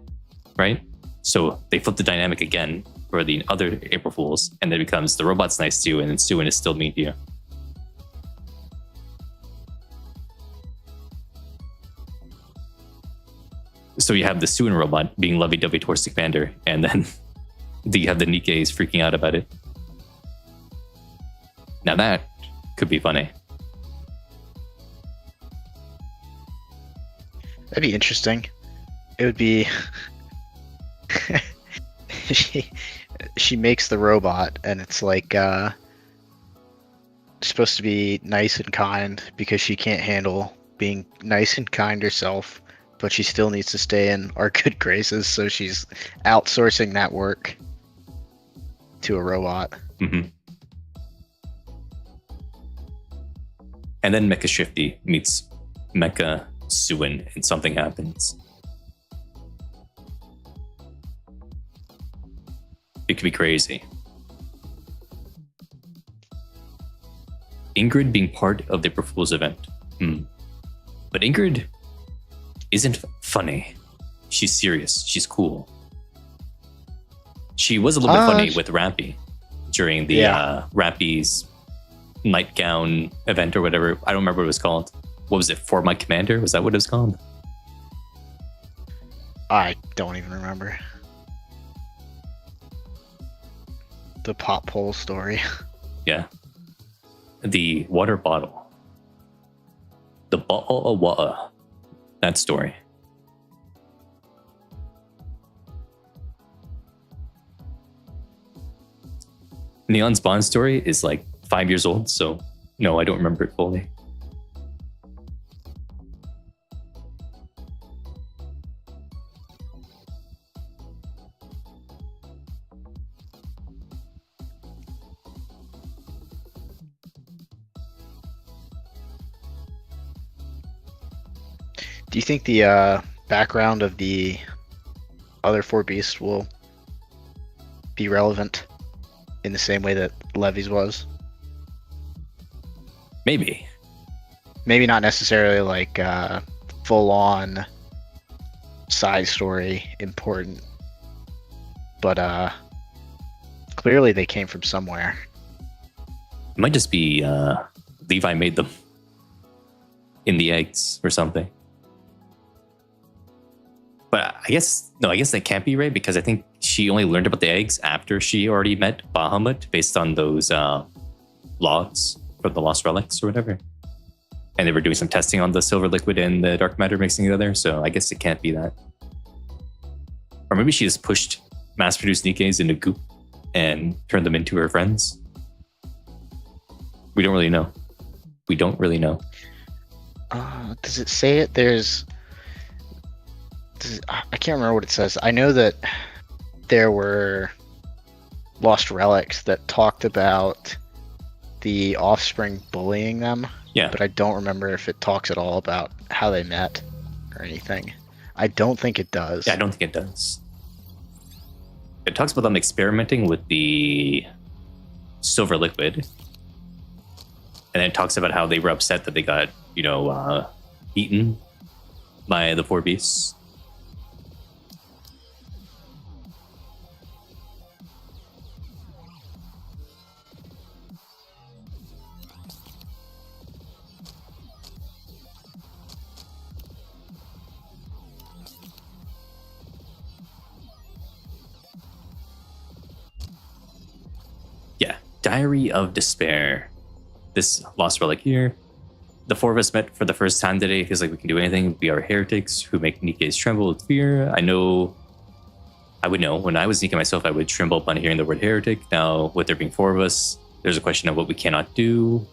[SPEAKER 1] right? So they flipped the dynamic again, for the other April Fools, and then it becomes the robot's nice to you, and then Suin is still mean to you. So you have the Suin robot being lovey-dovey towards the commander, and then you have the Nikkes freaking out about it. Now that could be funny.
[SPEAKER 5] That'd be interesting. It would be she makes the robot, and it's like supposed to be nice and kind because she can't handle being nice and kind herself, but she still needs to stay in our good graces, so she's outsourcing that work to a robot.
[SPEAKER 1] Mm-hmm. And then Mecha Shifty meets Mecha Suin, and something happens. It could be crazy. Ingrid being part of the April Fool's event. But Ingrid isn't funny. She's serious. She's cool. She was a little bit funny with Rappy during the Rappy's nightgown event or whatever. I don't remember what it was called. What was it? For My Commander? Was that what it was called?
[SPEAKER 5] I don't even remember. The pop hole story.
[SPEAKER 1] Yeah. The water bottle. The ba'a. That story. Neon's Bond story is like 5 years old, so no, I don't remember it fully.
[SPEAKER 5] Do you think the background of the other four beasts will be relevant in the same way that Levy's was?
[SPEAKER 1] Maybe.
[SPEAKER 5] Maybe not necessarily like full-on side story important, but clearly they came from somewhere.
[SPEAKER 1] It might just be Levi made them in the eggs or something. But I guess that can't be right, because I think she only learned about the eggs after she already met Bahamut based on those logs from the Lost Relics or whatever. And they were doing some testing on the silver liquid and the dark matter mixing together, so I guess it can't be that. Or maybe she just pushed mass-produced Nikkes into goop and turned them into her friends. We don't really know.
[SPEAKER 5] Does it say it? I can't remember what it says. I know that there were Lost Relics that talked about the offspring bullying them.
[SPEAKER 1] Yeah.
[SPEAKER 5] But I don't remember if it talks at all about how they met or anything. I don't think it does.
[SPEAKER 1] Yeah, I don't think it does. It talks about them experimenting with the silver liquid. And then it talks about how they were upset that they got, eaten by the four beasts. Yeah, Diary of Despair. This Lost Relic here. The four of us met for the first time today. Feels like we can do anything. We are heretics who make Nikkes tremble with fear. I would know. When I was Nikke myself, I would tremble upon hearing the word heretic. Now, with there being four of us, there's a question of what we cannot do,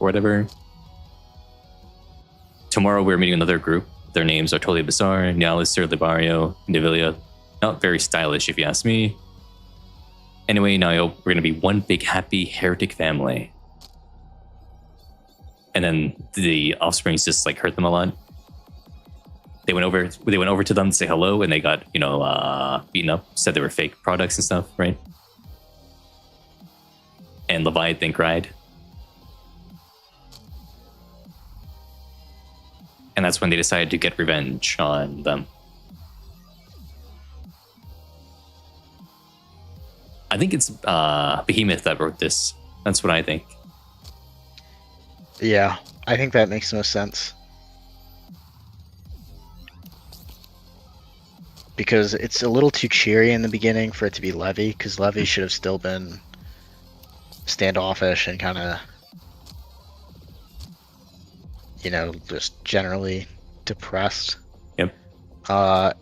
[SPEAKER 1] or whatever. Tomorrow, we're meeting another group. Their names are totally bizarre. Nialis, Libario, Nivilia. Not very stylish, if you ask me. Anyway, now we're going to be one big happy heretic family. And then the offsprings just like hurt them a lot. They went over to them to say hello, and they got, beaten up, said they were fake products and stuff, right? And Leviathan cried. And that's when they decided to get revenge on them. I think it's Behemoth that wrote this. That's what I think.
[SPEAKER 5] Yeah, I think that makes no sense. Because it's a little too cheery in the beginning for it to be Levy, because Levy should have still been standoffish and kind of, you know, just generally depressed.
[SPEAKER 1] Yep.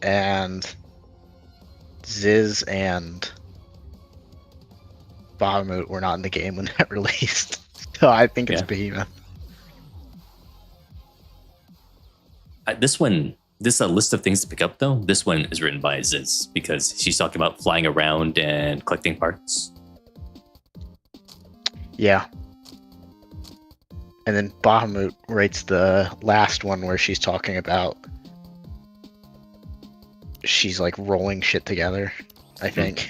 [SPEAKER 5] And Ziz and Bahamut were not in the game when that released. So I think it's Behemoth.
[SPEAKER 1] This list of things to pick up, though, this one is written by Ziz because she's talking about flying around and collecting parts.
[SPEAKER 5] Yeah. And then Bahamut writes the last one where she's talking about she's like rolling shit together, I think.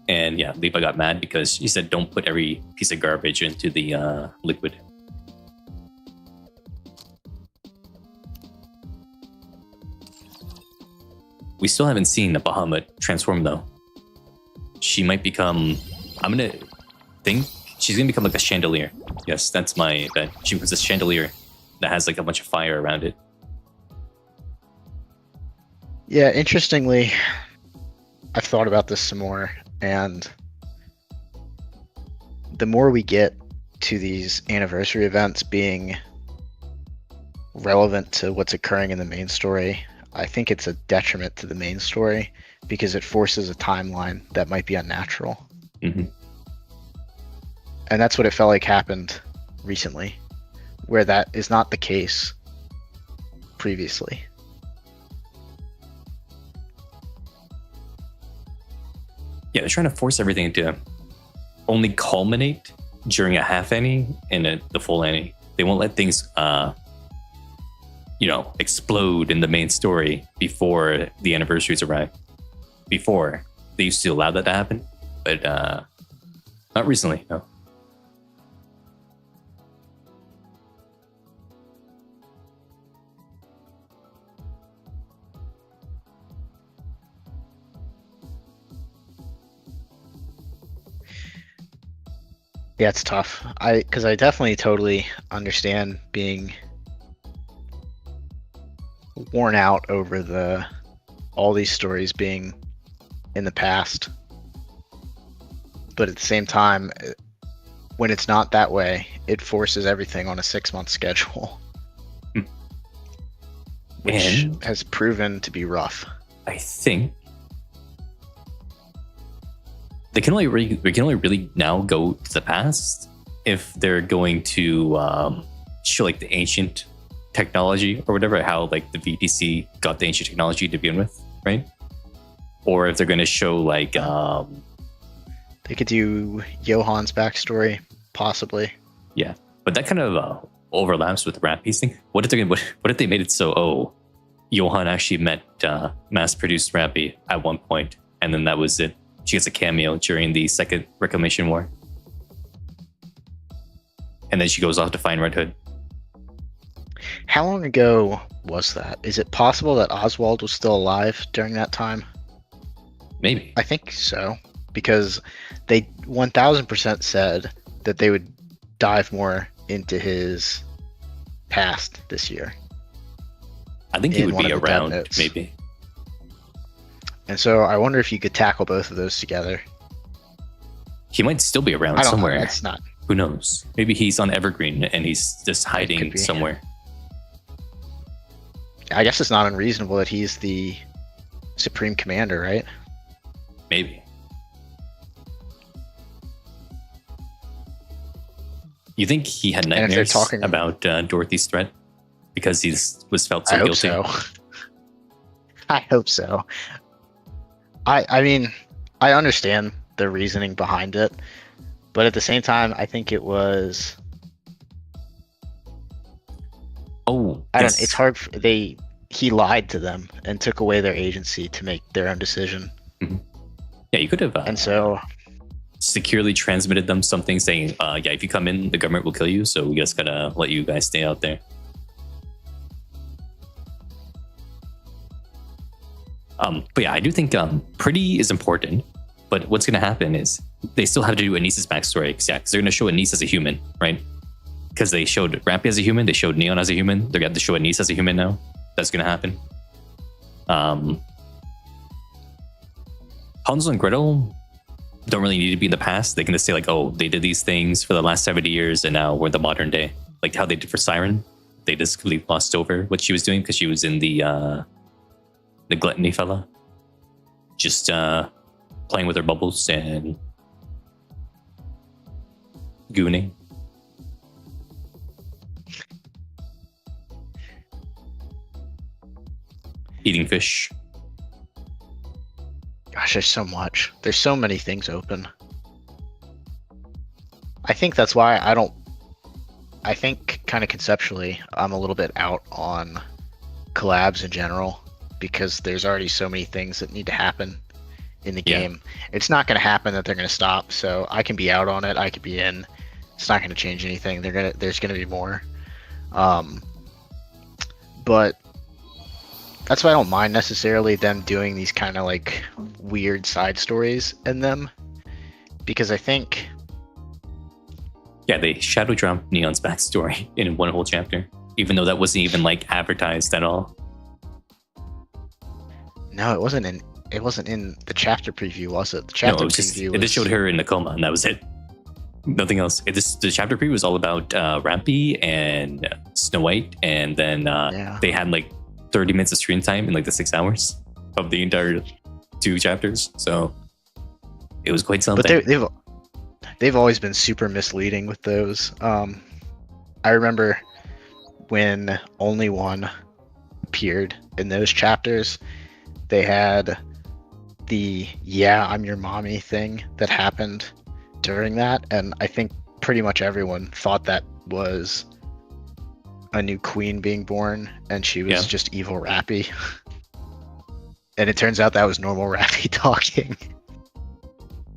[SPEAKER 1] And yeah, Lipa got mad because she said, don't put every piece of garbage into the liquid. We still haven't seen a Bahamut transform, though. She might become... I'm going to think she's going to become like a chandelier. Yes, that's my bet. She becomes a chandelier that has like a bunch of fire around it.
[SPEAKER 5] Yeah, interestingly, I've thought about this some more, and the more we get to these anniversary events being relevant to what's occurring in the main story, I think it's a detriment to the main story because it forces a timeline that might be unnatural.
[SPEAKER 1] Mm-hmm.
[SPEAKER 5] And that's what it felt like happened recently, where that is not the case previously.
[SPEAKER 1] Yeah, they're trying to force everything to only culminate during a half any and the full any. They won't let things, explode in the main story before the anniversaries arrive. Before, they used to allow that to happen, but not recently, no.
[SPEAKER 5] Yeah, it's tough. Because I definitely totally understand being worn out over all these stories being in the past. But at the same time, when it's not that way, it forces everything on a 6-month schedule, which has proven to be rough.
[SPEAKER 1] I think we can only really now go to the past if they're going to show like the ancient technology or whatever, how like the VTC got the ancient technology to begin with, right? Or if they're going to show like
[SPEAKER 5] they could do Johan's backstory, possibly.
[SPEAKER 1] Yeah, but that kind of overlaps with Rappy's thing. What if they made it so Johan actually met mass-produced Rappy at one point, and then that was it. She gets a cameo during the Second Reclamation War. And then she goes off to find Red Hood.
[SPEAKER 5] How long ago was that? Is it possible that Oswald was still alive during that time?
[SPEAKER 1] Maybe.
[SPEAKER 5] I think so. Because they 1000% said that they would dive more into his past this year.
[SPEAKER 1] I think he would be around, maybe.
[SPEAKER 5] And so I wonder if you could tackle both of those together.
[SPEAKER 1] He might still be around somewhere.
[SPEAKER 5] It's not.
[SPEAKER 1] Who knows? Maybe he's on Evergreen and he's just hiding somewhere.
[SPEAKER 5] I guess it's not unreasonable that he's the Supreme Commander, right?
[SPEAKER 1] Maybe. You think he had nightmares about Dorothy's threat because he was felt so guilty?
[SPEAKER 5] I hope so. I hope so. I mean, I understand the reasoning behind it, but at the same time, I think it was. It's hard. He lied to them and took away their agency to make their own decision.
[SPEAKER 1] Mm-hmm. Yeah, you could have.
[SPEAKER 5] And so.
[SPEAKER 1] Securely transmitted them something saying, if you come in, the government will kill you. So we just gotta let you guys stay out there. But yeah, I do think pretty is important. But what's going to happen is they still have to do Anis's backstory. Because they're going to show Anis as a human, right? Because they showed Rampy as a human, they showed Neon as a human. They're going to show Anis as a human now. That's going to happen. Hansel and Gretel don't really need to be in the past. They can just say like, oh, they did these things for the last 70 years and now we're in the modern day. Like how they did for Siren. They just completely glossed over what she was doing because she was in the gluttony fella. Just playing with her bubbles and gooning. Eating fish.
[SPEAKER 5] Gosh, there's so much. There's so many things open. I think that's why I think kind of conceptually, I'm a little bit out on collabs in general because there's already so many things that need to happen in the game. It's not going to happen that they're going to stop, so I can be out on it. I could be in. It's not going to change anything. There's going to be more. But that's why I don't mind necessarily them doing these kind of like weird side stories in them, because I think
[SPEAKER 1] they shadow dropped Neon's backstory in one whole chapter, even though that wasn't even like advertised at all.
[SPEAKER 5] No, it wasn't in the chapter preview, was it? The chapter preview
[SPEAKER 1] it just showed her in the coma, and that was it. Nothing else. The chapter preview was all about Rampy and Snow White, and then they had like 30 minutes of screen time in like the 6 hours of the entire 2 chapters. So it was quite something.
[SPEAKER 5] But they've always been super misleading with those. I remember when Only One appeared in those chapters, they had the I'm your mommy thing that happened during that, and I think pretty much everyone thought that was a new queen being born, and she was just evil Rappy. And it turns out that was normal Rappy talking.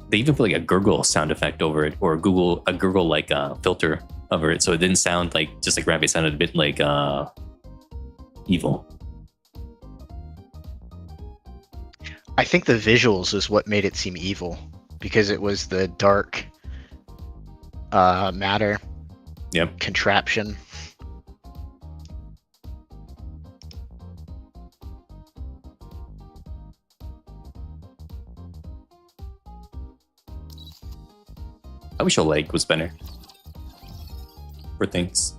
[SPEAKER 1] They even put like a gurgle sound effect over it, or a gurgle like filter over it, so it didn't sound like just like Rappy. It sounded a bit like evil.
[SPEAKER 5] I think the visuals is what made it seem evil, because it was the dark matter contraption.
[SPEAKER 1] I wish a leg was better for things.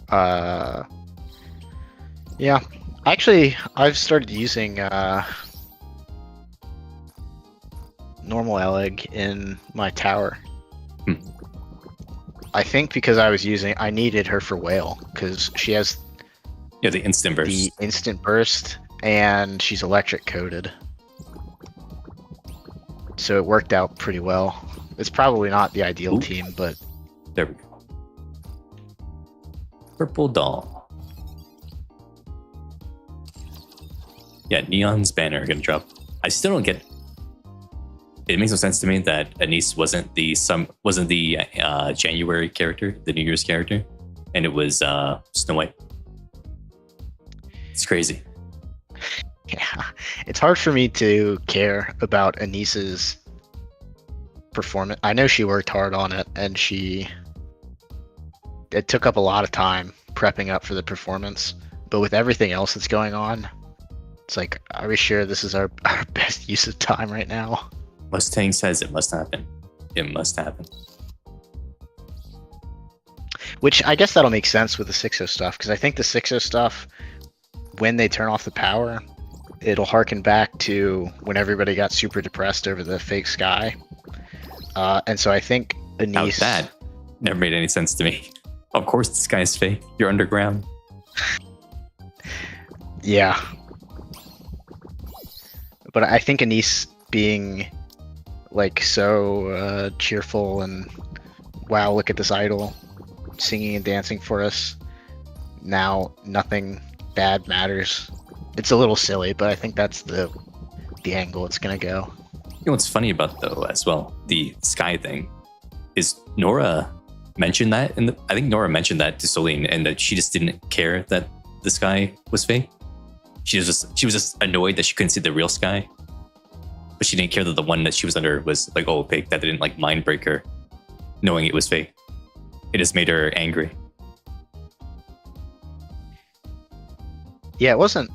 [SPEAKER 5] Yeah. Actually, I've started using normal Eleg in my tower. I think because I needed her for Whale, because she has
[SPEAKER 1] the instant burst.
[SPEAKER 5] The instant burst, and she's electric coated. So it worked out pretty well. It's probably not the ideal team, but
[SPEAKER 1] there we go. Purple doll. Yeah, Neon's banner gonna drop. I still don't get. It makes no sense to me that Anis wasn't the January character, the New Year's character, and it was Snow White. It's crazy.
[SPEAKER 5] Yeah, it's hard for me to care about Anis's performance. I know she worked hard on it, and it took up a lot of time prepping up for the performance. But with everything else that's going on, it's like, are we sure this is our best use of time right now?
[SPEAKER 1] Mustang says it must happen. It must happen.
[SPEAKER 5] Which I guess that'll make sense with the 6.0 stuff, because I think the 6.0 stuff, when they turn off the power, it'll harken back to when everybody got super depressed over the fake sky. And so I think Anis...
[SPEAKER 1] How's that? Never made any sense to me. Of course the sky is fake. You're underground.
[SPEAKER 5] Yeah. But I think Anis being like so cheerful and wow, look at this idol singing and dancing for us. Now nothing bad matters. It's a little silly, but I think that's the angle it's gonna go.
[SPEAKER 1] You know what's funny about though as well, the sky thing, is Nora mentioned that, and I think Nora mentioned that to Celine, and that she just didn't care that the sky was fake. She was just annoyed that she couldn't see the real sky, but she didn't care that the one that she was under was like fake. That didn't like mind break her, knowing it was fake. It just made her angry.
[SPEAKER 5] Yeah, it wasn't.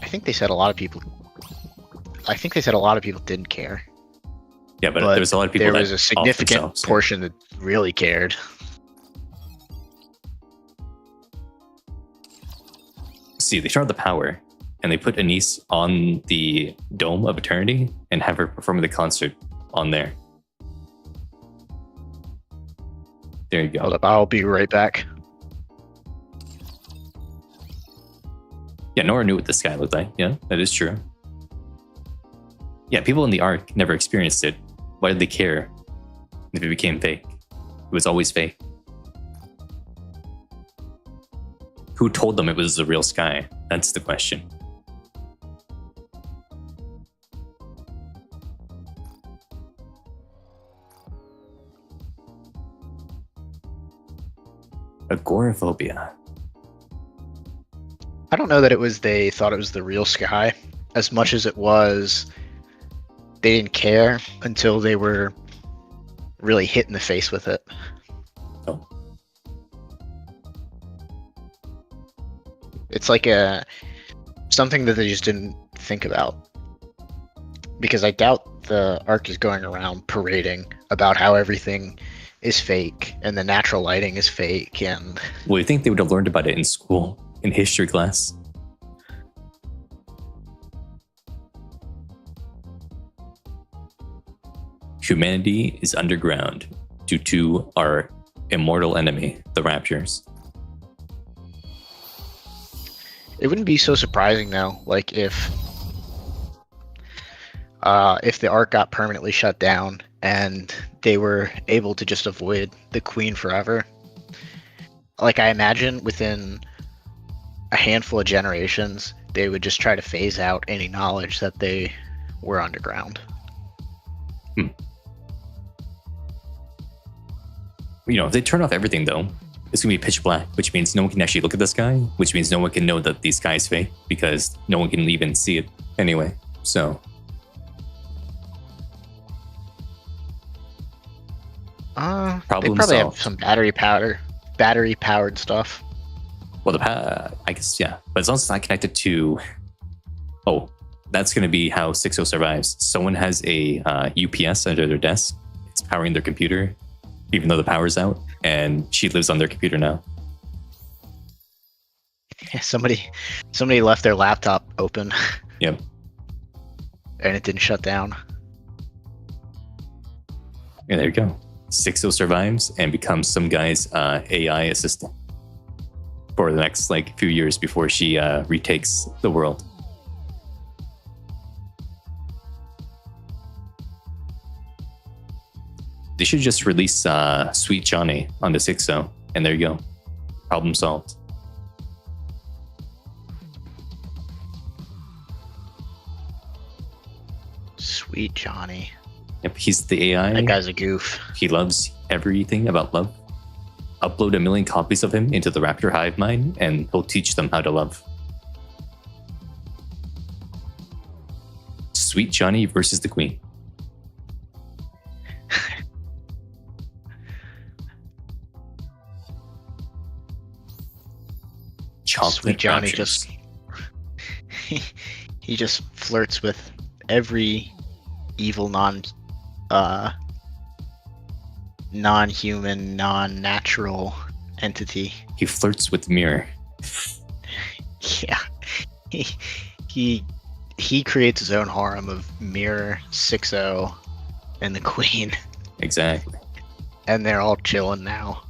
[SPEAKER 5] I think they said a lot of people didn't care.
[SPEAKER 1] Yeah, but there was a lot of people.
[SPEAKER 5] There
[SPEAKER 1] that
[SPEAKER 5] was a significant portion that really cared.
[SPEAKER 1] See, they shut off the power, and they put Anise on the Dome of Eternity and have her perform the concert on there. There you go.
[SPEAKER 5] Hold up, I'll be right back.
[SPEAKER 1] Yeah, Nora knew what the sky looked like. Yeah, that is true. Yeah, people in the Ark never experienced it. Why did they care if it became fake? It was always fake. Who told them it was the real sky? That's the question. Agoraphobia.
[SPEAKER 5] I don't know that they thought it was the real sky as much as it was they didn't care until they were really hit in the face with it.
[SPEAKER 1] Oh.
[SPEAKER 5] It's like something that they just didn't think about. Because I doubt the Ark is going around parading about how everything is fake and the natural lighting is fake and...
[SPEAKER 1] Well, you think they would have learned about it in school, in history class? Humanity is underground due to our immortal enemy, the Raptors.
[SPEAKER 5] It wouldn't be so surprising though, like if the Ark got permanently shut down and they were able to just avoid the Queen forever. Like I imagine within a handful of generations, they would just try to phase out any knowledge that they were underground.
[SPEAKER 1] You know, if they turn off everything though, it's gonna be pitch black, which means no one can actually look at the sky, which means no one can know that the sky is fake because no one can even see it anyway. So
[SPEAKER 5] They
[SPEAKER 1] problem
[SPEAKER 5] probably
[SPEAKER 1] solved.
[SPEAKER 5] have some battery powered stuff.
[SPEAKER 1] Well, I guess, yeah. But as long as it's not connected to... Oh, that's going to be how 6.0 survives. Someone has a UPS under their desk. It's powering their computer, even though the power's out. And she lives on their computer now.
[SPEAKER 5] Somebody left their laptop open.
[SPEAKER 1] Yep.
[SPEAKER 5] And it didn't shut down.
[SPEAKER 1] And there you go. 6.0 survives and becomes some guy's AI assistant for the next few years before she retakes the world. They should just release Sweet Johnny on the 6.0, and there you go. Problem solved.
[SPEAKER 5] Sweet Johnny.
[SPEAKER 1] Yep, he's the AI.
[SPEAKER 5] That guy's a goof.
[SPEAKER 1] He loves everything about love. Upload 1 million copies of him into the Raptor hive mind, and he'll teach them how to love. Sweet Johnny versus the Queen. Chocolate
[SPEAKER 5] Sweet Johnny
[SPEAKER 1] Raptors.
[SPEAKER 5] he just flirts with every evil non-human, non-natural entity.
[SPEAKER 1] He flirts with Mirror.
[SPEAKER 5] Yeah. He creates his own harem of Mirror, 6.0, and the Queen.
[SPEAKER 1] Exactly.
[SPEAKER 5] And they're all chilling now.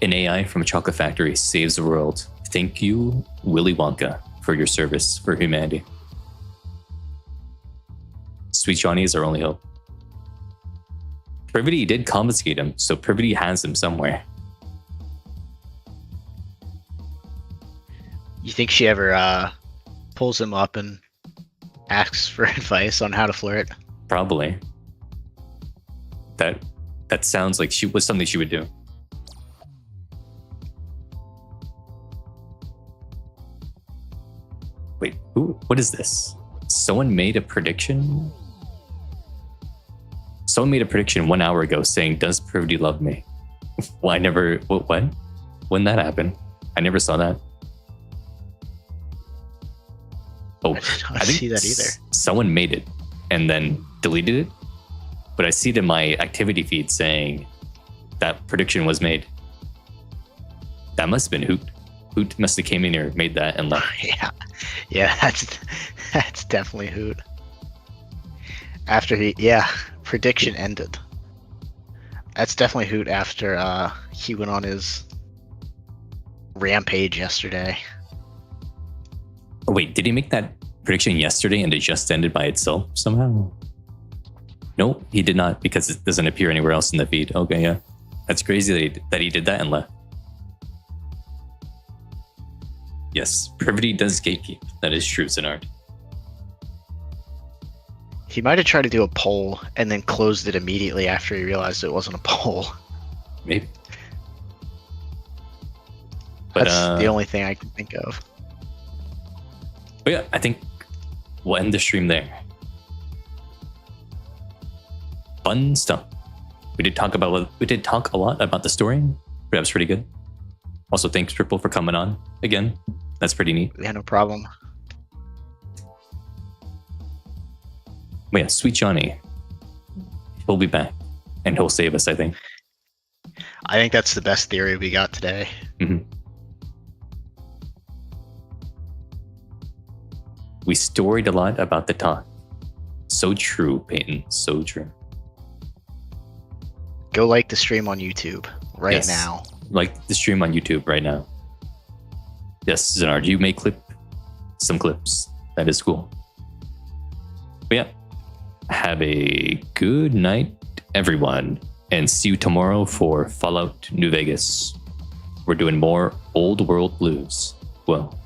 [SPEAKER 1] An AI from a chocolate factory saves the world. Thank you, Willy Wonka, for your service for humanity. Sweet Johnny is our only hope. Privity did confiscate him, so Privity has him somewhere.
[SPEAKER 5] You think she ever pulls him up and asks for advice on how to flirt?
[SPEAKER 1] Probably. That That sounds like she was something she would do. Wait, who? What is this? Someone made a prediction? Someone made a prediction 1 hour ago saying, "Does Privity love me?" Well, I never. What? When that happened? I never saw that. Oh,
[SPEAKER 5] I didn't see that either.
[SPEAKER 1] Someone made it and then deleted it. But I see it in my activity feed saying that prediction was made. That must have been Hoot. Hoot must have came in here, made that, and left.
[SPEAKER 5] Yeah, that's definitely Hoot. After prediction ended. That's definitely Hoot after he went on his rampage yesterday.
[SPEAKER 1] Oh, wait, did he make that prediction yesterday and it just ended by itself somehow? No, he did not, because it doesn't appear anywhere else in the feed. Okay, yeah. That's crazy that he did that and left. Yes, Privity does gatekeep. That is true, Zenard.
[SPEAKER 5] He might have tried to do a poll and then closed it immediately after he realized it wasn't a poll.
[SPEAKER 1] Maybe. But,
[SPEAKER 5] That's the only thing I can think of.
[SPEAKER 1] But yeah, I think we'll end the stream there. Fun stuff. We did talk a lot about the story, but that was pretty good. Also, thanks Triple for coming on again. That's pretty neat.
[SPEAKER 5] Yeah, no problem.
[SPEAKER 1] But yeah, Sweet Johnny. He'll be back and he'll save us, I think.
[SPEAKER 5] I think that's the best theory we got today.
[SPEAKER 1] Mm-hmm. We storied a lot about the talk. So true, Peyton. So true.
[SPEAKER 5] Go like the stream on YouTube right now.
[SPEAKER 1] Like the stream on YouTube right now. Yes, Zenard, you may clip some clips. That is cool. But yeah, have a good night, everyone. And see you tomorrow for Fallout New Vegas. We're doing more Old World Blues. Well,